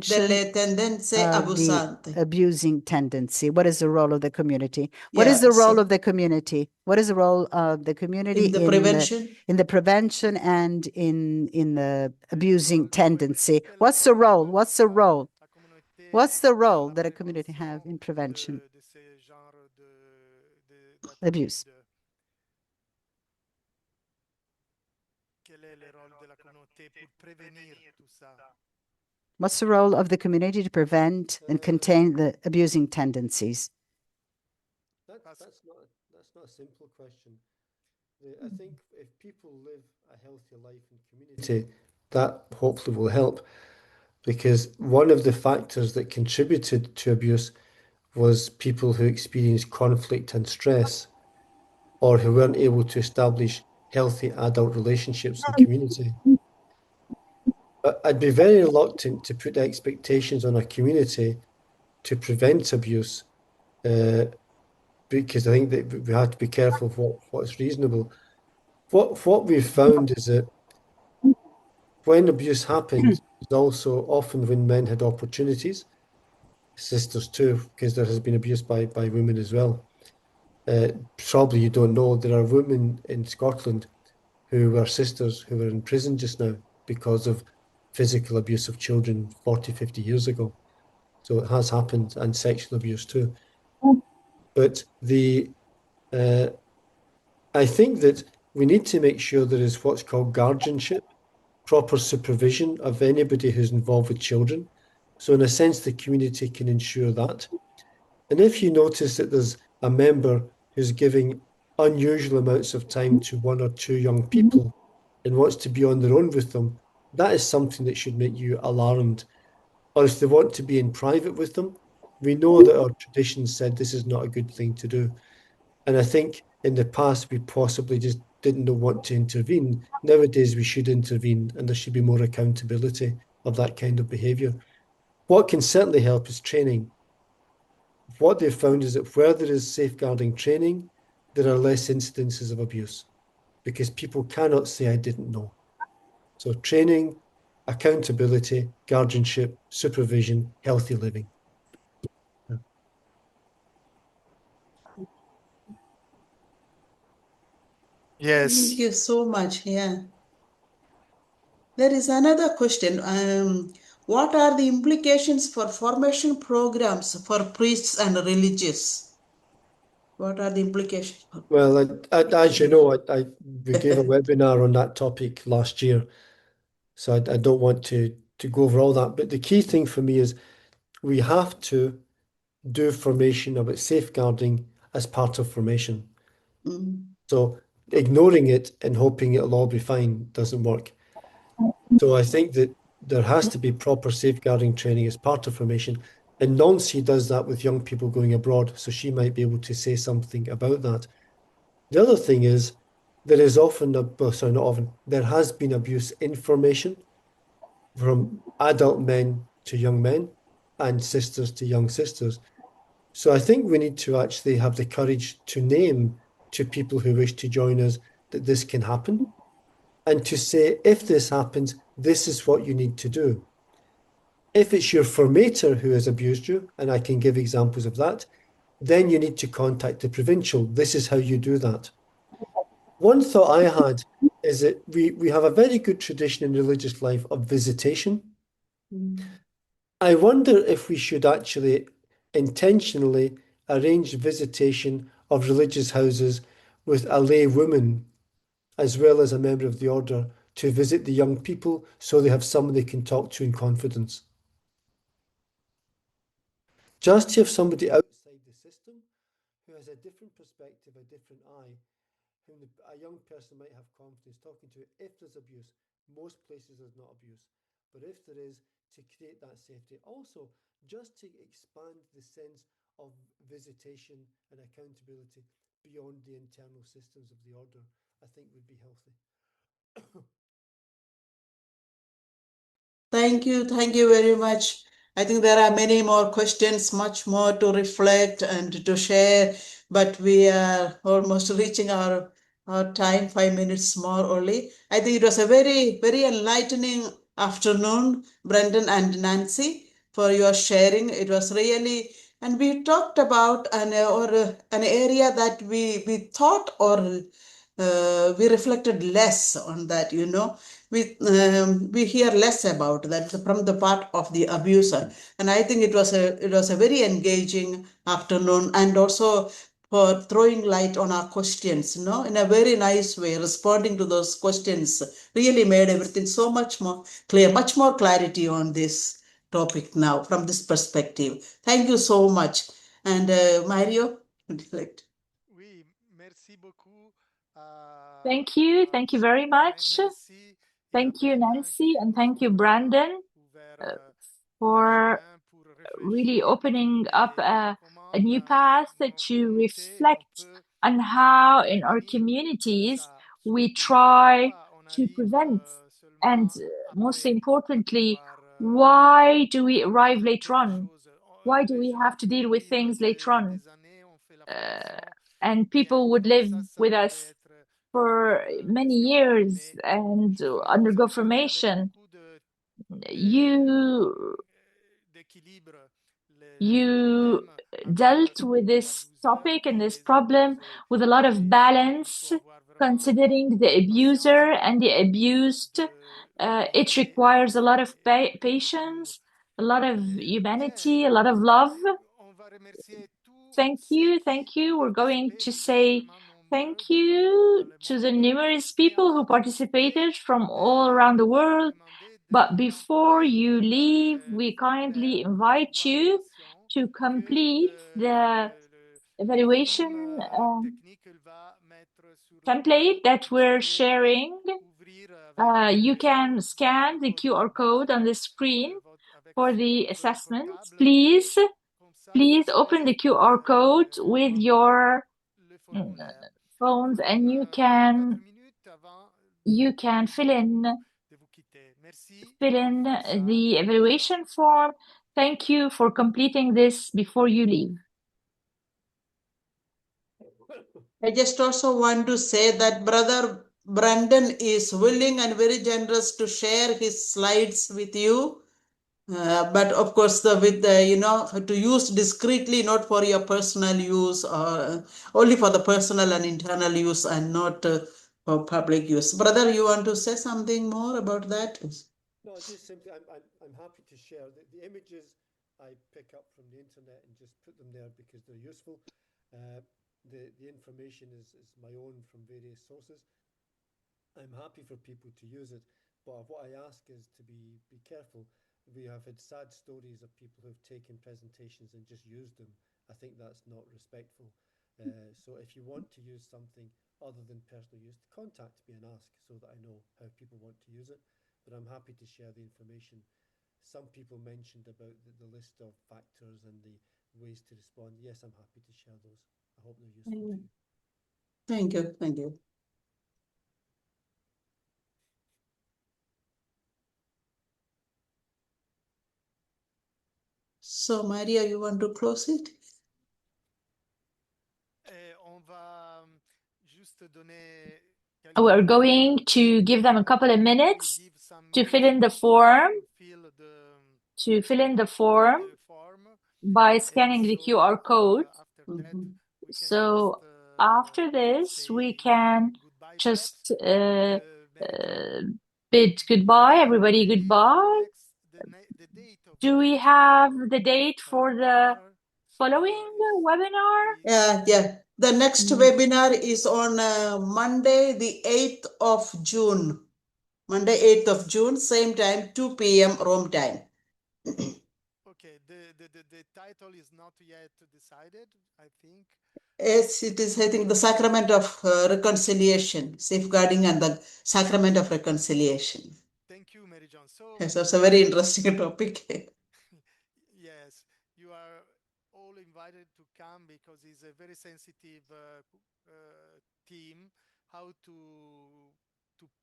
delle tendenze abusanti? Abusing tendency. What is the role of the community? What is the role of the community? What is the role of the community in the prevention? In the prevention and in the abusing tendency? What's the role? What's the role? What's the role that a community have in prevention? Abuse. What's the role of the community to prevent and contain the abusing tendencies? That's not a simple question. I think if people live a healthy life in community, that hopefully will help, because one of the factors that contributed to abuse was people who experienced conflict and stress, or who weren't able to establish healthy adult relationships in community. But I'd be very reluctant to put expectations on a community to prevent abuse, because I think that we have to be careful of what's reasonable. What we've found is that when abuse happened, it's also often when men had opportunities, sisters too, because there has been abuse by women as well. Probably you don't know, there are women in Scotland who were sisters who were in prison just now because of physical abuse of children 40, 50 years ago. So it has happened, and sexual abuse too. But I think that we need to make sure there is what's called guardianship, proper supervision of anybody who's involved with children. So in a sense, the community can ensure that. And if you notice that there's a member who's giving unusual amounts of time to one or two young people and wants to be on their own with them, that is something that should make you alarmed. Or if they want to be in private with them, we know that our traditions said this is not a good thing to do. And I think in the past, we possibly just didn't want to intervene. Nowadays, we should intervene and there should be more accountability of that kind of behaviour. What can certainly help is training. What they've found is that where there is safeguarding training, there are less incidences of abuse because people cannot say, I didn't know. So training, accountability, guardianship, supervision, healthy living. Yes. Thank you so much. Yeah. There is another question. What are the implications for formation programs for priests and religious? What are the implications? Well, as you know, we gave a webinar on that topic last year, so I don't want to go over all that. But the key thing for me is we have to do formation about safeguarding as part of formation. So ignoring it and hoping it'll all be fine doesn't work. So I think that there has to be proper safeguarding training as part of formation. And Nancy does that with young people going abroad, so she might be able to say something about that. The other thing is there is often, sorry, not often, there has been abuse in formation from adult men to young men and sisters to young sisters. So I think we need to actually have the courage to name to people who wish to join us that this can happen and to say, if this happens, this is what you need to do. If it's your formator who has abused you, and I can give examples of that, then you need to contact the provincial. This is how you do that. One thought I had is that we have a very good tradition in religious life of visitation. I wonder if we should actually intentionally arrange visitation of religious houses with a lay woman as well as a member of the order to visit the young people so they have someone they can talk to in confidence. Just to have somebody outside the system who has a different perspective, a different eye, whom a young person might have confidence talking to if there's abuse. Most places there's not abuse, but if there is, to create that safety. Also, just to expand the sense of visitation and accountability beyond the internal systems of the order, I think would be healthy. Thank you very much. I think there are many more questions, much more to reflect and to share, but we are almost reaching our time, 5 minutes more only. I think it was a very, very enlightening afternoon, Brendan and Nancy, for your sharing. It was really, and we talked about an area that we thought or we reflected less on that, we hear less about that from the part of the abuser, and I think it was a very engaging afternoon, and also for throwing light on our questions, in a very nice way. Responding to those questions really made everything so much more clear, much more clarity on this topic now from this perspective. Thank you so much. And Mario, would you like to? Thank you very much. Thank you, Nancy, and thank you, Brandon, for really opening up a new path to reflect on how in our communities we try to prevent, and most importantly, why do we arrive later on? Why do we have to deal with things later on? And people would live with us for many years and undergo formation. You dealt with this topic and this problem with a lot of balance, considering the abuser and the abused. It requires a lot of patience, a lot of humanity, a lot of love. Thank you. We're going to say thank you to the numerous people who participated from all around the world. But before you leave, we kindly invite you to complete the evaluation template that we're sharing. You can scan the QR code on the screen for the assessment. Please open the QR code with your phones, and you can fill in the evaluation form. Thank you for completing this before you leave. I just also want to say that Brother Brendan is willing and very generous to share his slides with you. But of course, to use discreetly, not for your personal use, or only for the personal and internal use, and not for public use. Brother, you want to say something more about that? No, just simply, I'm happy to share the images I pick up from the internet and just put them there because they're useful. The information is my own from various sources. I'm happy for people to use it, but what I ask is to be careful. We have had sad stories of people who've taken presentations and just used them. I think that's not respectful. So if you want to use something other than personal use, contact me and ask so that I know how people want to use it. But I'm happy to share the information. Some people mentioned about the list of factors and the ways to respond. Yes, I'm happy to share those. I hope they're useful to you. Thank you. Thank you. So, Maria, you want to close it? We're going to give them a couple of minutes to fill in the form. By scanning the QR code. So after this, we can just bid goodbye, everybody goodbye. Do we have the date for the following webinar? Yeah. The next webinar is on Monday, the 8th of June. Monday, 8th of June, same time, 2 p.m. Rome time. Okay, the title is not yet decided, I think. Yes, it is, I think, the Sacrament of Reconciliation, safeguarding and the Sacrament of Reconciliation. Thank you, Mary John. So, yes, that's a very interesting topic. Yes, you are all invited to come because it's a very sensitive theme, how to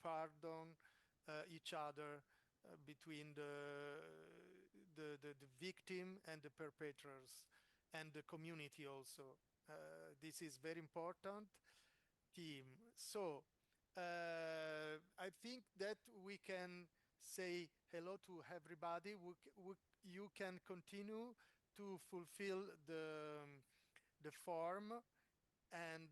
pardon each other between the victim and the perpetrators and the community also. This is very important theme. So I think that we can say hello to everybody. You can continue to fulfill the form and